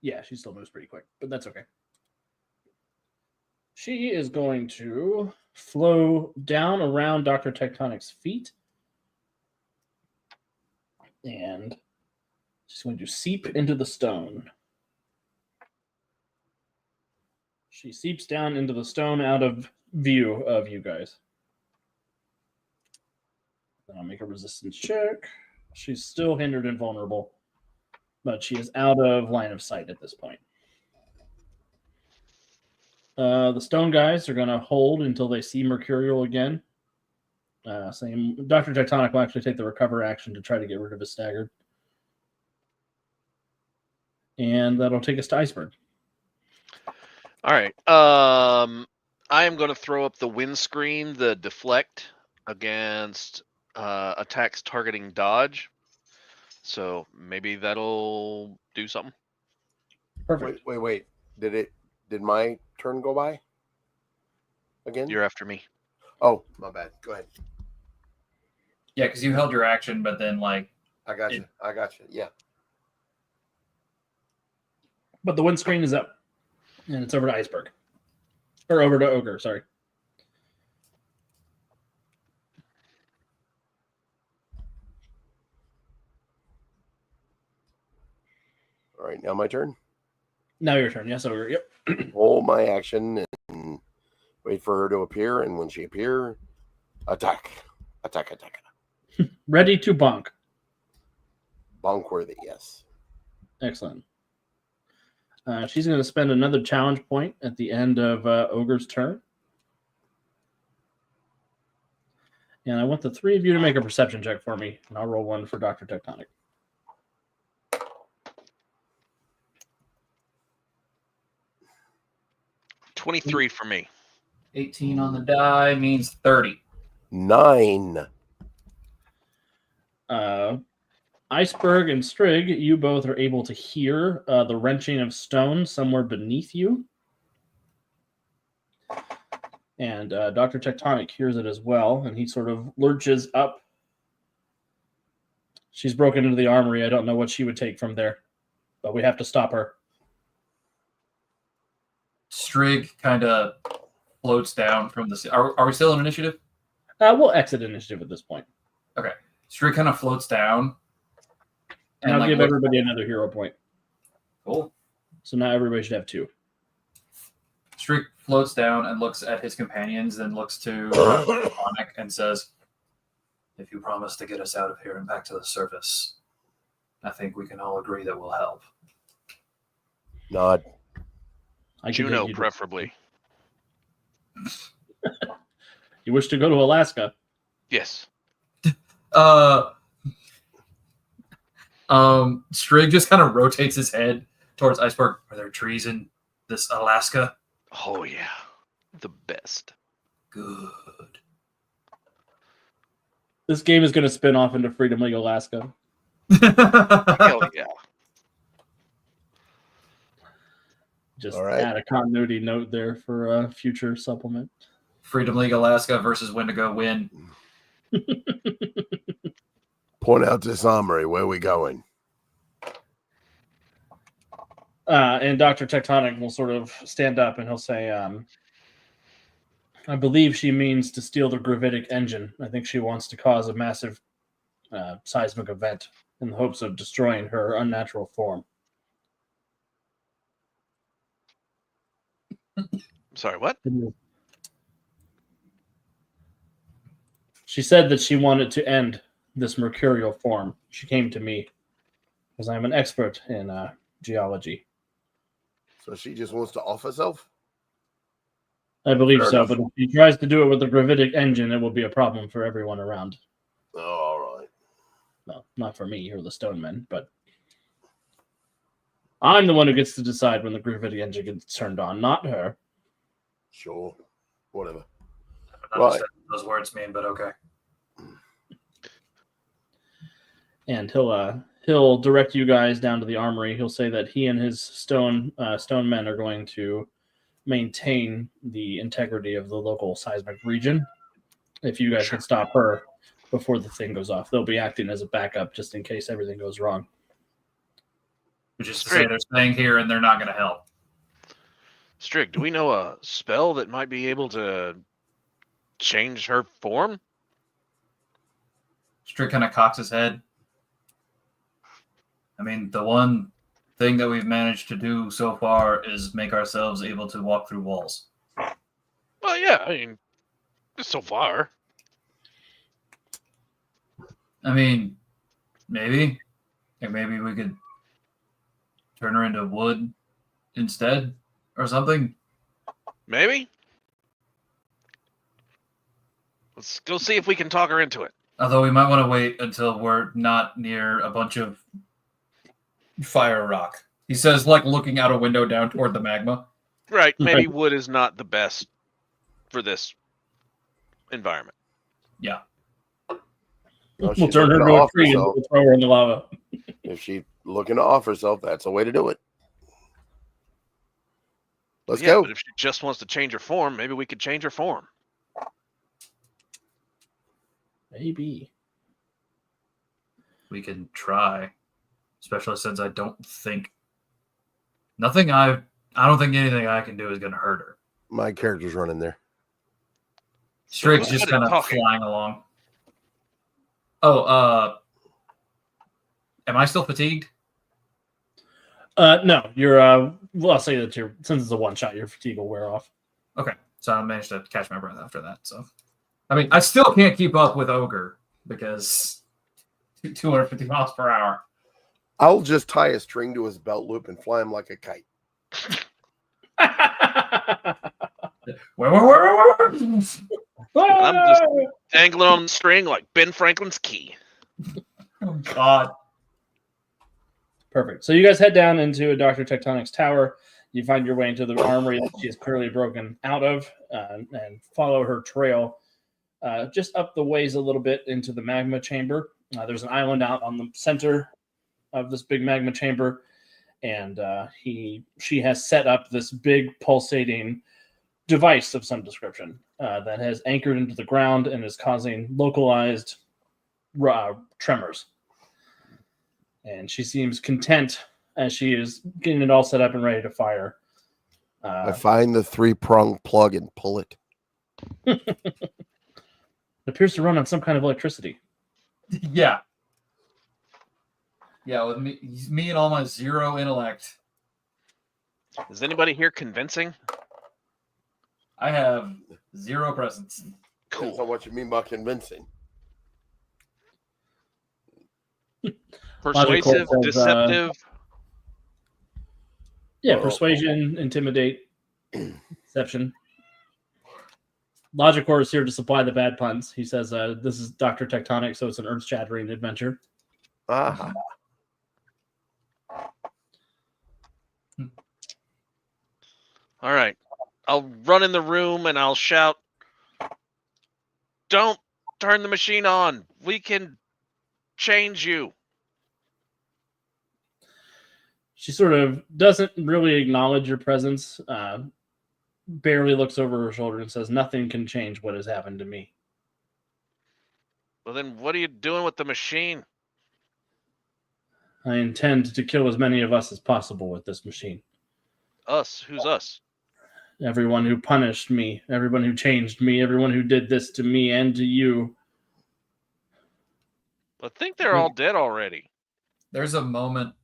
Yeah, she still moves pretty quick, but that's okay. She is going to flow down around Dr. Tectonic's feet. And she's going to seep into the stone. She seeps down into the stone out of view of you guys. Then I'll make a resistance check. She's still hindered and vulnerable, but she is out of line of sight at this point. The stone guys are going to hold until they see Mercurial again. Same. Dr. Tectonic will actually take the recover action to try to get rid of his staggered. And that'll take us to Iceberg. All right. I am going to throw up the windscreen, the deflect against attacks targeting dodge. So maybe that'll do something. Perfect. Wait. Did my turn go by? Again? You're after me. Oh, my bad. Go ahead. Yeah, because you held your action, but then like I got you. Yeah. But the windscreen is up. And it's over to Iceberg. Or over to Ogre, sorry. All right, now my turn. Now your turn. Yes, Ogre. Yep. Hold my action and wait for her to appear. And when she appears, attack. Ready to bonk. Bonk worthy, yes. Excellent. She's going to spend another challenge point at the end of Ogre's turn. And I want the three of you to make a perception check for me. And I'll roll one for Dr. Tectonic. 23 for me. 18 on the die means 30. 9. Iceberg and Strig, you both are able to hear the wrenching of stone somewhere beneath you. And Dr. Tectonic hears it as well, and he sort of lurches up. She's broken into the armory. I don't know what she would take from there, but we have to stop her. Strig kind of floats down from the. Are we still in initiative? We'll exit initiative at this point. Okay. Strig kind of floats down. And I'll give everybody another hero point. Cool. So now everybody should have 2. Strig floats down and looks at his companions, then looks to Onyx and says, "If you promise to get us out of here and back to the surface, I think we can all agree that we'll help." Nod. Juneau, preferably. You wish to go to Alaska? Yes. Strig just kind of rotates his head towards Iceberg. Are there trees in this Alaska? Oh, yeah. The best. Good. This game is going to spin off into Freedom League Alaska. Hell yeah. Just All right. add a continuity note there for a future supplement. Freedom League Alaska versus Wendigo win. Point out this armory. Where are we going? And Dr. Tectonic will sort of stand up and he'll say, I believe she means to steal the gravitic engine. I think she wants to cause a massive seismic event in the hopes of destroying her unnatural form. Sorry, what? She said that she wanted to end this mercurial form. She came to me because I'm an expert in geology. So she just wants to off herself? I believe Fair so, enough. but if she tries to do it with the gravitic engine, it will be a problem for everyone around. Oh, all right. Well, not for me or the stone men, but I'm the one who gets to decide when the gravitic engine gets turned on, not her. Sure. Whatever. I don't Right. understand what those words mean, but okay. And he'll direct you guys down to the armory. He'll say that he and his stone men are going to maintain the integrity of the local seismic region. If you guys can stop her before the thing goes off, they'll be acting as a backup just in case everything goes wrong. Which is to say they're staying here and they're not going to help. Strig, do we know a spell that might be able to change her form? Strig kind of cocks his head. I mean, the one thing that we've managed to do so far is make ourselves able to walk through walls. Well, yeah, I mean, so far. I mean, maybe. Like maybe we could turn her into wood instead or something. Maybe. Let's go see if we can talk her into it. Although we might want to wait until we're not near a bunch of fire rock. He says, like looking out a window down toward the magma. Right. Maybe wood is not the best for this environment. Yeah. Well, We'll she's turn her looking into to a off tree and herself. we'll throw her in the lava. If she's looking to off herself, that's the way to do it. Let's Yeah, go. but if she just wants to change her form, maybe we could change her form. Maybe. We can try. Especially since I don't think I don't think anything I can do is gonna hurt her. My character's running there. Strig's who's just good at kind of talking? flying along. Oh, am I still fatigued? No, you're. Well, I'll say that since it's a one shot, your fatigue will wear off. Okay, so I managed to catch my breath after that. So, I mean, I still can't keep up with Ogre because 250 miles per hour. I'll just tie a string to his belt loop and fly him like a kite. Where? I'm just dangling on the string like Ben Franklin's key. Oh, God. Perfect. So you guys head down into Dr. Tectonic's tower. You find your way into the armory that she is clearly broken out of and follow her trail just up the ways a little bit into the magma chamber. There's an island out on the center of this big magma chamber, and she has set up this big pulsating device of some description that has anchored into the ground and is causing localized tremors. And she seems content as she is getting it all set up and ready to fire. I find the 3-prong plug and pull it. It appears to run on some kind of electricity. Yeah. Yeah, with me and all my zero intellect. Is anybody here convincing? I have zero presence. Depends on what you mean by convincing. Persuasive, Says, deceptive. Yeah, persuasion, intimidate, deception. Logicore is here to supply the bad puns. He says, this is Dr. Tectonic, so it's an earth-shattering adventure. Ah. All right. I'll run in the room and I'll shout, "Don't turn the machine on. We can change you." She sort of doesn't really acknowledge your presence, barely looks over her shoulder and says, "Nothing can change what has happened to me." Well, then what are you doing with the machine? I intend to kill as many of us as possible with this machine. Us? Who's us? Everyone who punished me, everyone who changed me, everyone who did this to me and to you. I think they're all dead already. There's a moment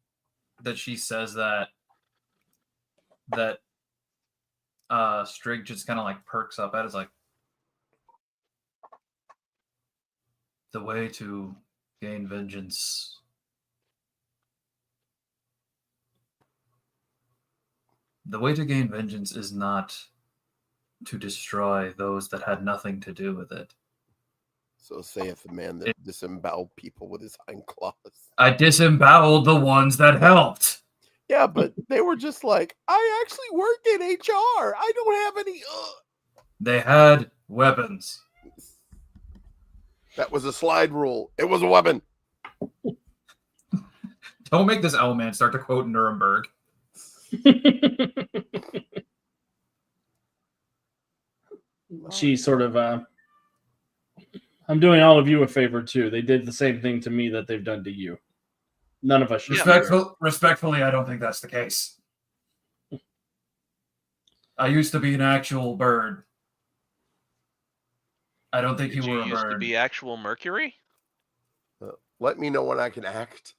that she says that Strig just kind of like perks up at. It's like, the way to gain vengeance. The way to gain vengeance is not to destroy those that had nothing to do with it. So saith the man that disemboweled people with his hind claws. I disemboweled the ones that helped. Yeah, but they were just like, I actually work in HR. I don't have any. They had weapons. That was a slide rule. It was a weapon. Don't make this owl man start to quote Nuremberg. She sort of, I'm doing all of you a favor too. They did the same thing to me that they've done to you. None of us should. Respectfully, I don't think that's the case. I used to be an actual bird. I don't think you were a bird. Used to be actual Mercury? Let me know when I can act.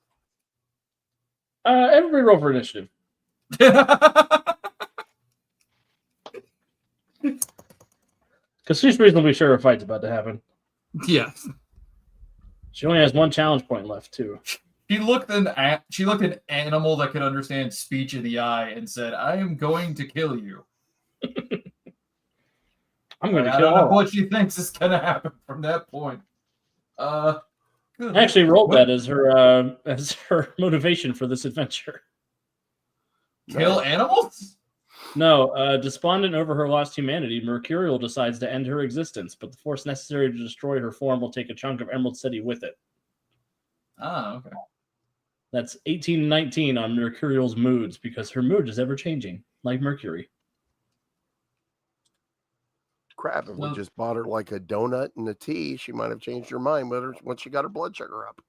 Everybody roll for initiative. Because she's reasonably sure a fight's about to happen. Yeah. She only has one challenge point left, too. She looked an animal that could understand speech in the eye and said, "I am going to kill you." I'm going to kill I don't know all. what she thinks is going to happen from that point. I actually rolled that as her motivation for this adventure. Kill animals? No, despondent over her lost humanity, Mercurial decides to end her existence, but the force necessary to destroy her form will take a chunk of Emerald City with it. Ah, okay. That's 1819 on Mercurial's moods, because her mood is ever changing, like Mercury. Crap, if we just bought her like a donut and a tea, she might have changed her mind once she got her blood sugar up.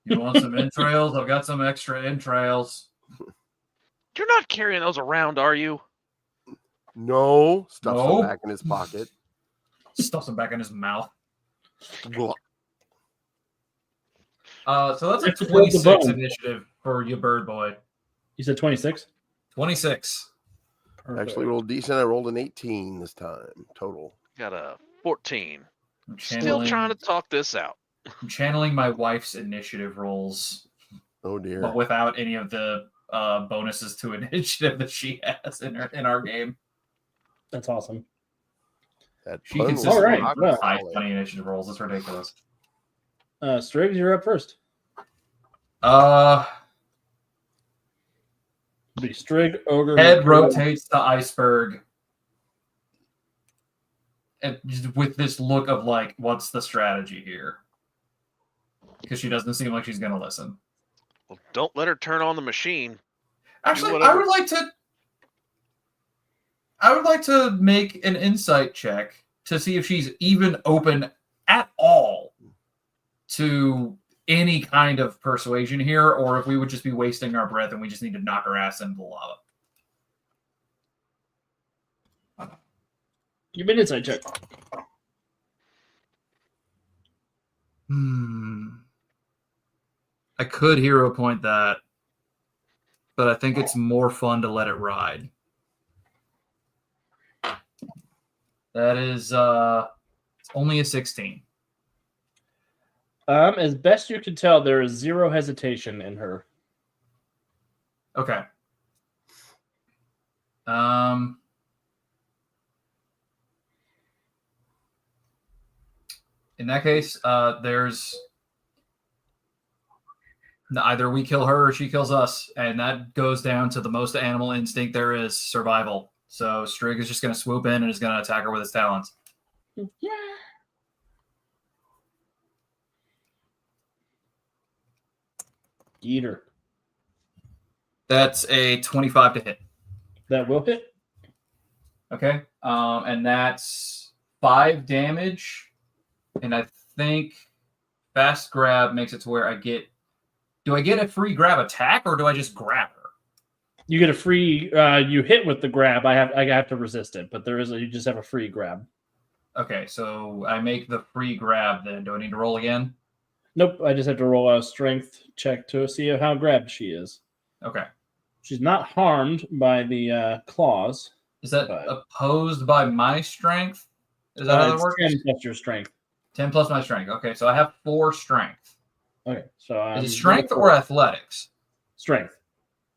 You want some entrails? I've got some extra entrails. You're not carrying those around, are you? No. Stuffs them back in his pocket. Stuffs them back in his mouth. Blah. So that's a 26 initiative for you, bird boy. You said 26? 26. Perfect. Actually rolled decent. I rolled an 18 this time total. Got a 14. Still trying to talk this out. I'm channeling my wife's initiative rolls. Oh dear. But without any of the bonuses to initiative that she has in our game. That's awesome. She consistently has high funny initiative rolls. It's ridiculous. Striggs, you're up first. Be Strig, Ogre. Head rotates to Iceberg. And just with this look of like, what's the strategy here? Because she doesn't seem like she's going to listen. Well, don't let her turn on the machine. Actually, I would like to make an insight check to see if she's even open at all to any kind of persuasion here, or if we would just be wasting our breath and we just need to knock her ass into the lava. Give me an insight check. I could hero point that, but I think it's more fun to let it ride. That is only a 16. As best you can tell, there is zero hesitation in her. Okay. In that case, there's either we kill her or she kills us, and that goes down to the most animal instinct there is, survival. So Strig is just going to swoop in and is going to attack her with his talons. Yeah. Eat her. That's a 25 to hit. That will hit. Okay. And that's 5 damage. And I think fast grab makes it to where do I get a free grab attack or do I just grab her? You get a free. You hit with the grab. I have to resist it, but you just have a free grab. Okay, so I make the free grab. Then do I need to roll again? Nope. I just have to roll a strength check to see how grabbed she is. Okay. She's not harmed by the claws. Is that opposed by my strength? Is that how that works? 10 plus your strength. 10 plus my strength. Okay, so I have 4 strength. Okay, so is it strength or athletics? Strength.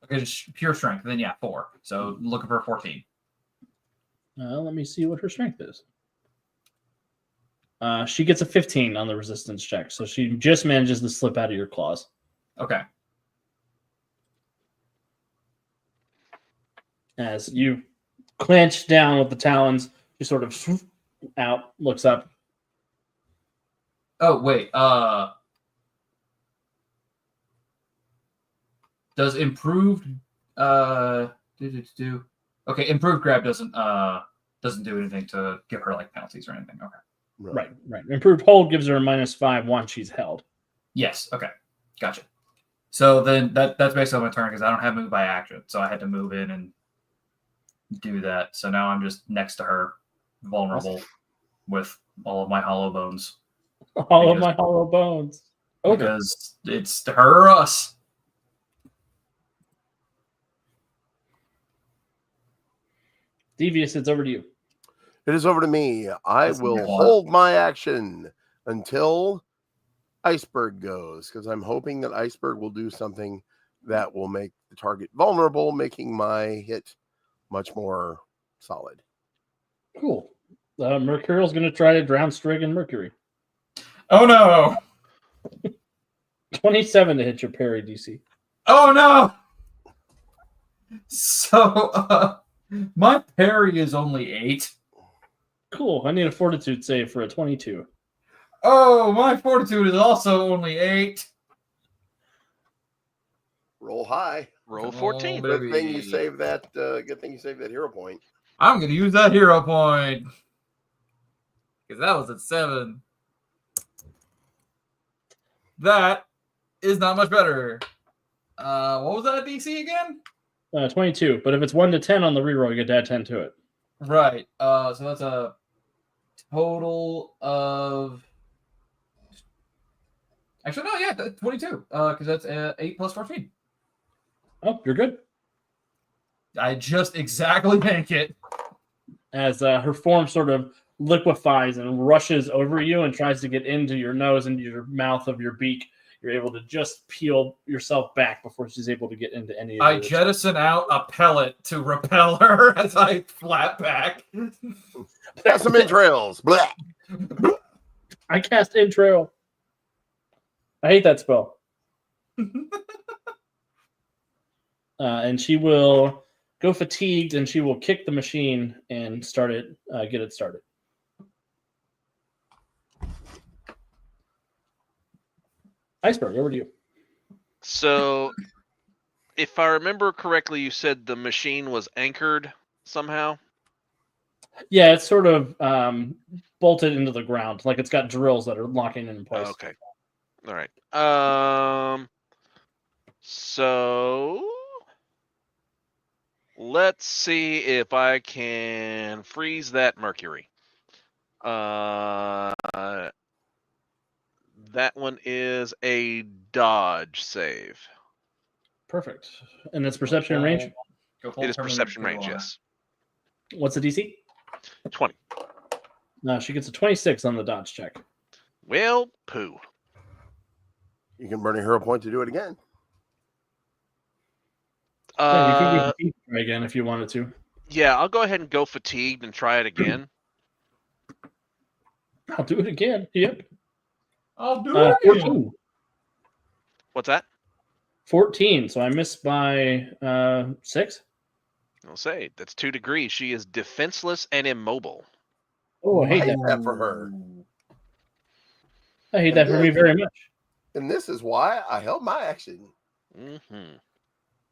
Okay, just pure strength. Then yeah, 4. So looking for 14. Let me see what her strength is. She gets a 15 on the resistance check, so she just manages to slip out of your claws. Okay. As you clench down with the talons, she sort of out, looks up. Oh wait. Does improved Okay, improved grab doesn't do anything to give her like penalties or anything. Okay. Right. Improved hold gives her a -5 once she's held. Yes. Okay. Gotcha. So then that's basically my turn because I don't have move by action, so I had to move in and do that. So now I'm just next to her, vulnerable, with all of my hollow bones. All of my hollow bones. Okay. Because it's her or us. Devious, it's over to you. It is over to me. I will hold my action until Iceberg goes, because I'm hoping that Iceberg will do something that will make the target vulnerable, making my hit much more solid. Cool. Mercurial's going to try to drown Strig and Mercury. Oh, no. 27 to hit your parry, DC. Oh, no. So, my parry is only 8. Cool. I need a fortitude save for a 22. Oh, my fortitude is also only 8. Roll high. Roll 14. Good thing you saved that. Good thing you saved that hero point. I'm going to use that hero point because that was at 7. That is not much better. What was that DC again? 22. But if it's 1 to 10 on the reroll, you get to add 10 to it. Right. So that's a total of. Actually, no, yeah, 22. Because that's 8 plus 14. Oh, you're good. I just exactly make it. As her form sort of liquefies and rushes over you and tries to get into your nose, into your mouth of your beak, you're able to just peel yourself back before she's able to get into any of I jettison out a pellet to repel her as I flap back. Got some entrails. Blah. I cast entrail. I hate that spell. And she will go fatigued, and she will kick the machine and start it. Get it started. Iceberg, over to you. So, if I remember correctly, you said the machine was anchored somehow? Yeah, it's sort of bolted into the ground. Like it's got drills that are locking it in place. Okay. All right. So... Let's see if I can freeze that Mercury. That one is a dodge save. Perfect. And it's perception and range. Go full It is permanent perception critical range, on yes. What's the DC? 20. No, she gets a 26 on the dodge check. Well, poo. You can burn a hero point to do it again. Yeah, you could go try again if you wanted to. Yeah, I'll go ahead and go fatigued and try it again. I'll do it again. Yep. I'll do it again. 14. What's that? 14. So I missed by 6. I'll say that's 2 degrees. She is defenseless and immobile. Oh, I I hate hate that. that for her. I hate that for me very much. And this is why I held my action. Mm-hmm.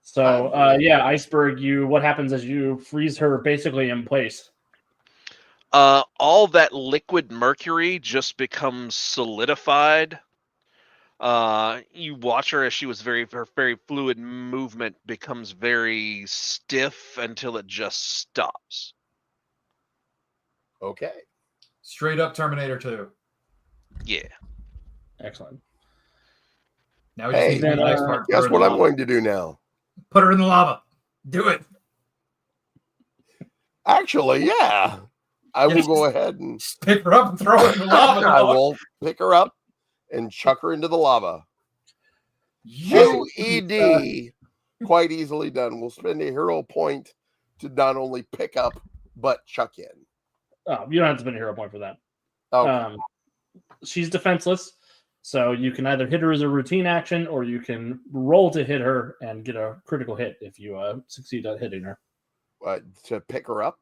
So, Iceberg, what happens is you freeze her basically in place. All that liquid mercury just becomes solidified. You watch her as she was her very fluid movement becomes very stiff until it just stops. Okay. Straight up Terminator 2. Yeah. Excellent. Now we just need to do the next part. Guess what I'm going to do now? Put her in the lava. Do it. Actually, yeah. I will go ahead and Just pick her up and throw her in the lava. I will pick her up and chuck her into the lava. You QED, quite easily done. We'll spend a hero point to not only pick up, but chuck in. Oh, you don't have to spend a hero point for that. Oh, She's defenseless, so you can either hit her as a routine action, or you can roll to hit her and get a critical hit if you succeed at hitting her. to pick her up?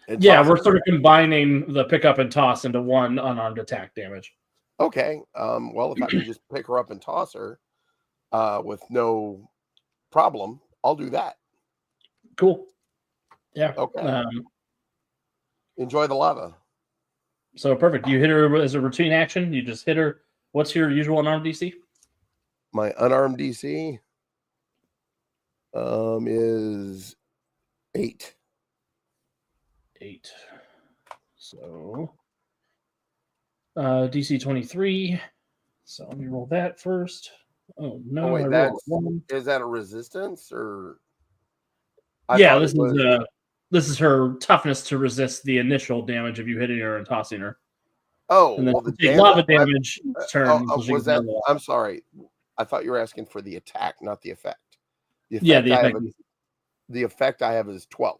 And Yeah, toss we're her? sort of combining the pick up and toss into one unarmed attack damage. Okay. Well, if I can just pick her up and toss her with no problem, I'll do that. Cool. Yeah. Okay. Enjoy the lava. So perfect. You hit her as a routine action. You just hit her. What's your usual unarmed DC? My unarmed DC is 8. 8. So DC 23. So let me roll that first. Oh no! Oh, wait, I rolled a 1. is that a resistance or? Yeah, this is her toughness to resist the initial damage of you hitting her and tossing her. Oh, And then well, the take lava damage turn. was that? I'm sorry. I thought you were asking for the attack, not the effect. The effect I have is 12.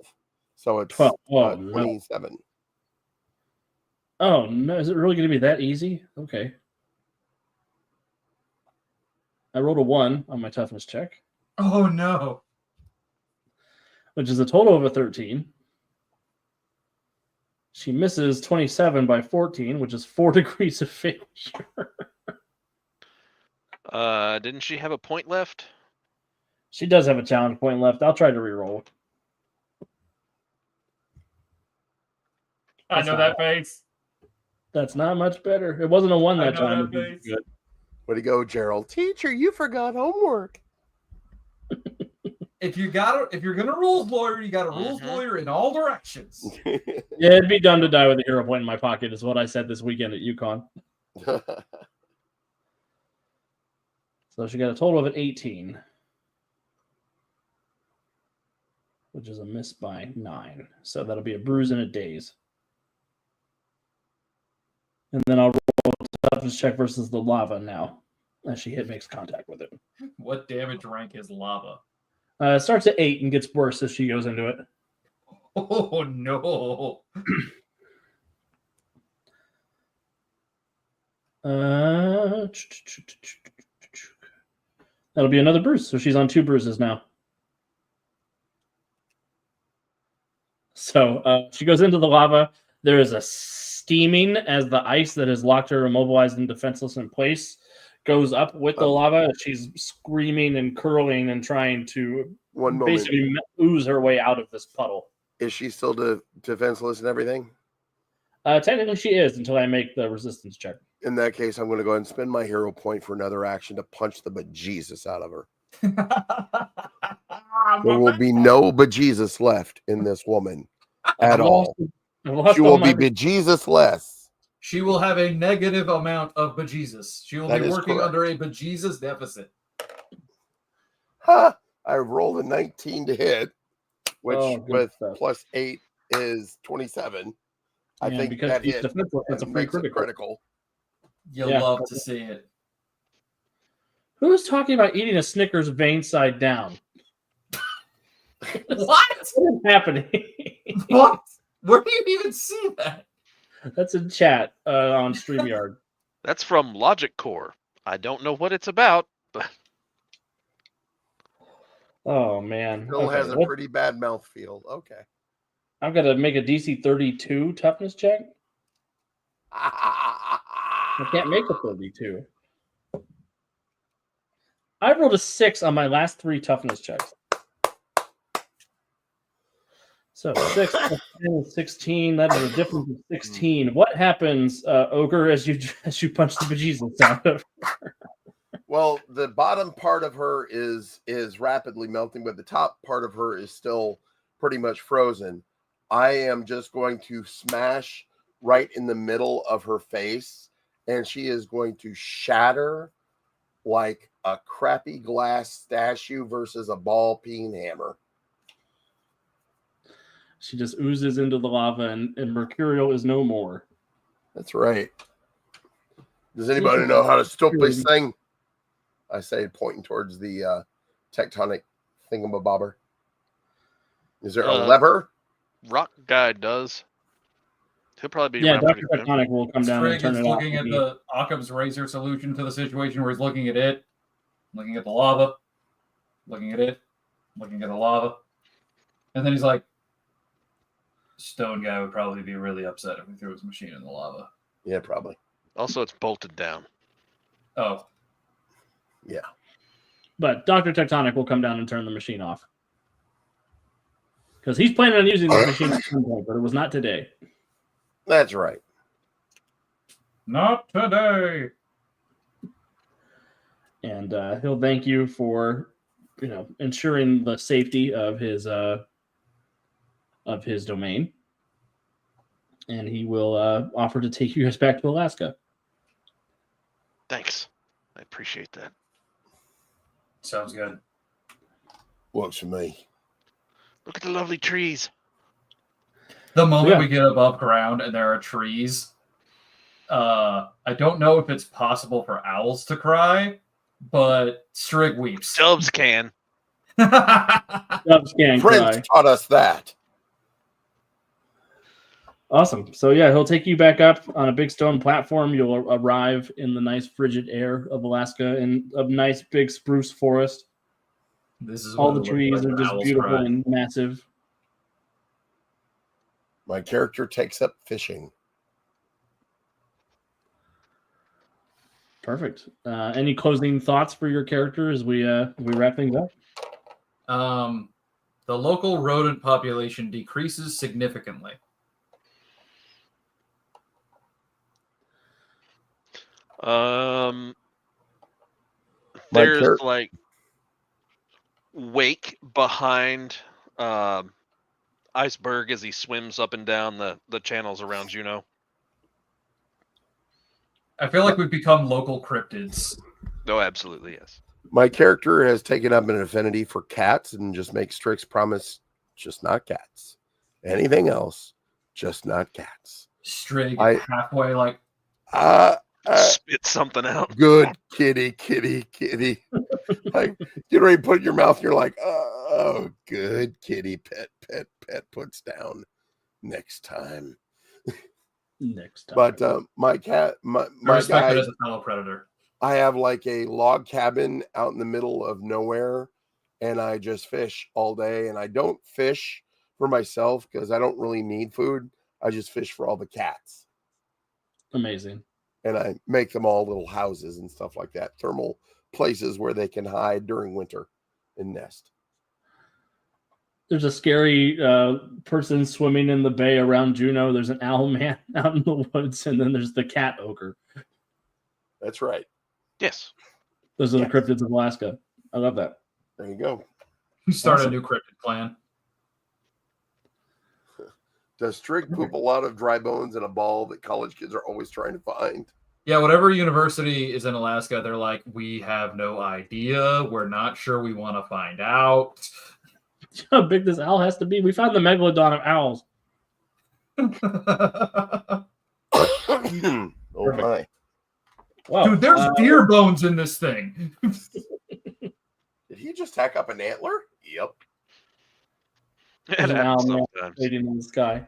So it's 12. Oh, 27. No. Oh no! Is it really going to be that easy? Okay. I rolled a 1 on my toughness check, Oh no. which is a total of a 13. She misses 27 by 14, which is 4 degrees of failure. Didn't she have a point left? She does have a challenge point left. I'll try to reroll. I know that face. That's not much better. It wasn't a 1 that I know time. that face. Good. Way to go, Gerald. Teacher, you forgot homework. If you're gonna rules lawyer, you got a rules lawyer in all directions. Yeah, it'd be dumb to die with a hero point in my pocket, is what I said this weekend at UConn. So she got a total of an 18, which is a miss by 9. So that'll be a bruise and a daze. And then I'll roll a toughness check versus the lava now, as she makes contact with it. What damage rank is lava? It starts at 8 and gets worse as she goes into it. Oh no! That'll be another bruise. So she's on 2 bruises now. So she goes into the lava. There is a steaming as the ice that has locked her immobilized and defenseless in place goes up with the lava. She's screaming and curling and trying to basically ooze her way out of this puddle. Is she still defenseless and everything? Technically, she is until I make the resistance check. In that case, I'm going to go ahead and spend my hero point for another action to punch the bejesus out of her. There will be no bejesus left in this woman at all. Lost She will all my be bejesus less. She will have a negative amount of bejesus. She will That be is working correct. under a bejesus deficit. Ha! I rolled a 19 to hit, which good with stuff. plus 8 is 27. I Yeah, think because that she's hit defenseless, that's a free makes it critical. critical. You'll Yeah. love to see it. Who's talking about eating a Snickers vein side down? What? What is happening? What? Where do you even see that? That's in chat on StreamYard. That's from Logic Core. I don't know what it's about, but Oh man. Still Okay, has a pretty bad mouthfeel. Okay. I've got to make a DC 32 toughness check. I I can't make a 32. I rolled a 6 on my last 3 toughness checks. So 6 plus 10 is 16. That is a difference of 16. What happens, Ogre, as you punch the bejesus out of her? Well, the bottom part of her is rapidly melting, but the top part of her is still pretty much frozen. I am just going to smash right in the middle of her face, and she is going to shatter like a crappy glass statue versus a ball peen hammer. She just oozes into the lava, and Mercurial is no more. That's right. Does anybody know how to stop this thing? I say, pointing towards the tectonic thingamabobber. Is there a lever? Rock guy does. He'll probably be Yeah, around Dr. pretty soon. Tectonic will come down and Strig turn is it off. looking at the Occam's razor solution to the situation where he's looking at it, looking at the lava, looking at it, looking at the lava. And then he's like, Stone guy would probably be really upset if we threw his machine in the lava. Yeah, probably. Also, it's bolted down. Oh. Yeah. But Dr. Tectonic will come down and turn the machine off. Because he's planning on using the machine at some point, but it was not today. That's right. Not today. And he'll thank you for, ensuring the safety of his domain. And he will offer to take you guys back to Alaska. Thanks. I appreciate that. Sounds good. Works for me. Look at the lovely trees. The moment we get above ground and there are trees, I don't know if it's possible for owls to cry, but Strig weeps. Dubs can. Dubs can Prince cry. taught us that. Awesome. So yeah, he'll take you back up on a big stone platform. You'll arrive in the nice frigid air of Alaska in a nice big spruce forest. This is all the trees are just beautiful and massive. My character takes up fishing. Perfect. Any closing thoughts for your character as we wrap things up? The local rodent population decreases significantly. There's like wake behind Iceberg as he swims up and down the channels around Juneau. I feel like we've become local cryptids. Oh, absolutely, yes. My character has taken up an affinity for cats and just makes Strix promise, just not cats. Anything else, just not cats. Strig halfway like spit something out. Good kitty. Like get ready to put it in your mouth and you're like, oh, good kitty, pet, puts down next time. But my cat, my guy, as a fellow predator. I have like a log cabin out in the middle of nowhere, and I just fish all day. And I don't fish for myself because I don't really need food. I just fish for all the cats. Amazing. And I make them all little houses and stuff like that, thermal places where they can hide during winter and nest. There's a scary person swimming in the bay around Juneau. There's an owl man out in the woods, and then there's the cat ogre. That's right. Yes. Those are the cryptids of Alaska. I love that. There you go. Start Awesome. a new cryptid clan. Does Trig poop a lot of dry bones in a ball that college kids are always trying to find? Yeah, whatever university is in Alaska, they're like, we have no idea. We're not sure. We want to find out. How big this owl has to be? We found the megalodon of owls. Oh my. Wow. Dude, there's deer bones in this thing. Did he just tack up an antler? Yep. It There's an happens owl sometimes. waiting in the sky.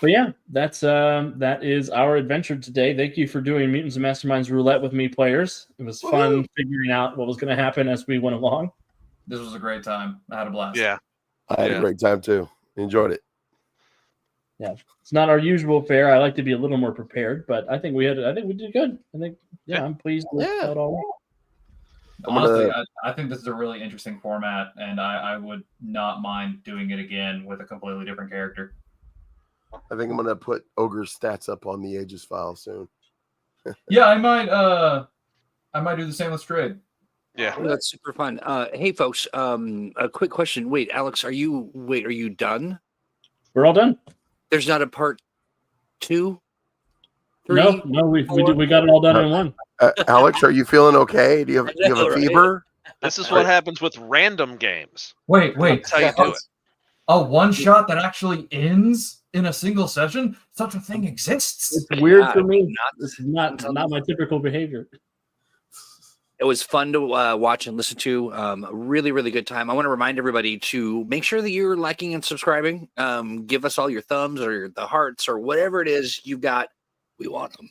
But yeah, that is our adventure today. Thank you for doing Mutants and Masterminds Roulette with me, players. It was fun figuring out what was going to happen as we went along. This was a great time. I had a blast. Yeah. I had a great time too. Enjoyed it. Yeah, it's not our usual fare. I like to be a little more prepared, but I think we did good. I'm pleased with how it all went. Honestly, I think this is a really interesting format, and I would not mind doing it again with a completely different character. I think I'm gonna put Ogre's stats up on the Aegis file soon. Yeah, I might do the same with Strayed. Yeah. Oh, that's super fun. Hey folks, a quick question. Wait, Alex, are you done? We're all done. There's not a part 2? 3? No, we got it all done in one. Alex, are you feeling okay? Do you have a fever? This is what happens with random games. Wait. That's how you do it. A one shot that actually ends in a single session? Such a thing exists. It's weird for me. This is not my typical behavior. It was fun to watch and listen to. A really, really good time. I want to remind everybody to make sure that you're liking and subscribing. Give us all your thumbs or the hearts or whatever it is you got. We want them.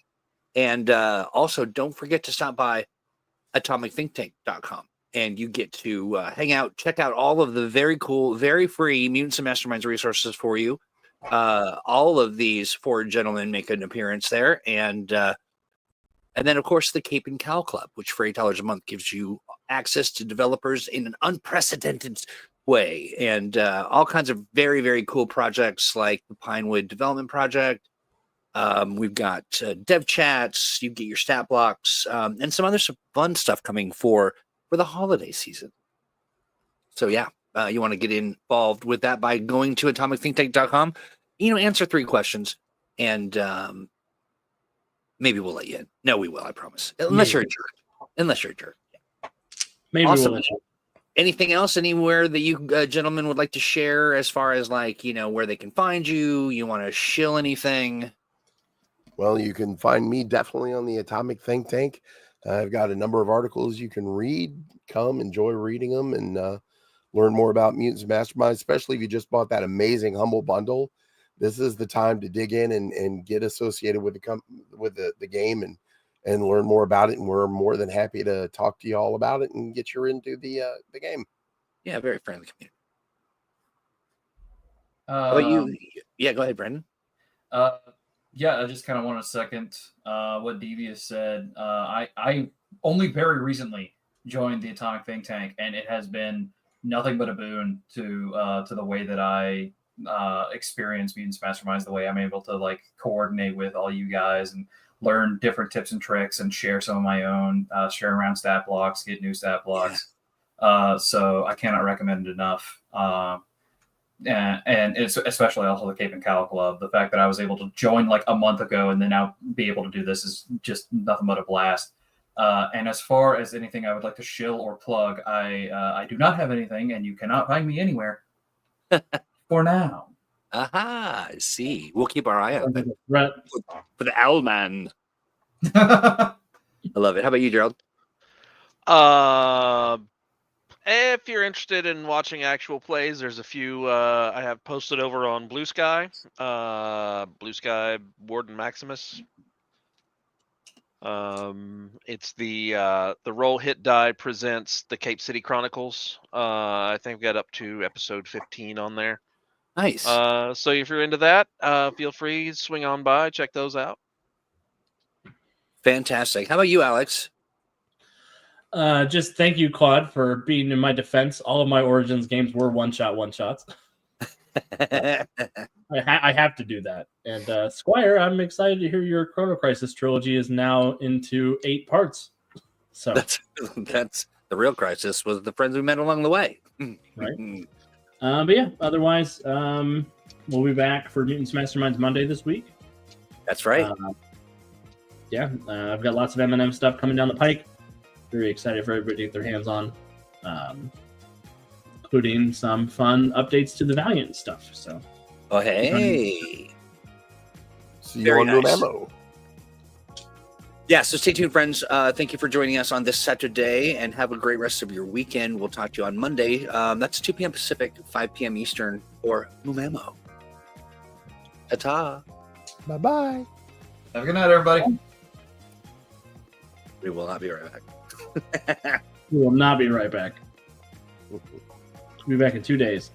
And also, don't forget to stop by atomicthinktank.com. And you get to hang out, check out all of the very cool, very free Mutants and Masterminds resources for you. All of these 4 gentlemen make an appearance there. And then, of course, the Cape Cowl Club, which for $8 a month gives you access to developers in an unprecedented way. And all kinds of very, very cool projects like the Pinewood Development Project. We've got dev chats. You get your stat blocks and some other fun stuff coming for the holiday season. So, yeah, you want to get involved with that by going to atomicthinktank.com. Answer 3 questions and maybe we'll let you in. No, we will, I promise. Unless you're a jerk. Maybe awesome. we'll let you. Anything else anywhere that you gentlemen would like to share as far as where they can find you? You want to shill anything? Well, you can find me definitely on the Atomic Think Tank. I've got a number of articles you can read. Come, enjoy reading them, and learn more about Mutants and Masterminds, especially if you just bought that amazing Humble Bundle. This is the time to dig in and get associated with the game and learn more about it. And we're more than happy to talk to you all about it and get you into the game. Yeah, very friendly community. How about you? Yeah, go ahead, Brendan. Yeah, I just kind of want to second what Devious said. I only very recently joined the Atomic Think Tank, and it has been nothing but a boon to the way that I experience Mutants Masterminds, the way I'm able to coordinate with all you guys and learn different tips and tricks and share some of my own, share around stat blocks, get new stat blocks. So I cannot recommend it enough. And it's especially also the Cape Cowl Club. The fact that I was able to join a month ago and then now be able to do this is just nothing but a blast. And as far as anything I would like to shill or plug, I do not have anything, and you cannot find me anywhere for now. Aha, I see. We'll keep our eye out Right. for the Owl Man. I love it. How about you, Gerald? If you're interested in watching actual plays, there's a few I have posted over on Blue Sky. Blue Sky Warden Maximus. It's the Roll Hit Die presents the Cape City Chronicles. I think we've got up to episode 15 on there. Nice. So if you're into that, feel free to swing on by, check those out. Fantastic. How about you, Alex? Just thank you, Claude, for being in my defense. All of my Origins games were one-shots. I have to do that. And Squire, I'm excited to hear your Chrono Crisis trilogy is now into 8 parts. So that's The real crisis was the friends we met along the way. Right. But yeah, otherwise, we'll be back for Mutants Masterminds Monday this week. That's right. I've got lots of M&M stuff coming down the pike. Very excited for everybody to get their hands on, including some fun updates to the Valiant stuff. So, Oh, hey. See you Very on nice. Memo. Yeah, so stay tuned, friends. Thank you for joining us on this Saturday, and have a great rest of your weekend. We'll talk to you on Monday. That's 2 p.m. Pacific, 5 p.m. Eastern, for Mumemo. Ta-ta. Bye-bye. Have a good night, everybody. We will not be right back. we will not be right back. We'll be back in 2 days.